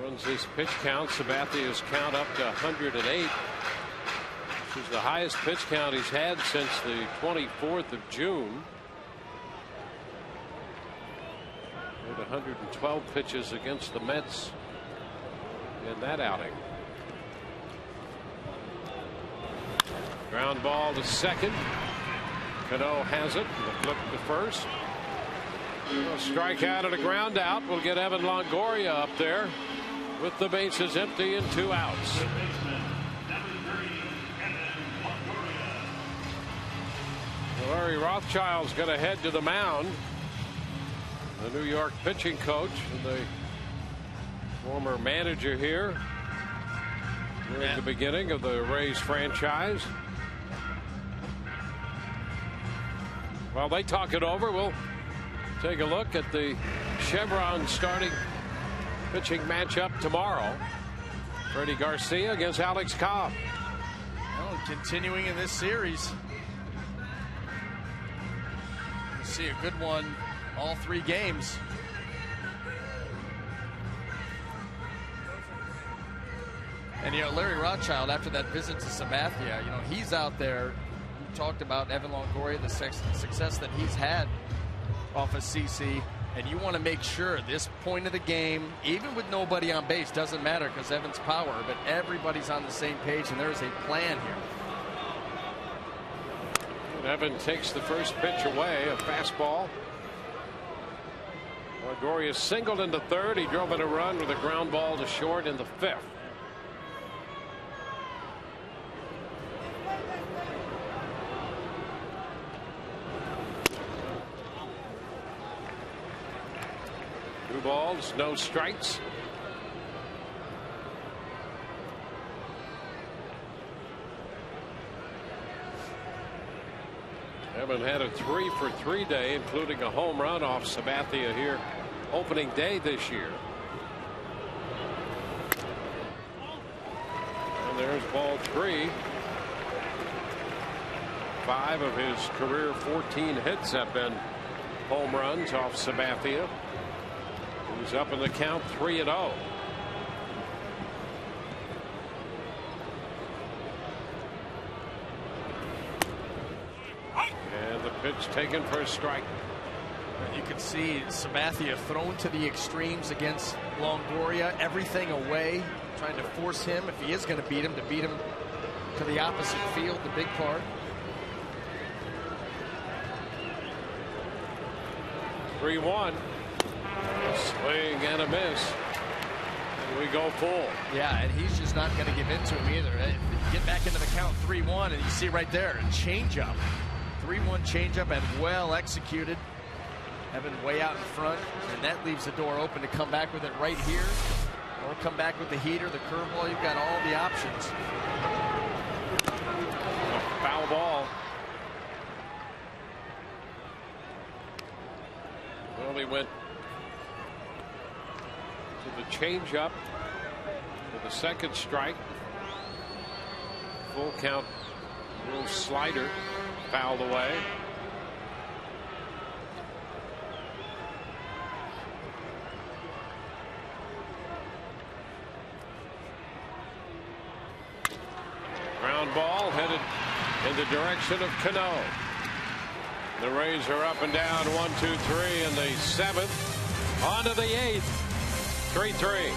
runs his pitch count. Sabathia's count up to 108. Which is the highest pitch count he's had since the 24th of June. With 112 pitches against the Mets in that outing. Ground ball to second. Cano has it. The flip to first. A strikeout and a ground out will get Evan Longoria up there with the bases empty and 2 outs. Larry Rothschild's going to head to the mound. The New York pitching coach and the former manager here during the beginning of the Rays franchise. While they talk it over, we'll take a look at the Chevron starting pitching matchup tomorrow. Freddie Garcia against Alex Cobb. Well, continuing in this series. We'll see a good one all 3 games. And, you know, Larry Rothschild, after that visit to Sabathia, you know, he's out there. We talked about Evan Longoria, the success that he's had off of CC, and you want to make sure this point of the game, even with nobody on base, doesn't matter because Evan's power, but everybody's on the same page and there's a plan here. And Evan takes the first pitch away, a fastball. Longoria singled into third. He drove in a run with a ground ball to short in the 5th. Two balls, no strikes. Evan had a 3-for-3 day, including a home run off Sabathia here opening day this year. And there's ball 3. 5 of his career 14 hits have been home runs off Sabathia. He's up in the count 3-0. And the pitch taken for a strike. You can see Sabathia thrown to the extremes against Longoria, everything away, trying to force him, if he is going to beat him to the opposite field, the big part. 3-1. A swing and a miss. And we go full. Yeah, and he's just not going to give in to him either. Get back into the count 3-1, and you see right there, a changeup. 3-1 changeup and well executed. Evan way out in front, and that leaves the door open to come back with it right here, or come back with the heater, the curveball. You've got all the options. A foul ball. Well, he went to the changeup for the second strike. Full count, little slider fouled away. Ground ball headed in the direction of Cano. The Rays are up and down 1, 2, 3 in the 7th. On to the 8th. 3-3.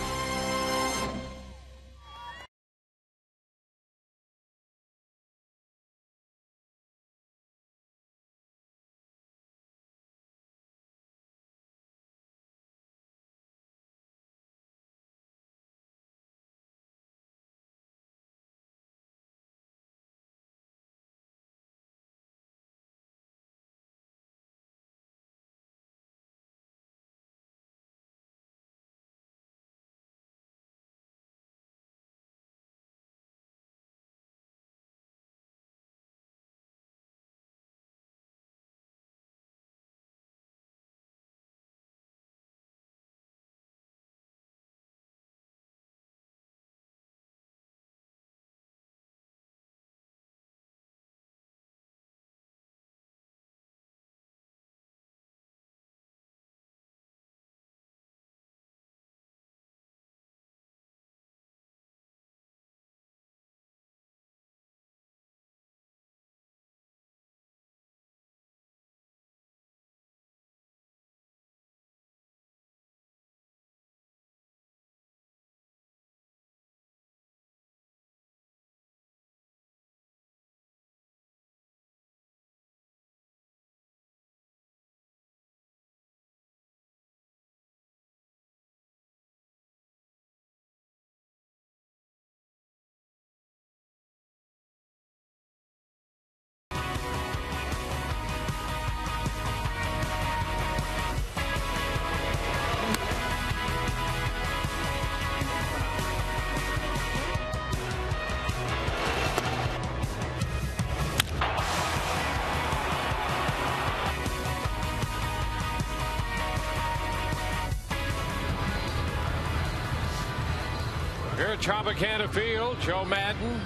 Tropicana Field, Joe Madden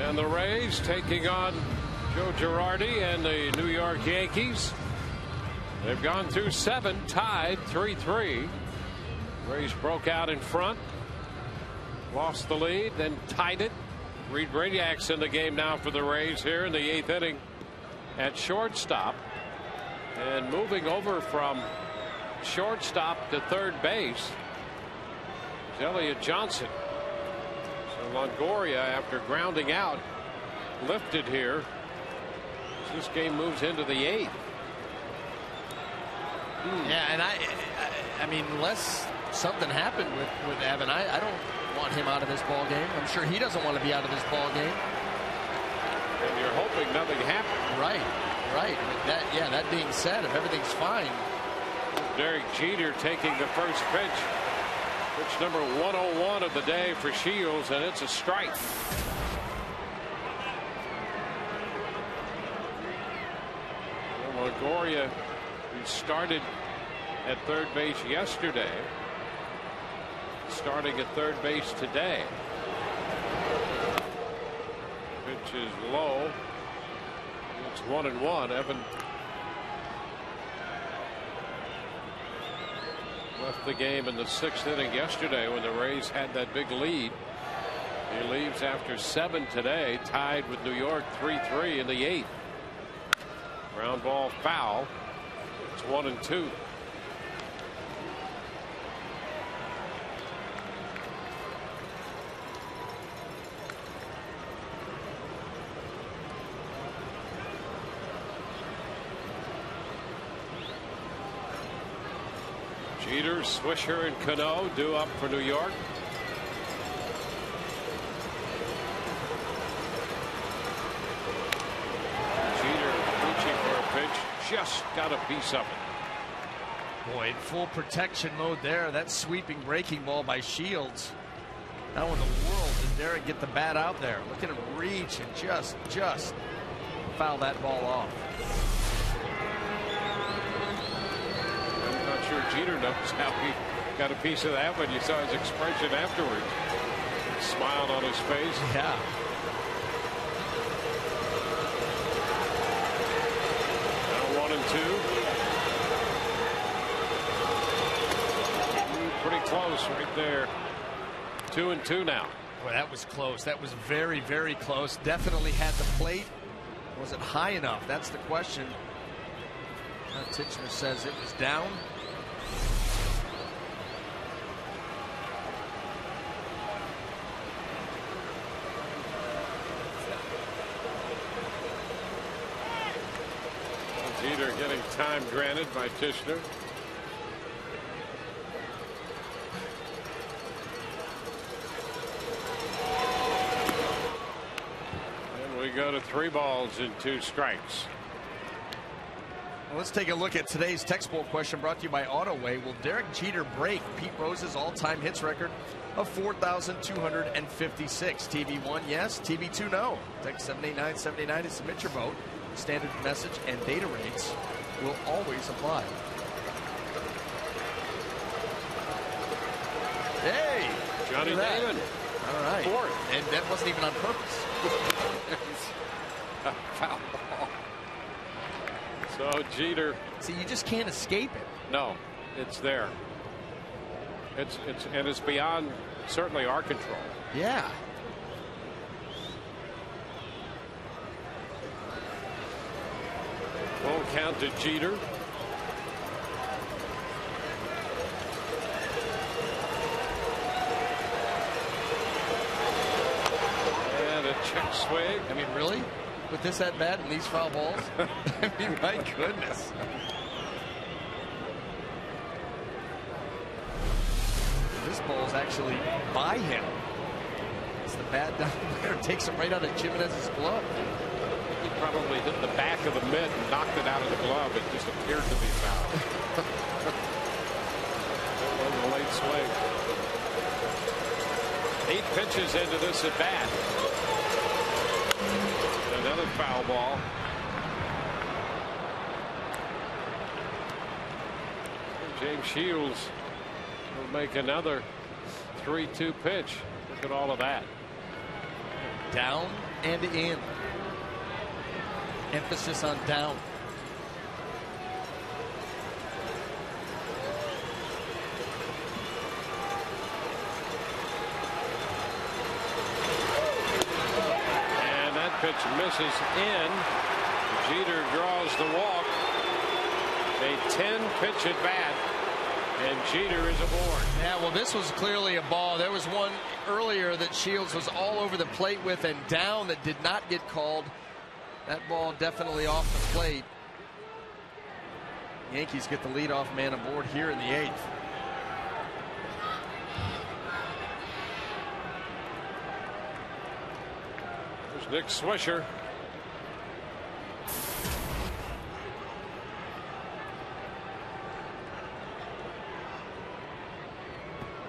and the Rays taking on Joe Girardi and the New York Yankees. They've gone through 7, tied 3-3. Rays broke out in front, lost the lead, then tied it. Reed Bradiak's in the game now for the Rays here in the 8th inning at shortstop. And moving over from shortstop to third base is Elliott Johnson. So Longoria, after grounding out, lifted here as this game moves into the 8th. Yeah, and I mean, unless something happened with Evan, I don't want him out of this ball game. I'm sure he doesn't want to be out of this ball game. And you're hoping nothing happened. Right. That being said, if everything's fine. Derek Jeter taking the first pitch. Pitch number 101 of the day for Shields, and it's a strike. Longoria, who started at third base yesterday, starting at third base today. Pitch is low. It's 1-1. Evan left the game in the 6th inning yesterday when the Rays had that big lead. He leaves after 7 today, tied with New York 3-3 in the 8th. Ground ball foul. It's 1-2. Jeter, Swisher, and Cano due up for New York. Jeter reaching for a pitch, just got a piece of it. Boy, in full protection mode there. That sweeping breaking ball by Shields. How in the world did Derek get the bat out there? Look at him reach and just foul that ball off. I'm not sure Jeter knows how he got a piece of that, but you saw his expression afterwards. He smiled on his face. Yeah. Now 1-2. Pretty close right there. 2-2 now. Boy, that was close. That was very, very close. Definitely had the plate. Was it high enough? That's the question. Titchener says it was down. Jeter getting time granted by Titchener. And we go to 3 balls and 2 strikes. Well, let's take a look at today's text poll question brought to you by Autoway. Will Derek Jeter break Pete Rose's all-time hits record of 4,256? TV1, yes. TV2, no. Text 78979 to submit your vote. Standard message and data rates will always apply. Hey, Johnny Damon. All right. 4th. And that wasn't even on purpose. Foul ball. So Jeter. See, you just can't escape it. No, it's there. It's beyond certainly our control. Yeah. Full count to Jeter. And a check swing. I mean, really? With this at bat and these foul balls? I mean, my goodness. This ball's actually by him. It's the bat down there. Takes him right out of Jimenez's glove. He probably hit the back of the mitt and knocked it out of the glove. It just appeared to be foul. It was a late swing. 8 pitches into this at bat. Another foul ball. James Shields will make another 3-2 pitch. Look at all of that. Down and in. Emphasis on down. And that pitch misses in. Jeter draws the walk. A 10-pitch at bat. And Jeter is aboard. Yeah, well, this was clearly a ball. There was one earlier that Shields was all over the plate with and down that did not get called. That ball definitely off the plate. Yankees get the leadoff man aboard here in the 8th. There's Nick Swisher.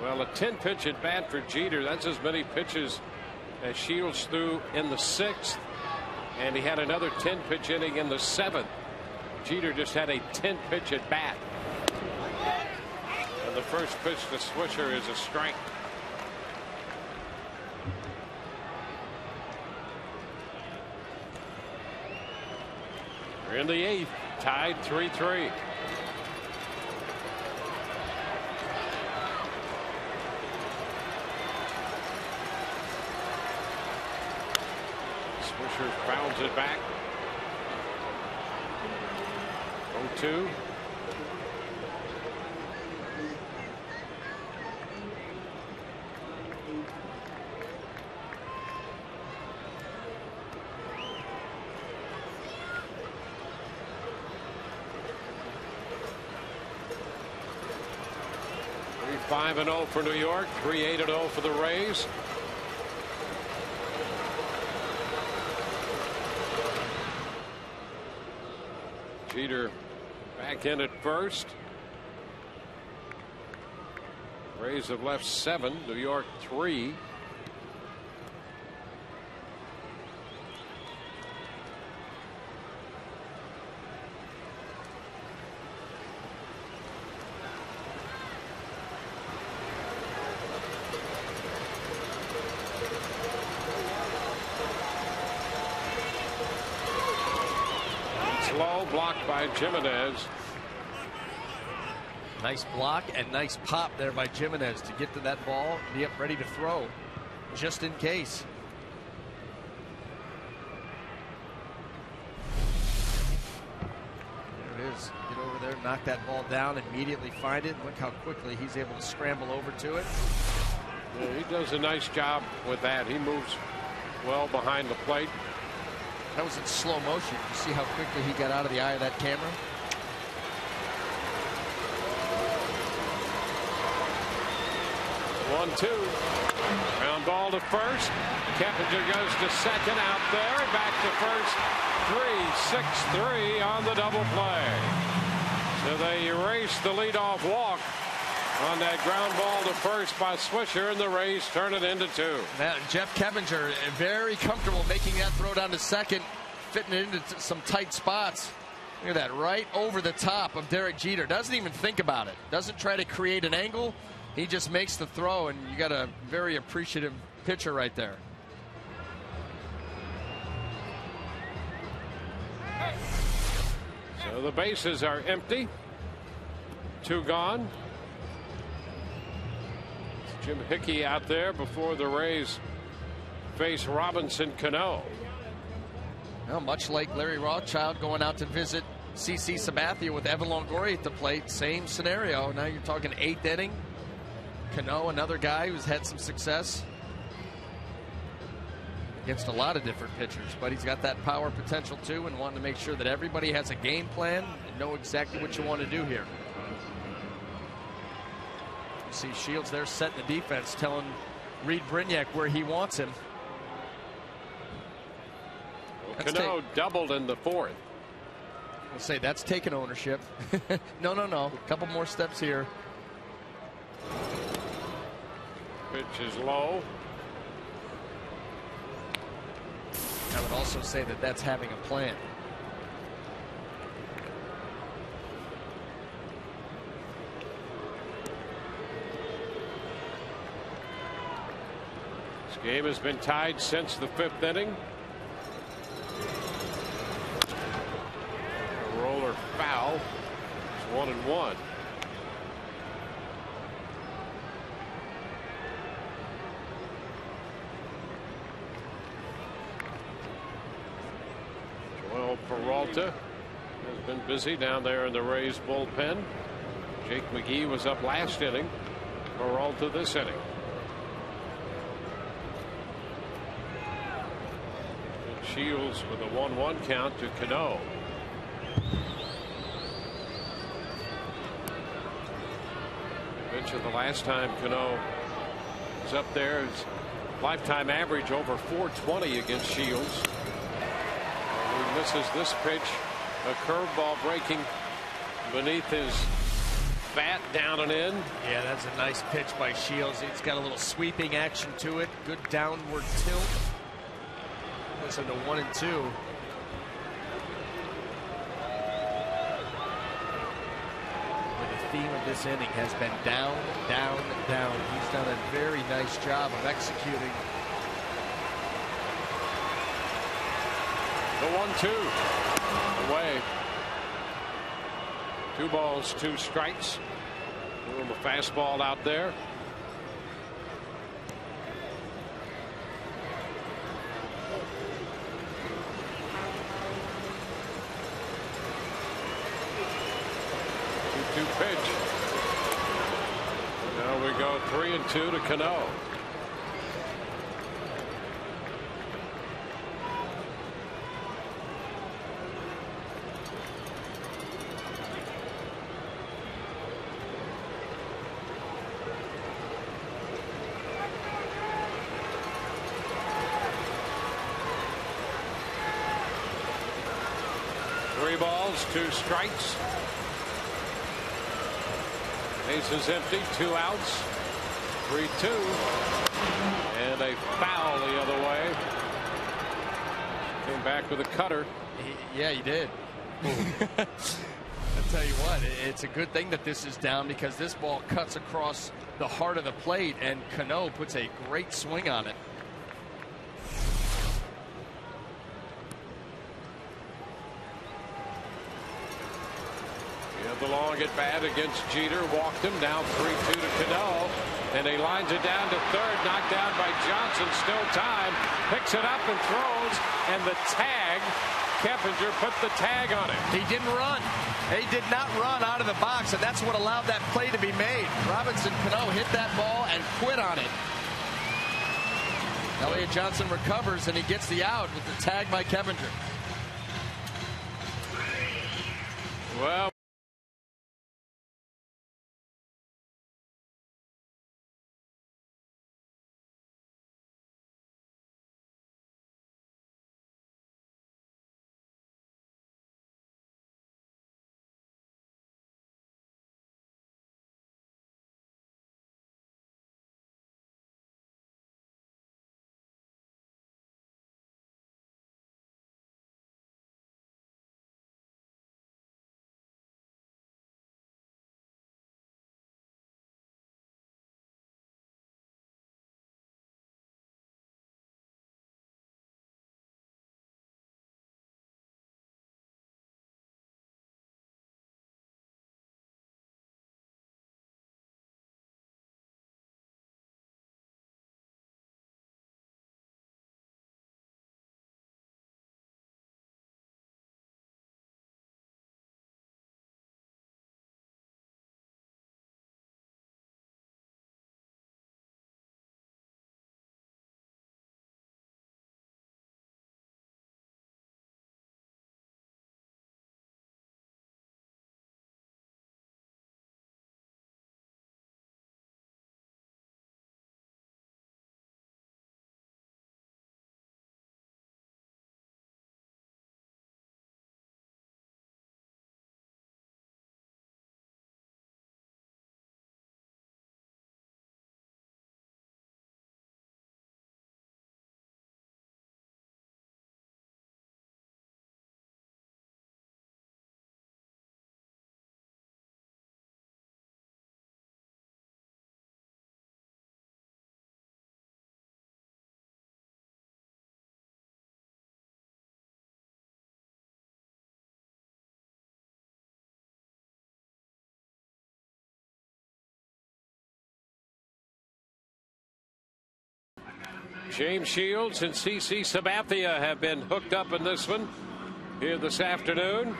Well, a 10-pitch at bat for Jeter. That's as many pitches as Shields threw in the 6th. And he had another 10-pitch inning in the 7th. Jeter just had a 10-pitch at bat. And the first pitch to Swisher is a strike. We're in the 8th, tied 3-3. Swisher bounds it back. 0-2. We're 5-0 for New York, 3-8-0 for the Rays. Jeter back in at first. Rays have left 7, New York 3. Low, blocked by Jimenez. Nice block and nice pop there by Jimenez to get to that ball, be up ready to throw just in case. There it is. Get over there, knock that ball down, immediately find it. Look how quickly he's able to scramble over to it. Yeah, he does a nice job with that. He moves well behind the plate. That was in slow motion. You see how quickly he got out of the eye of that camera? 1-2. Ground ball to first. Keppinger goes to second out there. Back to first. 3-6-3 on the double play. So they erase the leadoff walk on that ground ball to first by Swisher, and the Rays turn it into 2. Now, Jeff Keppinger very comfortable making that throw down to second, fitting it into some tight spots. Look at that, right over the top of Derek Jeter. Doesn't even think about it. Doesn't try to create an angle. He just makes the throw, and you got a very appreciative pitcher right there. So the bases are empty. 2 gone. Jim Hickey out there before the Rays face Robinson Cano. Well, much like Larry Rothschild going out to visit CC Sabathia with Evan Longoria at the plate, same scenario. Now you're talking 8th inning. Cano, another guy who's had some success against a lot of different pitchers, but he's got that power potential too, and wanting to make sure that everybody has a game plan and know exactly what you want to do here. You see Shields there setting the defense, telling Reed Brignac where he wants him. Cano doubled in the 4th. I'll say that's taking ownership. No. A couple more steps here. Pitch is low. I would also say that that's having a plan. This game has been tied since the 5th inning. A roller foul. It's 1-1. Joel Peralta has been busy down there in the Rays bullpen. Jake McGee was up last inning. Peralta this inning. And Shields with a 1-1 count to Cano. I mentioned the last time Cano was up there, his lifetime average over 420 against Shields. He misses this pitch, a curveball breaking beneath his bat, down and in. Yeah, that's a nice pitch by Shields. It's got a little sweeping action to it. Good downward tilt. Goes into 1-2. The theme of this inning has been down, down, down. He's done a very nice job of executing. The 1-2 away. 2 balls, 2 strikes. A fastball out there. Two pitch. Now we go 3-2 to Cano. Three balls, 2 strikes. Base is empty, 2 outs. 3-2. And a foul the other way. Came back with a cutter. Yeah, he did. I'll tell you what, it's a good thing that this is down because this ball cuts across the heart of the plate and Cano puts a great swing on it. The long at bat against Jeter, walked him, down 3-2 to Cano, and he lines it down to third, knocked down by Johnson, still time, picks it up and throws, and the tag, Keppinger put the tag on it. He didn't run. He did not run out of the box, and that's what allowed that play to be made. Robinson Cano hit that ball and quit on it. Elliott Johnson recovers, and he gets the out with the tag by Keppinger. Well. James Shields and CC Sabathia have been hooked up in this one here this afternoon.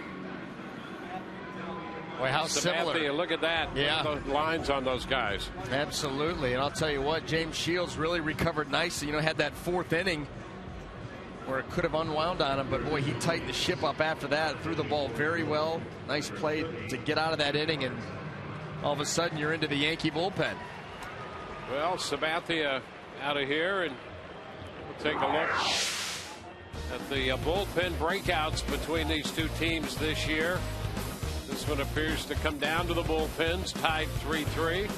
Boy, how Sabathia, similar. look at that. Yeah. Look at those lines on those guys. Absolutely. And I'll tell you what, James Shields really recovered nicely. You know, had that fourth inning where it could have unwound on him, but boy, he tightened the ship up after that, threw the ball very well. Nice play to get out of that inning, and all of a sudden you're into the Yankee bullpen. Well, Sabathia out of here, and we'll take a look at the bullpen breakouts between these two teams this year. This one appears to come down to the bullpens, tied 3-3.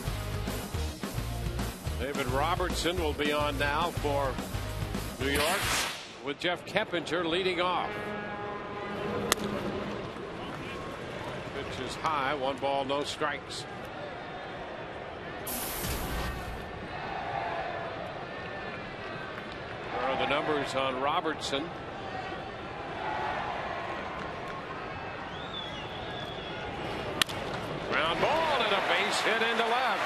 David Robertson will be on now for New York, with Jeff Keppinger leading off. Pitch is high, 1 ball, no strikes. There are the numbers on Robertson. Ground ball and a base hit into left.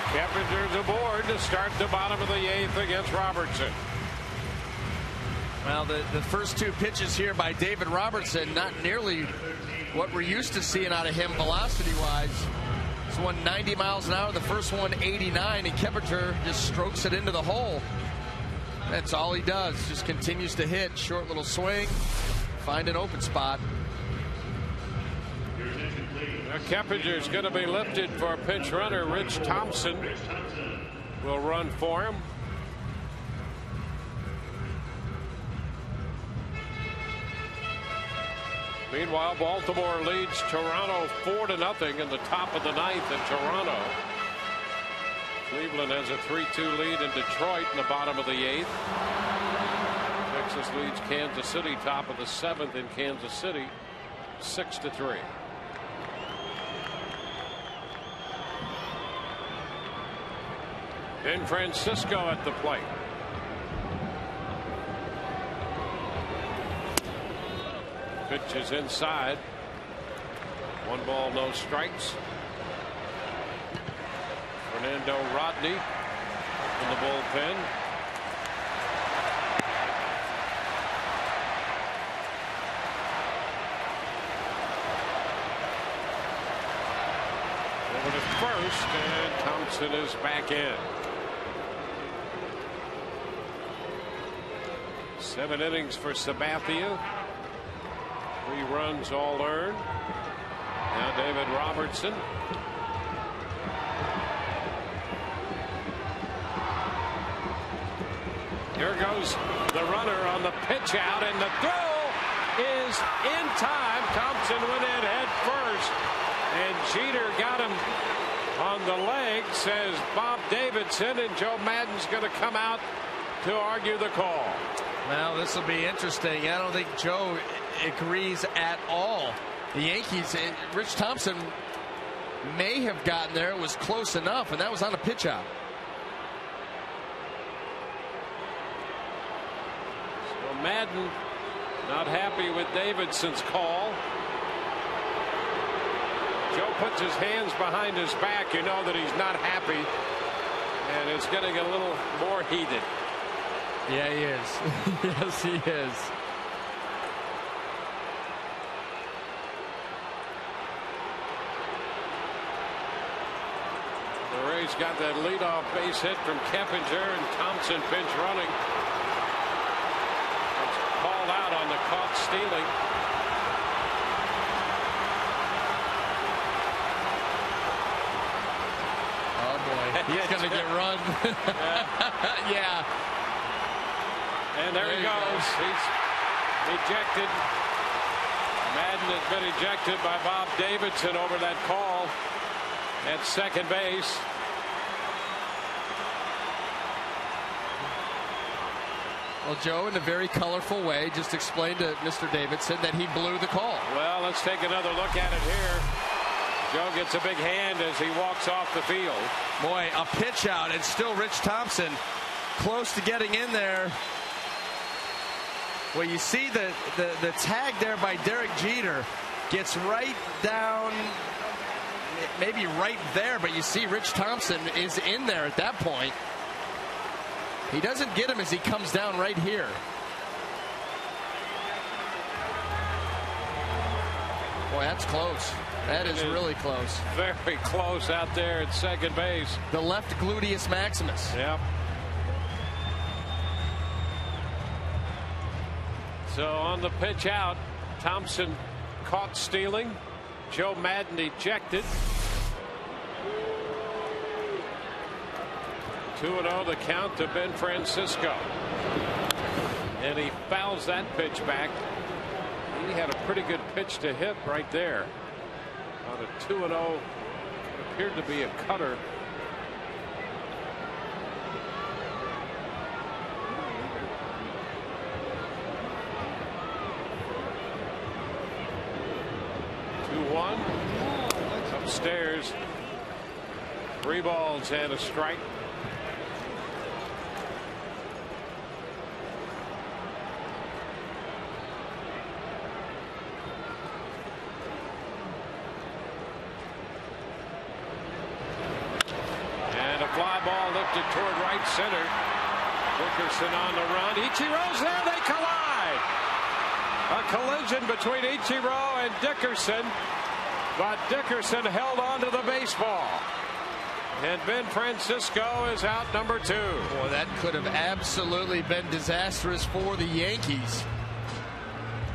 Keppinger's aboard to start the bottom of the 8th against Robertson. Well, the first 2 pitches here by David Robertson, not nearly what we're used to seeing out of him velocity-wise. This one 90 miles an hour, the first one 89, and Keppinger just strokes it into the hole. That's all he does, just continues to hit. Short little swing, find an open spot. Keppinger's going to be lifted for a pinch runner. Rich Thompson will run for him. Meanwhile, Baltimore leads Toronto 4-0 in the top of the 9th in Toronto. Cleveland has a 3-2 lead in Detroit in the bottom of the 8th. Texas leads Kansas City top of the 7th in Kansas City 6-3. In Francisco at the plate. Pitch is inside. 1 ball, no strikes. Fernando Rodney in the bullpen. Over to first, and Thompson is back in. 7 innings for Sabathia. 3 runs all earned. Now David Robertson. Here goes the runner on the pitch out, and the throw is in time. Thompson went in head first, and Jeter got him on the leg, says Bob Davidson, and Joe Maddon's going to come out to argue the call. Well, this will be interesting. I don't think Joe agrees at all. The Yankees, Rich Thompson may have gotten there. It was close enough, and that was on a pitch out. So Maddon not happy with Davidson's call. Joe puts his hands behind his back. You know that he's not happy, and it's getting a little more heated. Yeah, he is. Yes, he is. The Rays got that leadoff base hit from Keppinger, and Thompson pinch running. It's called out on the caught stealing. Oh boy, he's going to get run. Yeah. And there he goes. He's ejected. Maddon has been ejected by Bob Davidson over that call at second base. Well, Joe, in a very colorful way, just explained to Mr. Davidson that he blew the call. Well, let's take another look at it here. Joe gets a big hand as he walks off the field. Boy, a pitch out, and still Rich Thompson close to getting in there. Well, you see the tag there by Derek Jeter gets right down, maybe right there, but you see Rich Thompson is in there at that point. He doesn't get him as he comes down right here. Boy, that's close. That is really close. Very close out there at second base. The left gluteus maximus. Yep. So on the pitch out, Thompson caught stealing. Joe Madden ejected. 2-0 the count to Ben Francisco. And he fouls that pitch back. He had a pretty good pitch to hit right there. On a 2-0, appeared to be a cutter. Upstairs, 3 balls and a strike. And a fly ball lifted toward right center. Dickerson on the run. Ichiro's there. They collide. A collision between Ichiro and Dickerson. But Dickerson held on to the baseball. And Ben Francisco is out number 2. Boy, that could have absolutely been disastrous for the Yankees.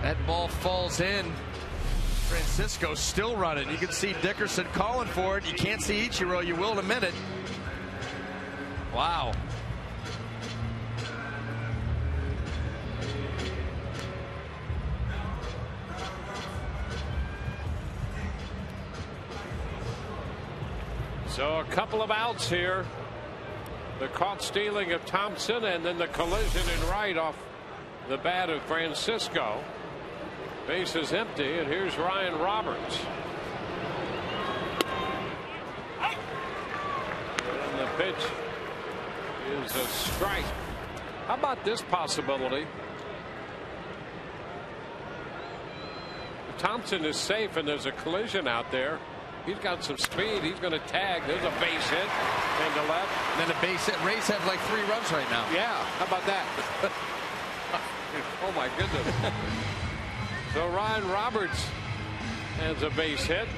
That ball falls in. Francisco still running. You can see Dickerson calling for it. You can't see Ichiro. You will in a minute. Wow. So a couple of outs here. The caught stealing of Thompson and then the collision in right off the bat of Francisco. Base is empty and here's Ryan Roberts. And the pitch is a strike. How about this possibility? Thompson is safe and there's a collision out there. He's got some speed. He's going to tag. There's a base hit into left. And then a base hit. Rays have like 3 runs right now. Yeah. How about that? Oh, my goodness. So Ryan Roberts has a base hit.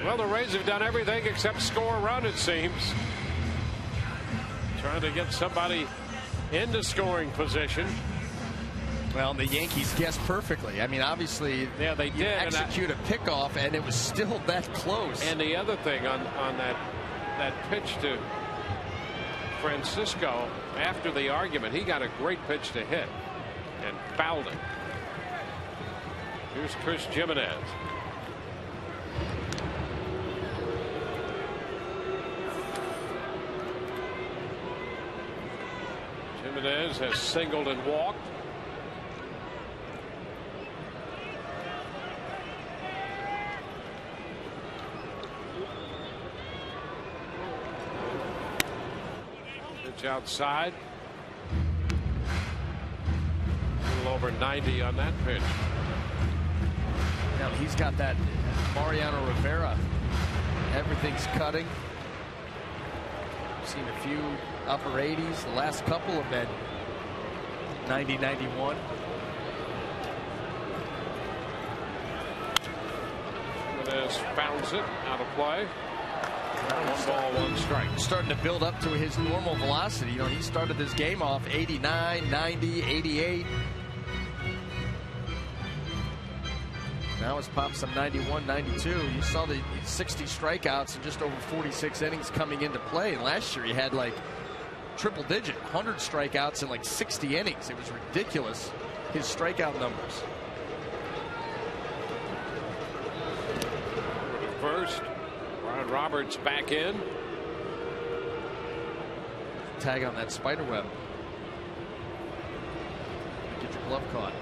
Well, the Rays have done everything except score a run, it seems. Trying to get somebody into scoring position. Well, the Yankees guessed perfectly. I mean, obviously, yeah, they did execute a pickoff, and it was still that close. And the other thing on that pitch to Francisco, after the argument, he got a great pitch to hit and fouled it. Here's Chris Jimenez. Jimenez has singled and walked. Outside. A little over 90 on that pitch. Now he's got that Mariano Rivera. Everything's cutting. I've seen a few upper 80s. The last couple have been 90, 91. Jimenez founds it out of play. 1 ball, 1 strike. Starting to build up to his normal velocity. You know, he started this game off 89, 90, 88. Now it's popped some 91, 92. You saw the 60 strikeouts and just over 46 innings coming into play. And last year he had like triple digit, 100 strikeouts in like 60 innings. It was ridiculous, his strikeout numbers. First. Roberts back in. Tag on that spider web. Get your glove caught.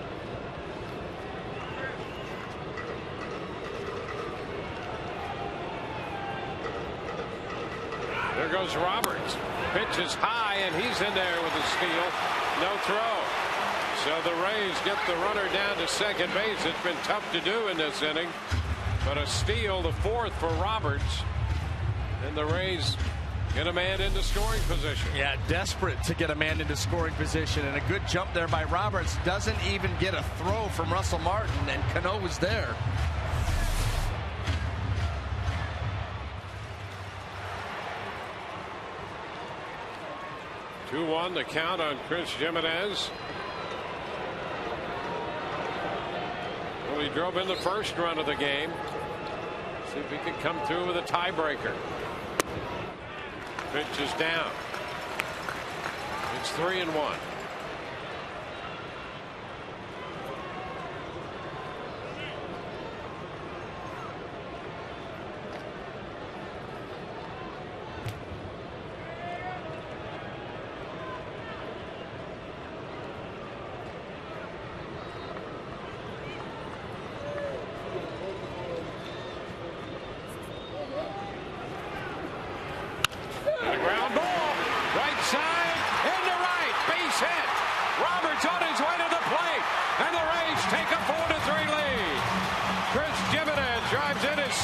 There goes Roberts. Pitch is high and he's in there with a steal. No throw. So the Rays get the runner down to second base. It's been tough to do in this inning. But a steal, the 4th for Roberts. And the Rays get a man into scoring position. Yeah, desperate to get a man into scoring position, and a good jump there by Roberts. Doesn't even get a throw from Russell Martin, and Cano was there. Two-one the count on Chris Jimenez. Well, he drove in the first run of the game. See if he can come through with a tiebreaker. Pitch is down. It's 3-1.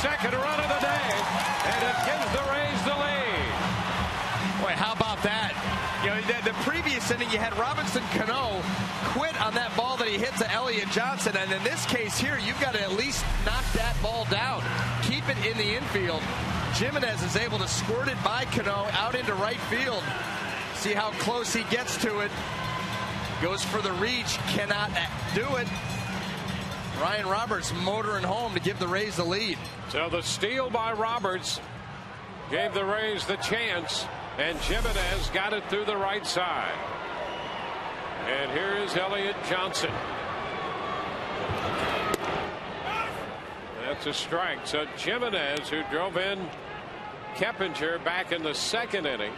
Second run of the day, and it gives the Rays the lead. Boy, how about that? You know, the previous inning, you had Robinson Cano quit on that ball that he hit to Elliott Johnson, and in this case here, you've got to at least knock that ball down. Keep it in the infield. Jimenez is able to squirt it by Cano out into right field. See how close he gets to it. Goes for the reach, cannot do it. Ryan Roberts motoring home to give the Rays the lead. So the steal by Roberts gave the Rays the chance, and Jimenez got it through the right side. And here is Elliott Johnson. That's a strike. So Jimenez, who drove in Keppinger back in the second inning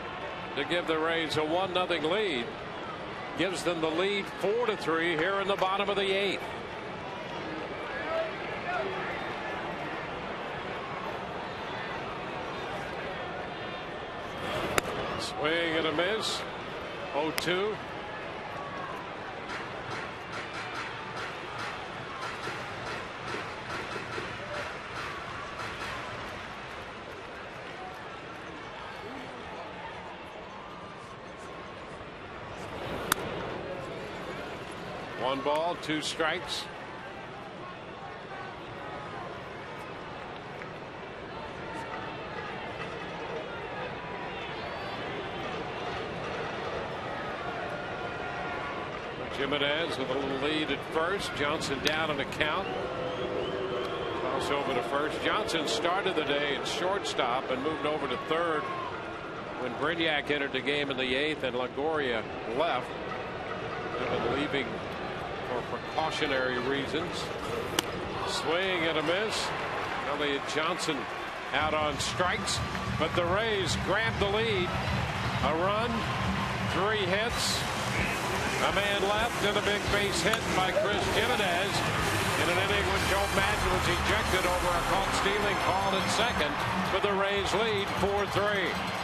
to give the Rays a 1-0 lead, gives them the lead 4-3 here in the bottom of the 8th. Swing and a miss. 0-2. One ball, 2 strikes. Jimenez with a little lead at first. Johnson down on the count. Toss over to first. Johnson started the day at shortstop and moved over to third when Brignac entered the game in the 8th and Longoria left. Been leaving for precautionary reasons. Swing and a miss. Elliott Johnson out on strikes, but the Rays grab the lead. A run, 3 hits. A man left and a big base hit by Chris Jimenez in an inning when Joe Madden was ejected over a caught stealing call at second, for the Rays lead 4-3.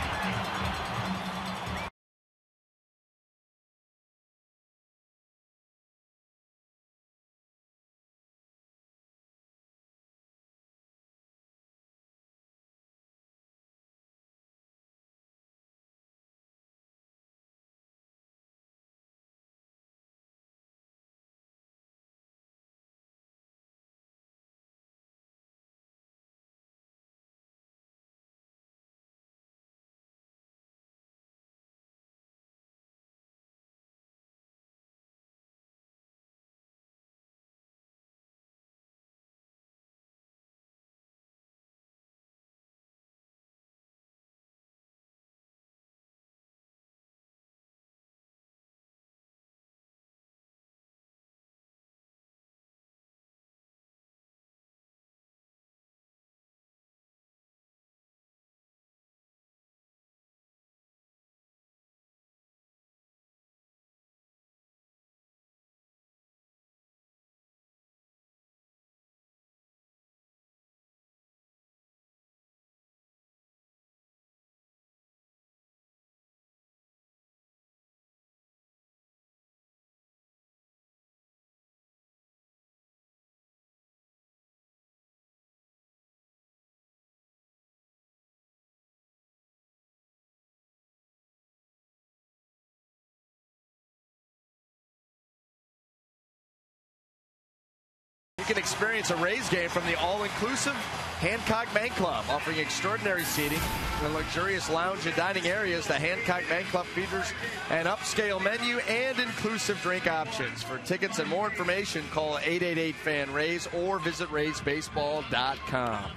You can experience a Rays game from the all-inclusive Hancock Bank Club, offering extraordinary seating in the luxurious lounge and dining areas. The Hancock Bank Club features an upscale menu and inclusive drink options. For tickets and more information, call 888-FAN-RAYS or visit RaysBaseball.com.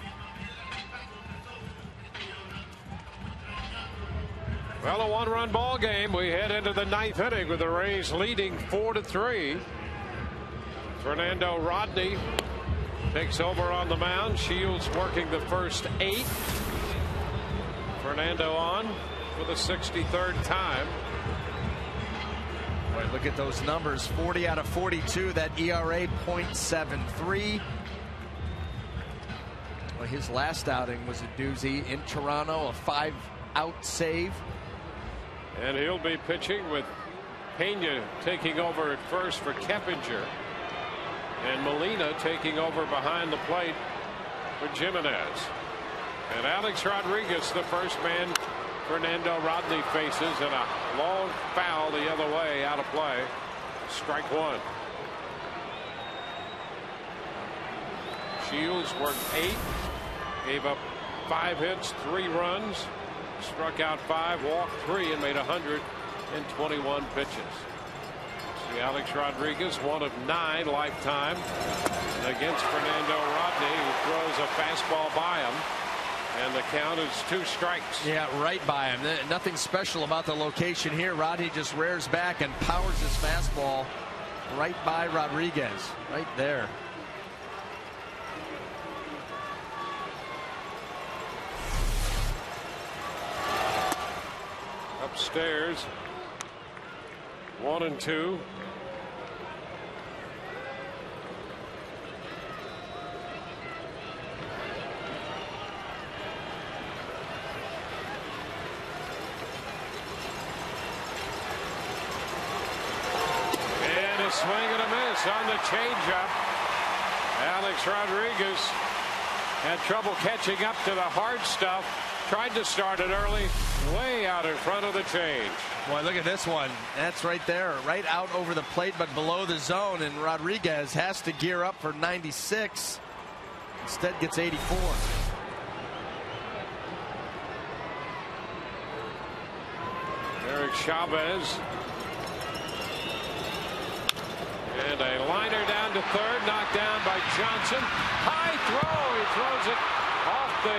Well, a one-run ball game. We head into the ninth inning with the Rays leading 4-3. Fernando Rodney takes over on the mound. Shields working the first 8. Fernando on for the 63rd time. Boy, look at those numbers. 40 out of 42. That ERA .73. Well, his last outing was a doozy in Toronto, a 5-out save. And he'll be pitching with Pena taking over at first for Keppinger. And Molina taking over behind the plate for Jimenez. And Alex Rodriguez, the first man Fernando Rodney faces, and a long foul the other way, out of play. Strike 1. Shields worked 8, gave up 5 hits, 3 runs, struck out 5, walked 3, and made 121 pitches. See Alex Rodriguez, 1 of 9 lifetime against Fernando Rodney, who throws a fastball by him. And the count is 2 strikes. Yeah, right by him. Nothing special about the location here. Rodney just rears back and powers his fastball right by Rodriguez. Right there. Upstairs, 1 and 2. Swing and a miss on the changeup. Alex Rodriguez had trouble catching up to the hard stuff. Tried to start it early, way out in front of the change. Boy, look at this one. That's right there, right out over the plate, but below the zone. And Rodriguez has to gear up for 96. Instead, gets 84. Eric Chavez. And a liner down to third, knocked down by Johnson. High throw. He throws it off the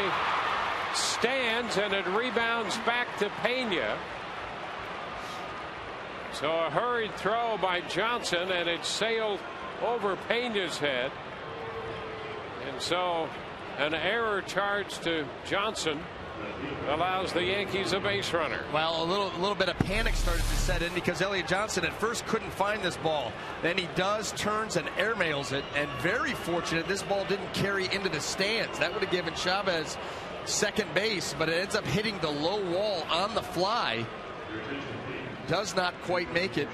stands, and it rebounds back to Pena. So a hurried throw by Johnson, and it sailed over Pena's head. And so an error charged to Johnson allows the Yankees a base runner. Well, a little bit of panic started to set in because Elliot Johnson at first couldn't find this ball. Then he does, turns and airmails it, and very fortunate this ball didn't carry into the stands. That would have given Chavez second base, but it ends up hitting the low wall on the fly. Does not quite make it.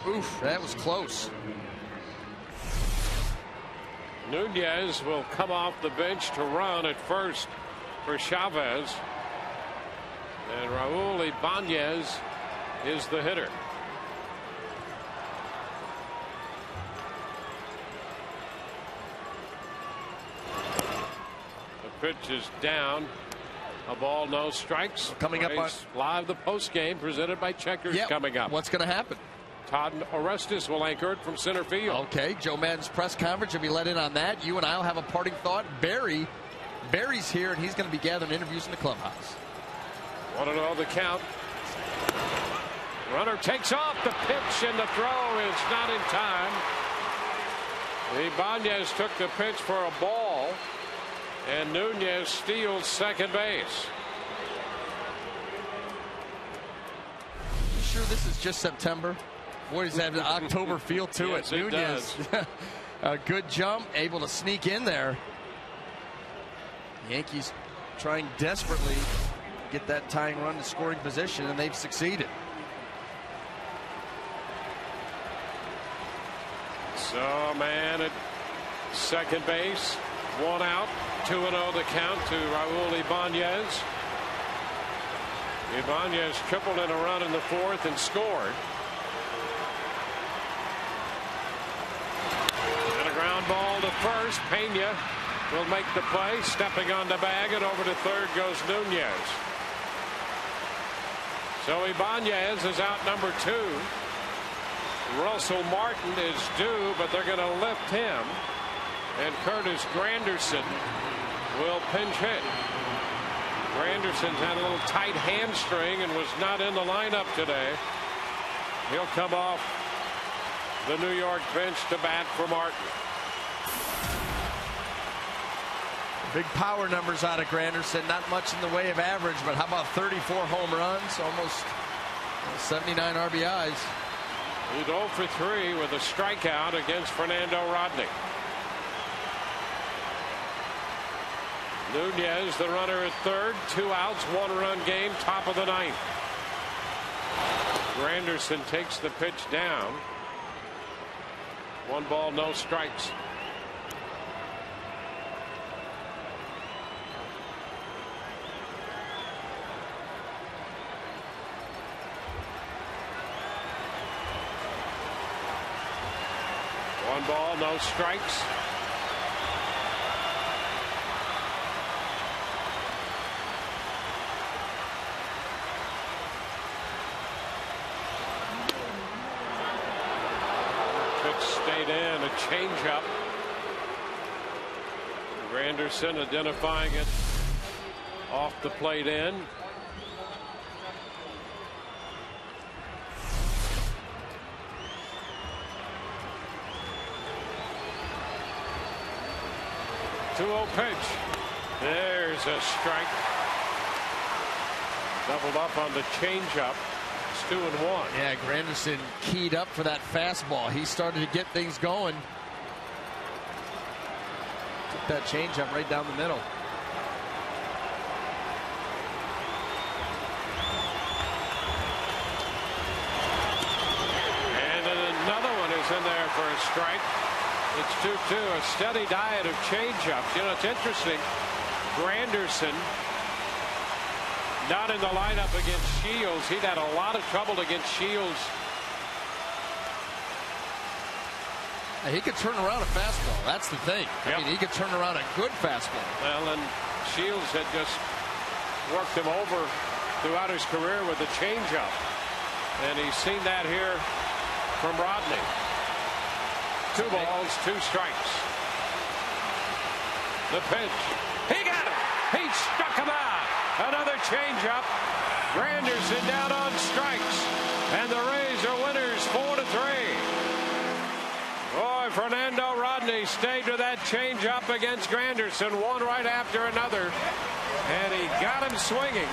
Oof, that was close. Nunez will come off the bench to run at first for Chavez, and Raul Ibanez is the hitter. The pitch is down. A ball, no strikes. Coming up on live, the post game presented by Checkers coming up. What's going to happen? Todd Orestes will anchor it from center field. Okay, Joe Maddon's press conference will be let in on that. You and I will have a parting thought. Barry's here, and he's going to be gathering interviews in the clubhouse. 1-0 the count. Runner takes off. The pitch and the throw is not in time. Ibanez took the pitch for a ball, and Nunez steals second base. You sure this is just September? Boy, does that have an October feel to yes, it. Nunez, a good jump, able to sneak in there. Yankees trying desperately to get that tying run to scoring position, and they've succeeded. So, man at second base, 1 out, 2-0 the count to Raul Ibanez. Ibanez tripled in a run in the 4th and scored. And a ground ball to first. Pena will make the play. Stepping on the bag, and over to third goes Nunez. So Ibanez is out number 2. Russell Martin is due, but they're going to lift him. And Curtis Granderson will pinch hit. Granderson's had a little tight hamstring and was not in the lineup today. He'll come off the New York bench to bat for Martin. Big power numbers out of Granderson. Not much in the way of average, but how about 34 home runs, almost 79 RBIs. He's 0 for 3 with a strikeout against Fernando Rodney. Nunez, the runner at third. 2 outs, 1-run game, top of the 9th. Granderson takes the pitch down. 1 ball, no strikes. One ball, no strikes. Pitch stayed in, a changeup. Granderson identifying it off the plate in. Pitch. There's a strike. Doubled up on the changeup. It's 2-1. Yeah, Granderson keyed up for that fastball. He started to get things going. Took that changeup right down the middle. And another one is in there for a strike. It's 2-2, a steady diet of changeups. You know, it's interesting. Granderson not in the lineup against Shields. He'd had a lot of trouble against Shields. He could turn around a fastball. That's the thing. Yep. I mean, he could turn around a good fastball. Well, and Shields had just worked him over throughout his career with the changeup. And he's seen that here from Rodney. 2 balls, 2 strikes. The pitch. He got it. He struck him out. Another changeup. Granderson down on strikes. And the Rays are winners 4-3. Boy, Fernando Rodney stayed with that changeup against Granderson. One right after another. And he got him swinging.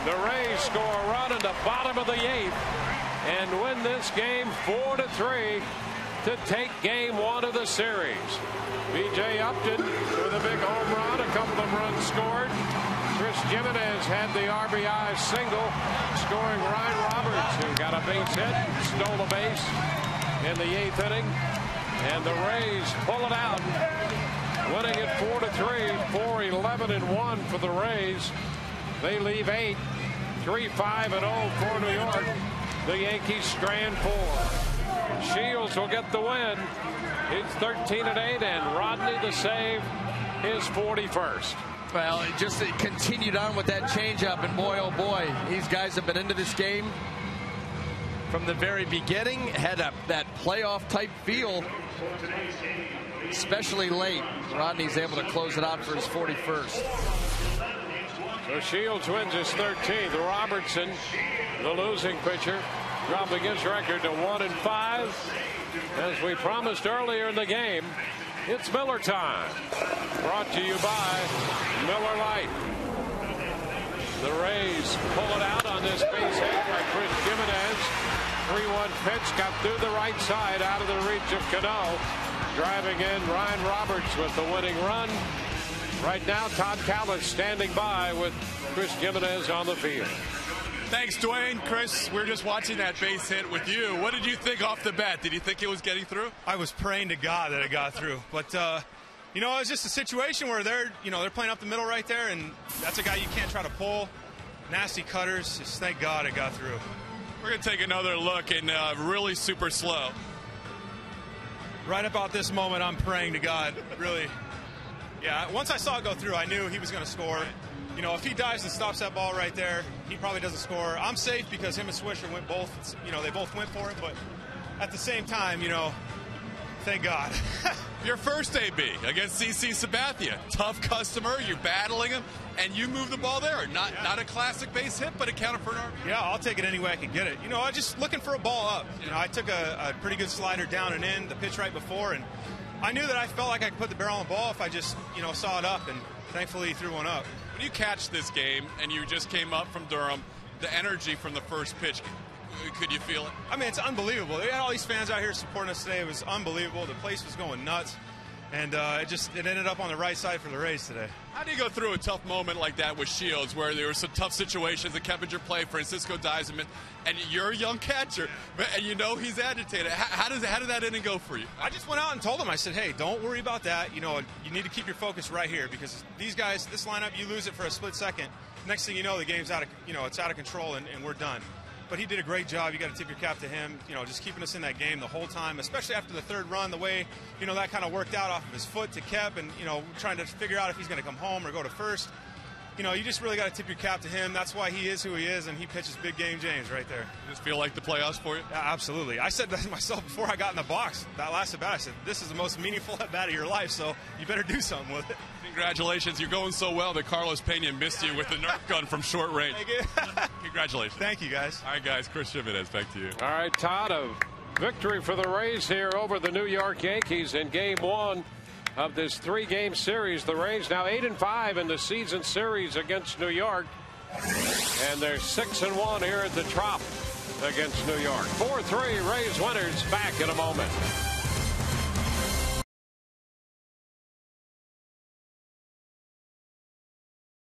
The Rays score a run in the bottom of the 8th and win this game 4-3. To take game 1 of the series. B.J. Upton with a big home run, a couple of runs scored. Chris Jimenez had the RBI single, scoring Ryan Roberts, who got a base hit, stole a base in the 8th inning. And the Rays pull it out, winning it 4-3, 4-11-1 for the Rays. They leave 8, 3-5-0 for New York. The Yankees strand 4. Shields will get the win. He's 13-8, and Rodney the save, his 41st. Well, it just continued on with that changeup, and boy, oh boy, these guys have been into this game from the very beginning. Had that playoff type feel, especially late. Rodney's able to close it out for his 41st. So Shields wins his 13th. Robertson, the losing pitcher, dropping his record to 1-5. As we promised earlier in the game, it's Miller time. Brought to you by Miller Lite. The Rays pull it out on this base hit by Chris Jimenez. 3-1 pitch, got through the right side, out of the reach of Cano. Driving in Ryan Roberts with the winning run. Right now, Todd Callis standing by with Chris Jimenez on the field. Thanks, Dwayne. Chris, we're just watching that base hit with you. What did you think off the bat? Did you think it was getting through? I was praying to God that it got through. But, you know, it was just a situation where they're playing up the middle right there, and that's a guy you can't try to pull. Nasty cutters. Just thank God it got through. We're going to take another look and really super slow. Right about this moment, I'm praying to God, really. Yeah, once I saw it go through, I knew he was going to score. You know, if he dives and stops that ball right there, he probably doesn't score. I'm safe because him and Swisher went both, you know, they both went for it, but at the same time, you know, thank God. Your first AB against CC Sabathia. Tough customer, you're battling him, and you move the ball there. Not a classic base hit, but it counted for an RBI. Yeah, I'll take it any way I can get it. You know, I just looking for a ball up. You know, I took a pretty good slider down and in, the pitch right before, and I knew that I felt like I could put the barrel on the ball if I just, you know, saw it up, and thankfully he threw one up. When you catch this game, and you just came up from Durham, the energy from the first pitch, could you feel it? I mean, it's unbelievable. They had all these fans out here supporting us today. It was unbelievable. The place was going nuts. And it ended up on the right side for the Rays today. How do you go through a tough moment like that with Shields, where there were some tough situations that Keppinger played, Francisco dives him in, and you're a young catcher, and you know he's agitated? How did that inning go for you? I just went out and told him, I said, hey, don't worry about that. You know, you need to keep your focus right here because these guys, this lineup, you lose it for a split second. Next thing you know, the game's out of, you know, it's out of control and we're done. But he did a great job. You got to tip your cap to him, you know, just keeping us in that game the whole time, especially after the third run, the way, you know, that kind of worked out off of his foot to Kep and, you know, trying to figure out if he's going to come home or go to first. You know, you just really got to tip your cap to him. That's why he is who he is, and he pitches big game James right there. Does this feel like the playoffs for you? Yeah, absolutely. I said that to myself before I got in the box. That last at-bat, I said, this is the most meaningful at-bat of your life, so you better do something with it. Congratulations. You're going so well that Carlos Pena missed you with the Nerf gun from short range. Congratulations. Thank you, guys. All right, guys. Chris Jimenez, back to you. All right, Todd, a victory for the Rays here over the New York Yankees in Game 1 of this 3-game series. The Rays now 8-5 in the season series against New York. And they're 6-1 here at the Trop against New York. 4-3 Rays winners. Back in a moment.